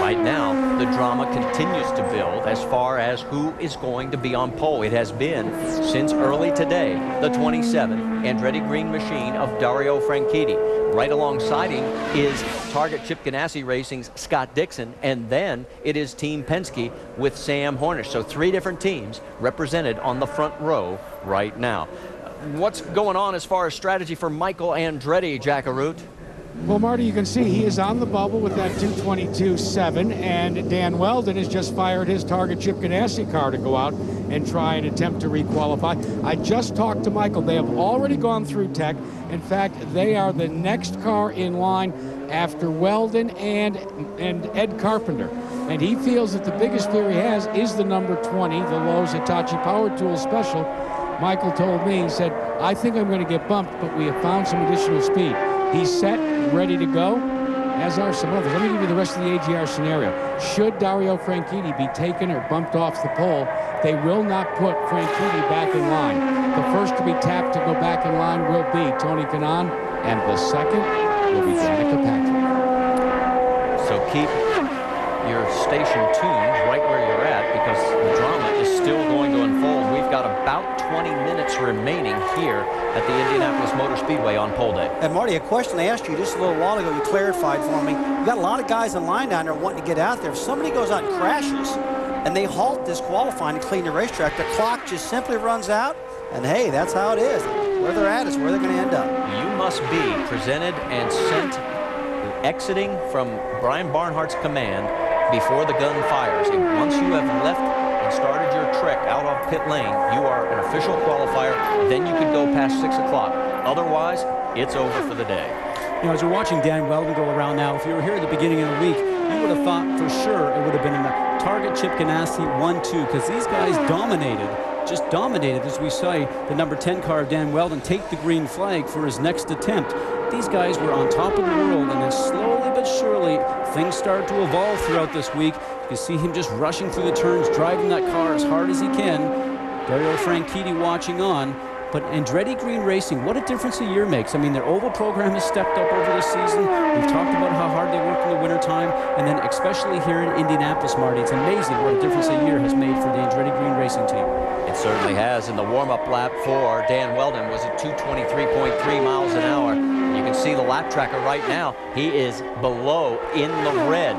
Right now, the drama continues to build as far as who is going to be on pole. It has been, since early today, the 27 Andretti Green Machine of Dario Franchitti. Right alongside him is Target Chip Ganassi Racing's Scott Dixon, and then it is Team Penske with Sam Hornish. So 3 different teams represented on the front row right now. What's going on as far as strategy for Michael Andretti, Jack Arute? Well, Marty, you can see he is on the bubble with that 222.7, and Dan Weldon has just fired his Target Chip Ganassi car to go out and try and attempt to requalify. I just talked to Michael. They have already gone through tech. In fact, they are the next car in line after Weldon and Ed Carpenter. And he feels that the biggest fear he has is the number 20, the Lowe's Hitachi Power Tool Special. Michael told me, he said, I think I'm going to get bumped, but we have found some additional speed. He's set, ready to go, as are some others. Let me give you the rest of the AGR scenario. Should Dario Franchitti be taken or bumped off the pole, they will not put Franchitti back in line. The first to be tapped to go back in line will be Tony Kanaan, and the second will be Danica Patrick. So keep your station tuned right where you're at, because the drama is still going to unfold. We've got about 20 minutes remaining here at the Indianapolis Motor Speedway on pole day. And Marty, a question I asked you just a little while ago, you clarified for me. You've got a lot of guys in line down there wanting to get out there. If somebody goes out and crashes and they halt this qualifying to clean the racetrack, the clock just simply runs out, and hey, that's how it is. Where they're at is where they're going to end up. You must be presented and sent exiting from Brian Barnhart's command before the gun fires. And once you have left and started your trek out of pit lane, you are an official qualifier. Then you could go past 6 o'clock. Otherwise, it's over for the day. As we're watching Dan Weldon go around now, if you were here at the beginning of the week, you would have thought for sure it would have been in the Target Chip Ganassi 1-2, because these guys just dominated, as we say, the number 10 car of Dan Weldon take the green flag for his next attempt. These guys were on top of the world, and then slowly but surely, things started to evolve throughout this week. You can see him just rushing through the turns, driving that car as hard as he can. Dario Franchitti watching on. But Andretti Green Racing, what a difference a year makes. I mean, their oval program has stepped up over the season. We've talked about how hard they work in the wintertime, and then especially here in Indianapolis, Marty, it's amazing what a difference a year has made for the Andretti Green Racing team. It certainly has, and the warm-up lap for Dan Weldon was at 223.3 miles an hour. You can see the lap tracker right now. He is below in the red.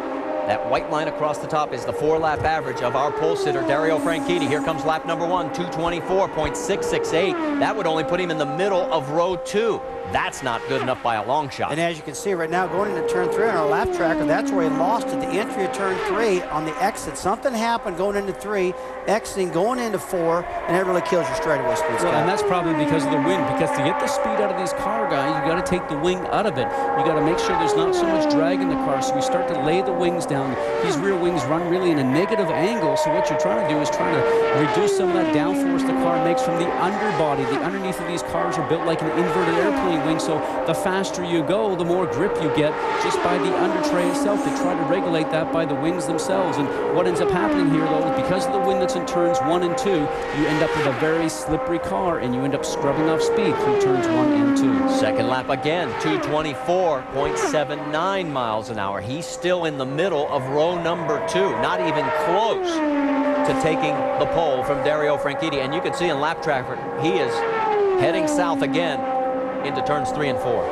That white line across the top is the 4-lap average of our pole sitter, Dario Franchitti. Here comes lap number 1, 2:24.668. That would only put him in the middle of row 2. That's not good enough by a long shot. And as you can see right now, going into turn 3 on our lap tracker, that's where he lost at the entry of turn 3 on the exit. Something happened going into 3, exiting, going into 4, and it really kills your straightaway speed. Well, and that's probably because of the wind, because to get the speed out of these car guys, you got to take the wing out of it. You got to make sure there's not so much drag in the car, so we start to lay the wings down. These rear wings run really in a negative angle, so what you're trying to do is trying to reduce some of that downforce the car makes from the underbody. The underneath of these cars are built like an inverted airplane wing, so the faster you go, the more grip you get just by the under tray itself. They try to regulate that by the wings themselves, and what ends up happening here, though, is because of the wind that's in turns 1 and 2, you end up with a very slippery car, and you end up scrubbing off speed through turns 1 and 2. Second lap again, 2:24.79 miles an hour. He's still in the middle of row number 2, not even close to taking the pole from Dario Franchitti. And you can see in lap traffic, he is heading south again into turns 3 and 4.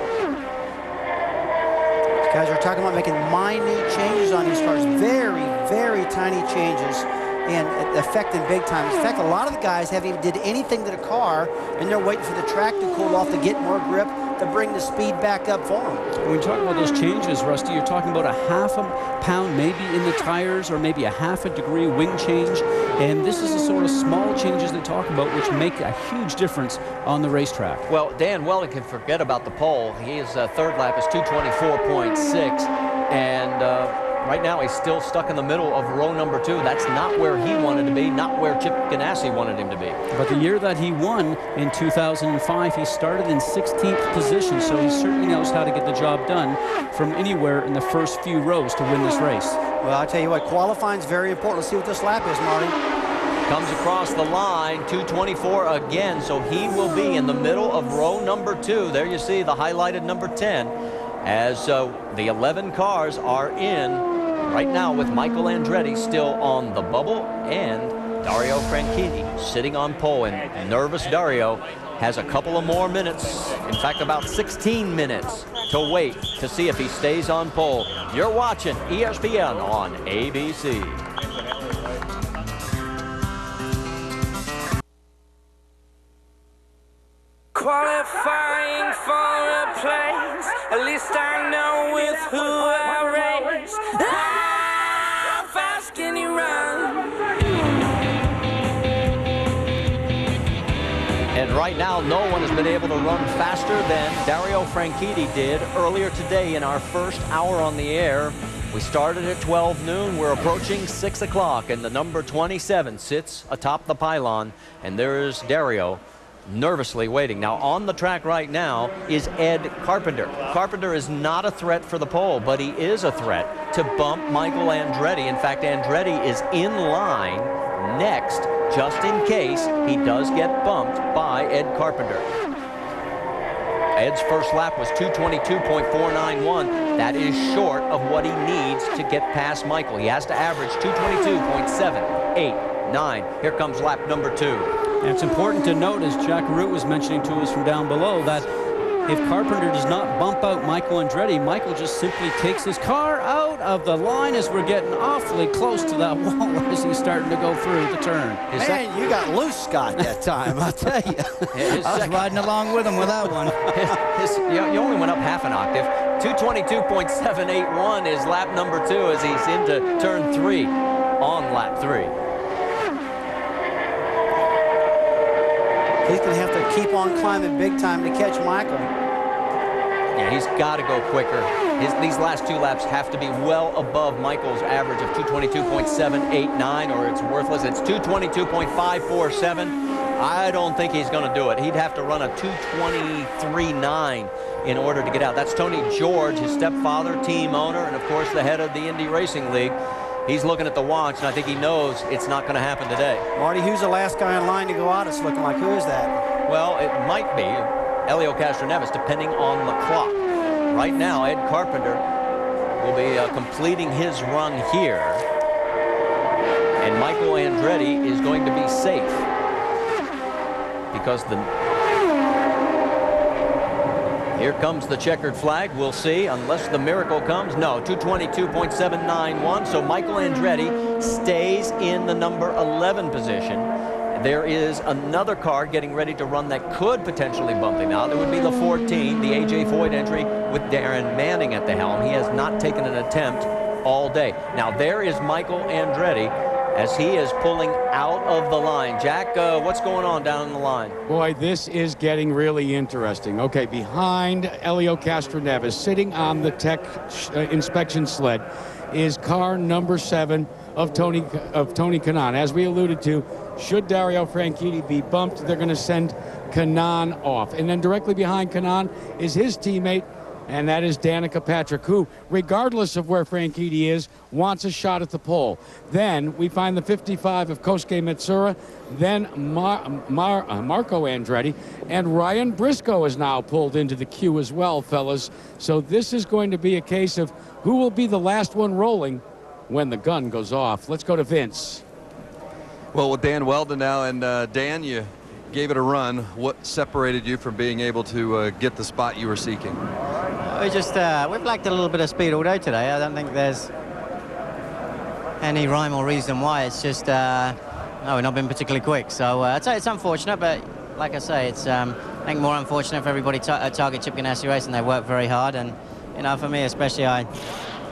Guys, we're talking about making minute changes on these cars. Very, very tiny changes, and affecting big time. In fact, a lot of the guys haven't even did anything to the car, and they're waiting for the track to cool off to get more grip to bring the speed back up for them. When you talk about those changes, Rusty, you're talking about a half a pound maybe in the tires, or maybe a half a degree wing change. And this is the sort of small changes they talk about which make a huge difference on the racetrack. Well, Dan Weldon can forget about the pole. His third lap is 2:24.6, and right now he's still stuck in the middle of row number 2. That's not where he wanted to be, not where Chip Ganassi wanted him to be. But the year that he won in 2005, he started in 16th position, so he certainly knows how to get the job done from anywhere in the first few rows to win this race. Well, I'll tell you what, qualifying is very important. Let's see what this lap is, Marty. Comes across the line, 2:24 again, so he will be in the middle of row number 2. There you see the highlighted number 10, as the 11 cars are in right now with Michael Andretti still on the bubble and Dario Franchitti sitting on pole. And nervous Dario has a couple of more minutes, in fact about 16 minutes to wait to see if he stays on pole. You're watching ESPN on ABC. Qualifying for a place, at least I know with who I race. How fast can you run? And right now, no one has been able to run faster than Dario Franchitti did earlier today in our first hour on the air. We started at 12 noon. We're approaching 6 o'clock, and the number 27 sits atop the pylon, and there's Dario nervously waiting. Now, on the track right now is Ed Carpenter. Carpenter is not a threat for the pole, but he is a threat to bump Michael Andretti. In fact, Andretti is in line next, just in case he does get bumped by Ed Carpenter. Ed's first lap was 2:22.491. That is short of what he needs to get past Michael. He has to average 2:22.789. Here comes lap number 2. And it's important to note, as Jack Root was mentioning to us from down below, that if Carpenter does not bump out Michael Andretti, Michael just simply takes his car out of the line as we're getting awfully close to that wall as he's starting to go through the turn. Man, you got loose, Scott, that time, I'll tell you. I was riding along with him with that one. You only went up half an octave. 2:22.781 is lap number 2 as he's into turn 3 on lap 3. He's going to have to keep on climbing big time to catch Michael. Yeah, he's got to go quicker. These last 2 laps have to be well above Michael's average of 2:22.789, or it's worthless. It's 2:22.547. I don't think he's going to do it. He'd have to run a 2:23.9 in order to get out. That's Tony George, his stepfather, team owner, and of course the head of the Indy Racing League. He's looking at the watch, and I think he knows it's not going to happen today. Marty, who's the last guy in line to go out? It's looking like. Who is that? Well, it might be Helio Castroneves, depending on the clock. Right now, Ed Carpenter will be completing his run here. And Michael Andretti is going to be safe because Here comes the checkered flag. We'll see, unless the miracle comes. No, 222.791. So Michael Andretti stays in the number 11 position. There is another car getting ready to run that could potentially bump him out. It would be the 14, the A.J. Foyt entry with Darren Manning at the helm. He has not taken an attempt all day. Now there is Michael Andretti as he is pulling out of the line. Jack, what's going on down the line? Boy, this is getting really interesting. Okay, behind Helio Castroneves, sitting on the tech inspection sled, is car number 7 of Tony Kanaan. As we alluded to, should Dario Franchitti be bumped, they're going to send Kanaan off. And then directly behind Kanaan is his teammate, and that is Danica Patrick, who, regardless of where Franchitti is, wants a shot at the pole. Then we find the 55 of Kosuke Matsura, then Marco Andretti, and Ryan Briscoe is now pulled into the queue as well, fellas. So this is going to be a case of who will be the last one rolling when the gun goes off. Let's go to Vince. Well, with Dan Weldon now, and Dan, you gave it a run. What separated you from being able to get the spot you were seeking? We've lacked a little bit of speed all day today. I don't think there's any rhyme or reason why. It's just, no, we've not been particularly quick. So I'd say it's unfortunate, but like I say, it's I think more unfortunate for everybody at Target Chip Ganassi Racing. They work very hard, and you know, for me especially, I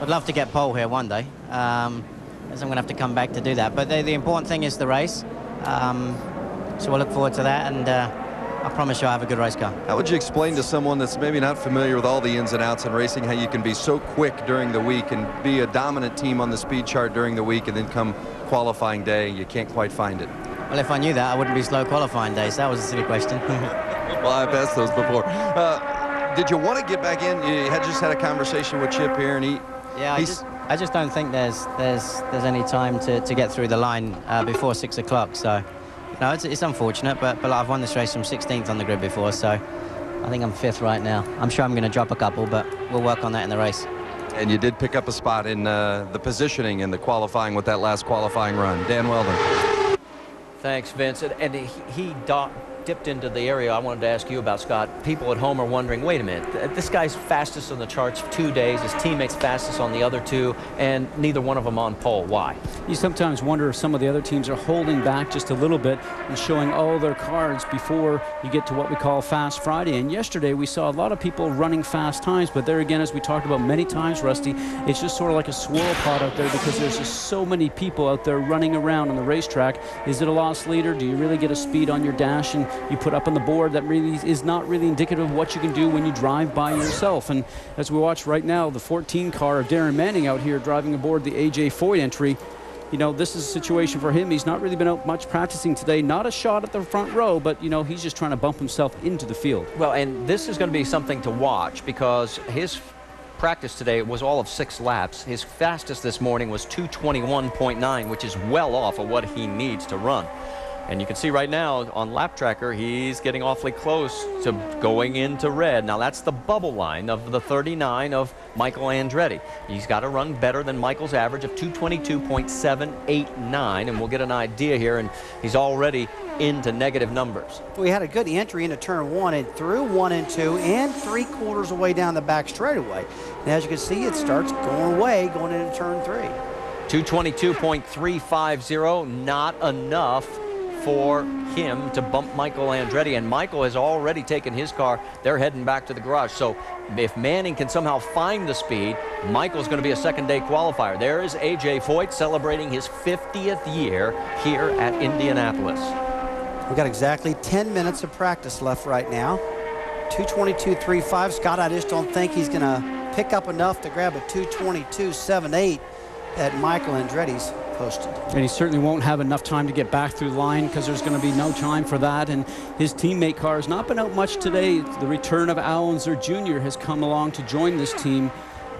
would love to get pole here one day. As I'm going to have to come back to do that. But the important thing is the race. So we'll look forward to that, and I promise you I'll have a good race car. How would you explain to someone that's maybe not familiar with all the ins and outs in racing how you can be so quick during the week and be a dominant team on the speed chart during the week, and then come qualifying day you can't quite find it? Well, if I knew that, I wouldn't be slow qualifying days. That was a silly question. Well, I've asked those before. Did you want to get back in? You had just had a conversation with Chip here, and I just don't think there's any time to get through the line before 6 o'clock. So, no, it's unfortunate, but I've won this race from 16th on the grid before, so I think I'm 5th right now. I'm sure I'm going to drop a couple, but we'll work on that in the race. And you did pick up a spot in the positioning in the qualifying with that last qualifying run. Dan Weldon. Thanks, Vince. And he dipped into the area I wanted to ask you about, Scott. People at home are wondering, wait a minute, this guy's fastest on the charts for 2 days, his teammates fastest on the other 2, and neither one of them on pole. Why? You sometimes wonder if some of the other teams are holding back just a little bit and showing all their cards before you get to what we call Fast Friday. And yesterday we saw a lot of people running fast times, but there again, as we talked about many times, Rusty, it's just sort of like a swirl pot out there because there's just so many people out there running around on the racetrack. Is it a loss leader? Do you really get a speed on your dash and you put up on the board that really is not really indicative of what you can do when you drive by yourself? And as we watch right now, the 14 car of Darren Manning out here driving aboard the A.J. Foyt entry, you know, this is a situation for him. He's not really been out much practicing today. Not a shot at the front row, but, you know, he's just trying to bump himself into the field. Well, and this is going to be something to watch because his practice today was all of 6 laps. His fastest this morning was 2:21.9, which is well off of what he needs to run. And you can see right now on lap tracker, he's getting awfully close to going into red. Now that's the bubble line of the 39 of Michael Andretti. He's got to run better than Michael's average of 222.789, and we'll get an idea here, and he's already into negative numbers. We had a good entry into turn 1 and through 1 and 2 and 3/4 away down the back straightaway. And as you can see, it starts going away going into turn 3. 222.350, not enough for him to bump Michael Andretti, and Michael has already taken his car. They're heading back to the garage. So if Manning can somehow find the speed, Michael's going to be a second-day qualifier. There is A.J. Foyt celebrating his 50th year here at Indianapolis. We've got exactly 10 minutes of practice left right now. 222.35. Scott, I just don't think he's going to pick up enough to grab a 222.78 that Michael Andretti's posted. And he certainly won't have enough time to get back through the line because there's going to be no time for that. And his teammate car has not been out much today. The return of Al Unser Jr. has come along to join this team,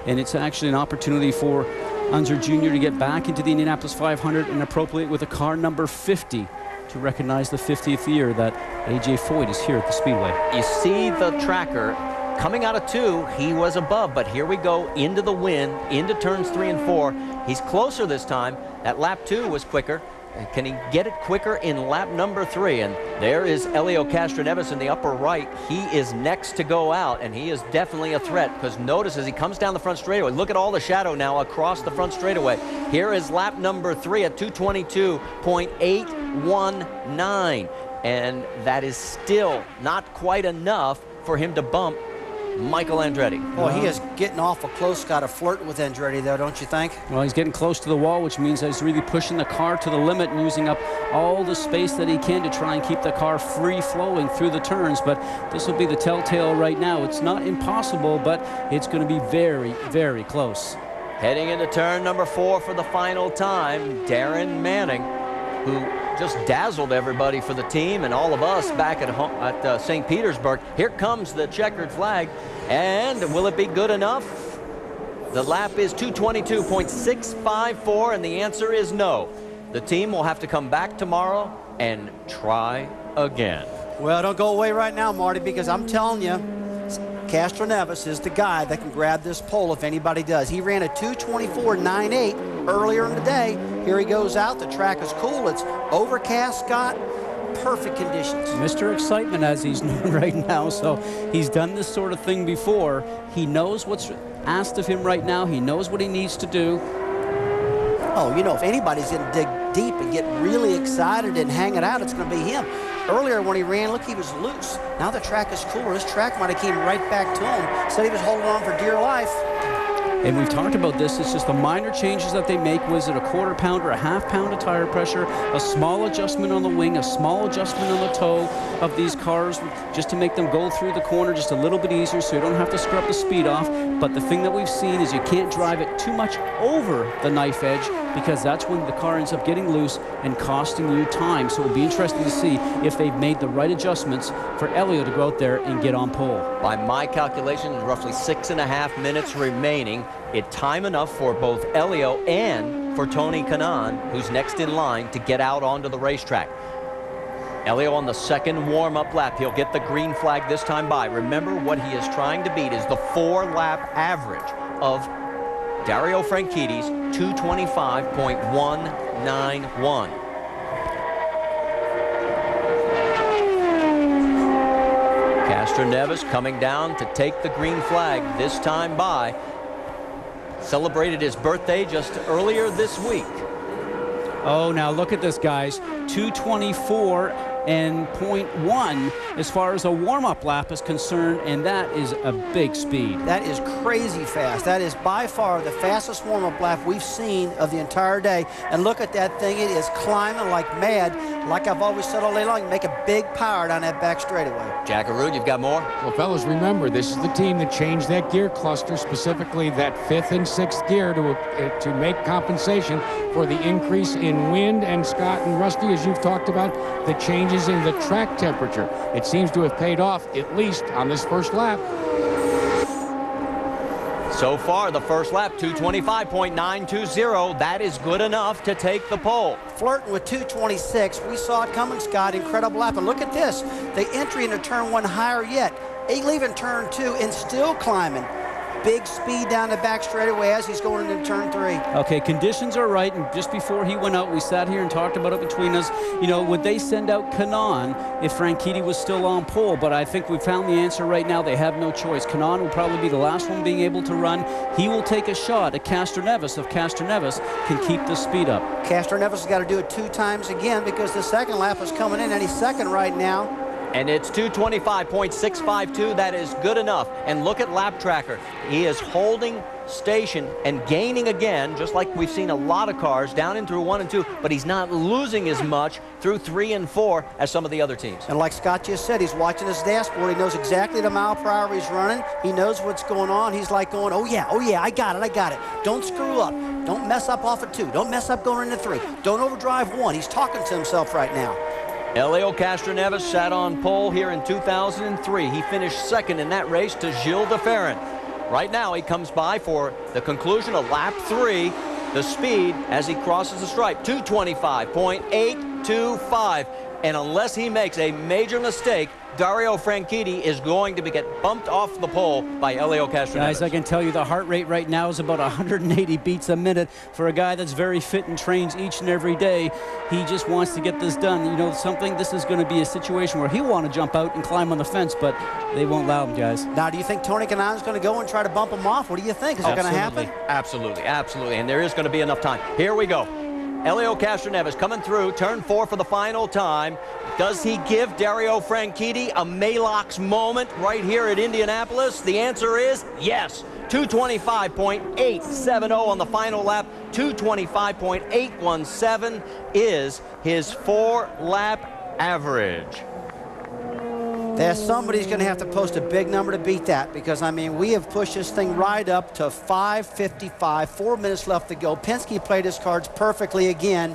and it's actually an opportunity for Unser Jr. to get back into the Indianapolis 500 and appropriate with a car number 50 to recognize the 50th year that A.J. Foyt is here at the Speedway. You see the tracker coming out of 2, he was above, but here we go into the win, into turns 3 and 4. He's closer this time. That lap 2 was quicker. Can he get it quicker in lap number 3? And there is Helio Castroneves in the upper right. He is next to go out, and he is definitely a threat, because notice as he comes down the front straightaway, look at all the shadow now across the front straightaway. Here is lap number 3 at 2:22.819, and that is still not quite enough for him to bump Michael Andretti. Boy, he is getting awful close, Scott, flirting with Andretti, though, don't you think? Well, he's getting close to the wall, which means that he's really pushing the car to the limit and using up all the space that he can to try and keep the car free-flowing through the turns. But this will be the telltale right now. It's not impossible, but it's going to be very, very close. Heading into turn number 4 for the final time, Darren Manning, who just dazzled everybody for the team and all of us back at home at St. Petersburg. Here comes the checkered flag, and will it be good enough? The lap is 2:22.654, and the answer is no. The team will have to come back tomorrow and try again. Well, don't go away right now, Marty, because I'm telling you, Castroneves is the guy that can grab this pole if anybody does. He ran a 2:24.98 earlier in the day. Here he goes out. The track is cool. It's overcast, Scott. Perfect conditions. Mr. Excitement, as he's known right now, so he's done this sort of thing before. He knows what's asked of him right now. He knows what he needs to do. Oh, you know, if anybody's going to dig deep and get really excited and hang it out, it's going to be him. Earlier when he ran, look, he was loose. Now the track is cooler. This track might have came right back to him. Said he was holding on for dear life. And we've talked about this. It's just the minor changes that they make. Was it a quarter pound or a half pound of tire pressure, a small adjustment on the wing, a small adjustment on the toe of these cars, just to make them go through the corner just a little bit easier so you don't have to scrub the speed off. But the thing that we've seen is you can't drive it too much over the knife edge, because that's when the car ends up getting loose and costing you time. So it'll be interesting to see if they've made the right adjustments for Helio to go out there and get on pole. By my calculation, roughly 6.5 minutes remaining. It's time enough for both Helio and for Tony Kanaan, who's next in line, to get out onto the racetrack. Helio on the second warm-up lap. He'll get the green flag this time by. Remember, what he is trying to beat is the 4-lap average of Dario Franchitti's 2:25.191. Castroneves coming down to take the green flag this time by. Celebrated his birthday just earlier this week. Oh, now look at this, guys. 2:24.1 as far as a warm-up lap is concerned, and that is a big speed. That is crazy fast. That is by far the fastest warm-up lap we've seen of the entire day. And look at that thing. It is climbing like mad. Like I've always said all day long, make a big power down that back straightaway. Jackaroo, you've got more? Well, fellas, remember, this is the team that changed that gear cluster, specifically that 5th and 6th gear to make compensation for the increase in wind. And Scott and Rusty, as you've talked about, the changes in the track temperature. It seems to have paid off, at least on this first lap. So far, the first lap, 2:25.920. That is good enough to take the pole. Flirting with 2:26. We saw it coming, Scott. Incredible lap. And look at this. The entry into turn 1 higher yet. He leaving turn 2 and still climbing. Big speed down the back straightaway as he's going into turn 3. Okay, conditions are right, and just before he went out, we sat here and talked about it between us. You know, would they send out Kanaan if Franchitti was still on pole? But I think we found the answer right now. They have no choice. Kanaan will probably be the last one being able to run. He will take a shot at Castroneves if Castroneves can keep the speed up. Castroneves has got to do it 2 times again, because the second lap is coming in, and he's second right now. And it's 2:25.652. That is good enough. And look at lap tracker. He is holding station and gaining again, just like we've seen a lot of cars down in through 1 and 2, but he's not losing as much through 3 and 4 as some of the other teams. And like Scott just said, he's watching his dashboard. He knows exactly the mile per hour he's running. He knows what's going on. He's like going, oh yeah, I got it. Don't screw up. Don't mess up off of 2. Don't mess up going into 3. Don't overdrive 1. He's talking to himself right now. Helio Castroneves sat on pole here in 2003. He finished second in that race to Gilles de Ferran. Right now, he comes by for the conclusion of lap 3. The speed as he crosses the stripe, 2:25.825. And unless he makes a major mistake, Dario Franchitti is going to get bumped off the pole by Helio Castroneves. Guys, I can tell you the heart rate right now is about 180 beats a minute for a guy that's very fit and trains each and every day. He just wants to get this done. You know something, this is going to be a situation where he'll want to jump out and climb on the fence, but they won't allow him, guys. Now, do you think Tony Kanan's going to go and try to bump him off? What do you think? Is it going to happen? Absolutely, absolutely, and there is going to be enough time. Here we go. Helio Castroneves coming through, turn 4 for the final time. Does he give Dario Franchitti a Malox moment right here at Indianapolis? The answer is yes. 225.870 on the final lap. 225.817 is his 4-lap average. Somebody's going to have to post a big number to beat that, because, I mean, we have pushed this thing right up to 5:55, 4 minutes left to go. Penske played his cards perfectly again,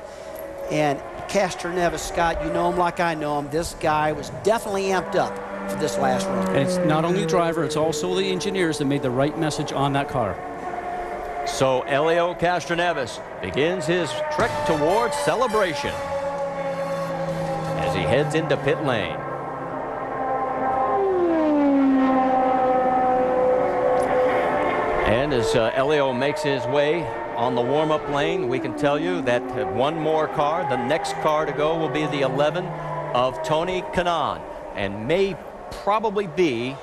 and Castroneves, Scott, you know him like I know him. This guy was definitely amped up for this last run. And it's not only the driver, it's also the engineers that made the right message on that car. So Helio Castroneves begins his trek towards celebration as he heads into pit lane. And as Helio makes his way on the warm-up lane, we can tell you that one more car, the next car to go, will be the 11 of Tony Kanaan, and may probably be,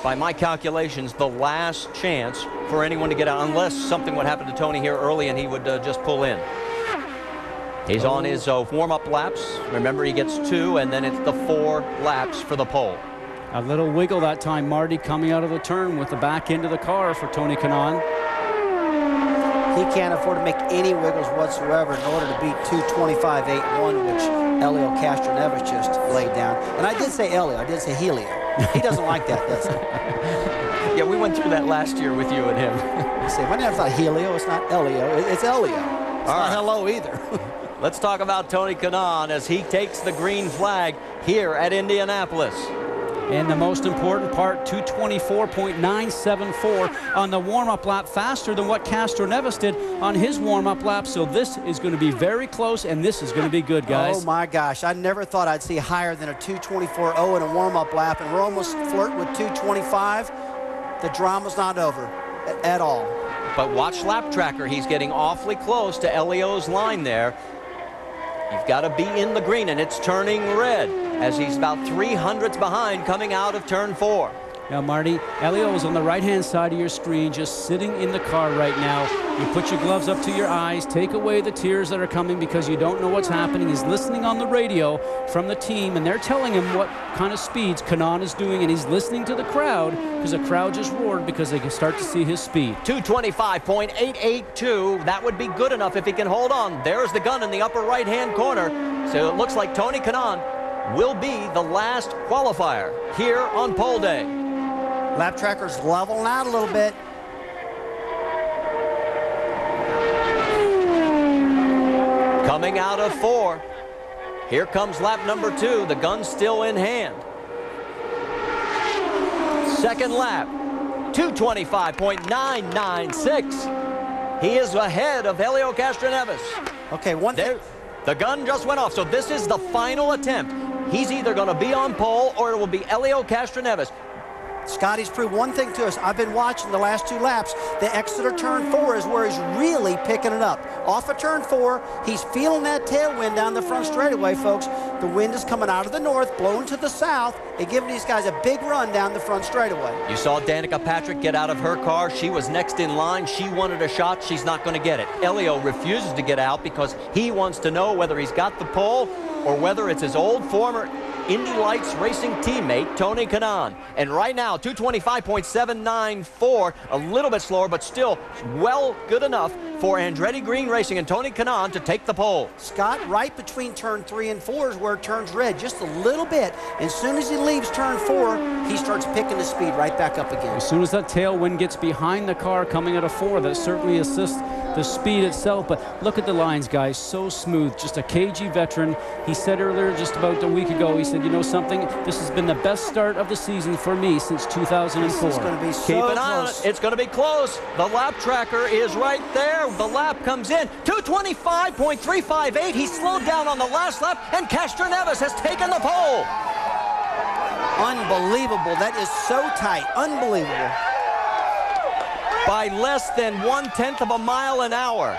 by my calculations, the last chance for anyone to get out, unless something would happen to Tony here early and he would just pull in. He's on his warm-up laps. Remember, he gets 2, and then it's the 4 laps for the pole. A little wiggle that time, Marty, coming out of the turn with the back end of the car for Tony Kanaan. He can't afford to make any wiggles whatsoever in order to beat 225.81, which Helio Castroneves just laid down. And I did say Helio, I did say Helio. He doesn't like that, does he? Yeah, we went through that last year with you and him. See, my name's not Helio, it's not Helio, it's Helio. It's not hello either. Let's talk about Tony Kanaan as he takes the green flag here at Indianapolis. And the most important part, 224.974 on the warm-up lap, faster than what Castroneves did on his warm-up lap. So this is going to be very close, and this is going to be good, guys. Oh, my gosh. I never thought I'd see higher than a 224.0 in a warm-up lap, and we're almost flirting with 225. The drama's not over at all. But watch lap tracker. He's getting awfully close to Helio's line there. You've got to be in the green, and it's turning red as he's about 300ths behind coming out of turn 4. Now, Marty, Helio is on the right-hand side of your screen, just sitting in the car right now. You put your gloves up to your eyes, take away the tears that are coming because you don't know what's happening. He's listening on the radio from the team, and they're telling him what kind of speeds Kanaan is doing, and he's listening to the crowd because the crowd just roared because they can start to see his speed. 225.882. That would be good enough if he can hold on. There's the gun in the upper right-hand corner. So it looks like Tony Kanaan will be the last qualifier here on pole day. Lap tracker's leveling out a little bit. Coming out of 4. Here comes lap number 2. The gun's still in hand. Second lap, 225.996. He is ahead of Helio Castroneves. Okay, one thing. The gun just went off, so this is the final attempt. He's either going to be on pole or it will be Helio Castroneves. Scotty's proved one thing to us. I've been watching the last 2 laps. The Exeter turn 4 is where he's really picking it up. Off of turn 4, he's feeling that tailwind down the front straightaway, folks. The wind is coming out of the north, blowing to the south, and giving these guys a big run down the front straightaway. You saw Danica Patrick get out of her car. She was next in line. She wanted a shot. She's not going to get it. Helio refuses to get out because he wants to know whether he's got the pole or whether it's his old former Indy Lights racing teammate, Tony Kanaan. And right now, 225.794, a little bit slower, but still well good enough for Andretti Green Racing and Tony Kanaan to take the pole. Scott, right between turn 3 and 4 is where it turns red, just a little bit. As soon as he leaves turn 4, he starts picking the speed right back up again. As soon as that tailwind gets behind the car coming out of 4, that certainly assists the speed itself. But look at the lines, guys, so smooth. Just a KG veteran. He said earlier, just about a week ago, he said, you know something, this has been the best start of the season for me since 2004. This is going to be so Keep an eye on close. it. It's going to be close. The lap tracker is right there. The lap comes in. 225.358. He slowed down on the last lap, and Castroneves has taken the pole. Unbelievable. That is so tight. Unbelievable. By less than 1/10 of a mile an hour.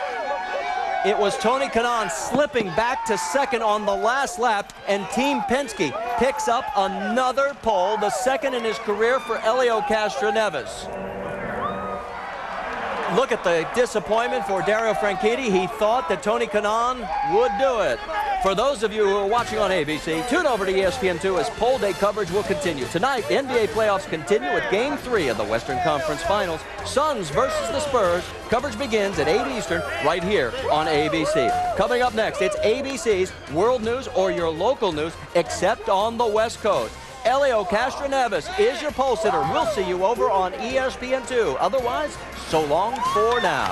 It was Tony Kanaan slipping back to second on the last lap, and Team Penske picks up another pole, the second in his career for Helio Castroneves. Look at the disappointment for Dario Franchitti. He thought that Tony Kanaan would do it. For those of you who are watching on ABC, tune over to ESPN2 as pole day coverage will continue. Tonight, NBA playoffs continue with Game 3 of the Western Conference Finals. Suns versus the Spurs. Coverage begins at 8 Eastern right here on ABC. Coming up next, it's ABC's World News or your local news, except on the West Coast. Helio Castroneves is your pole sitter. We'll see you over on ESPN2. Otherwise, so long for now.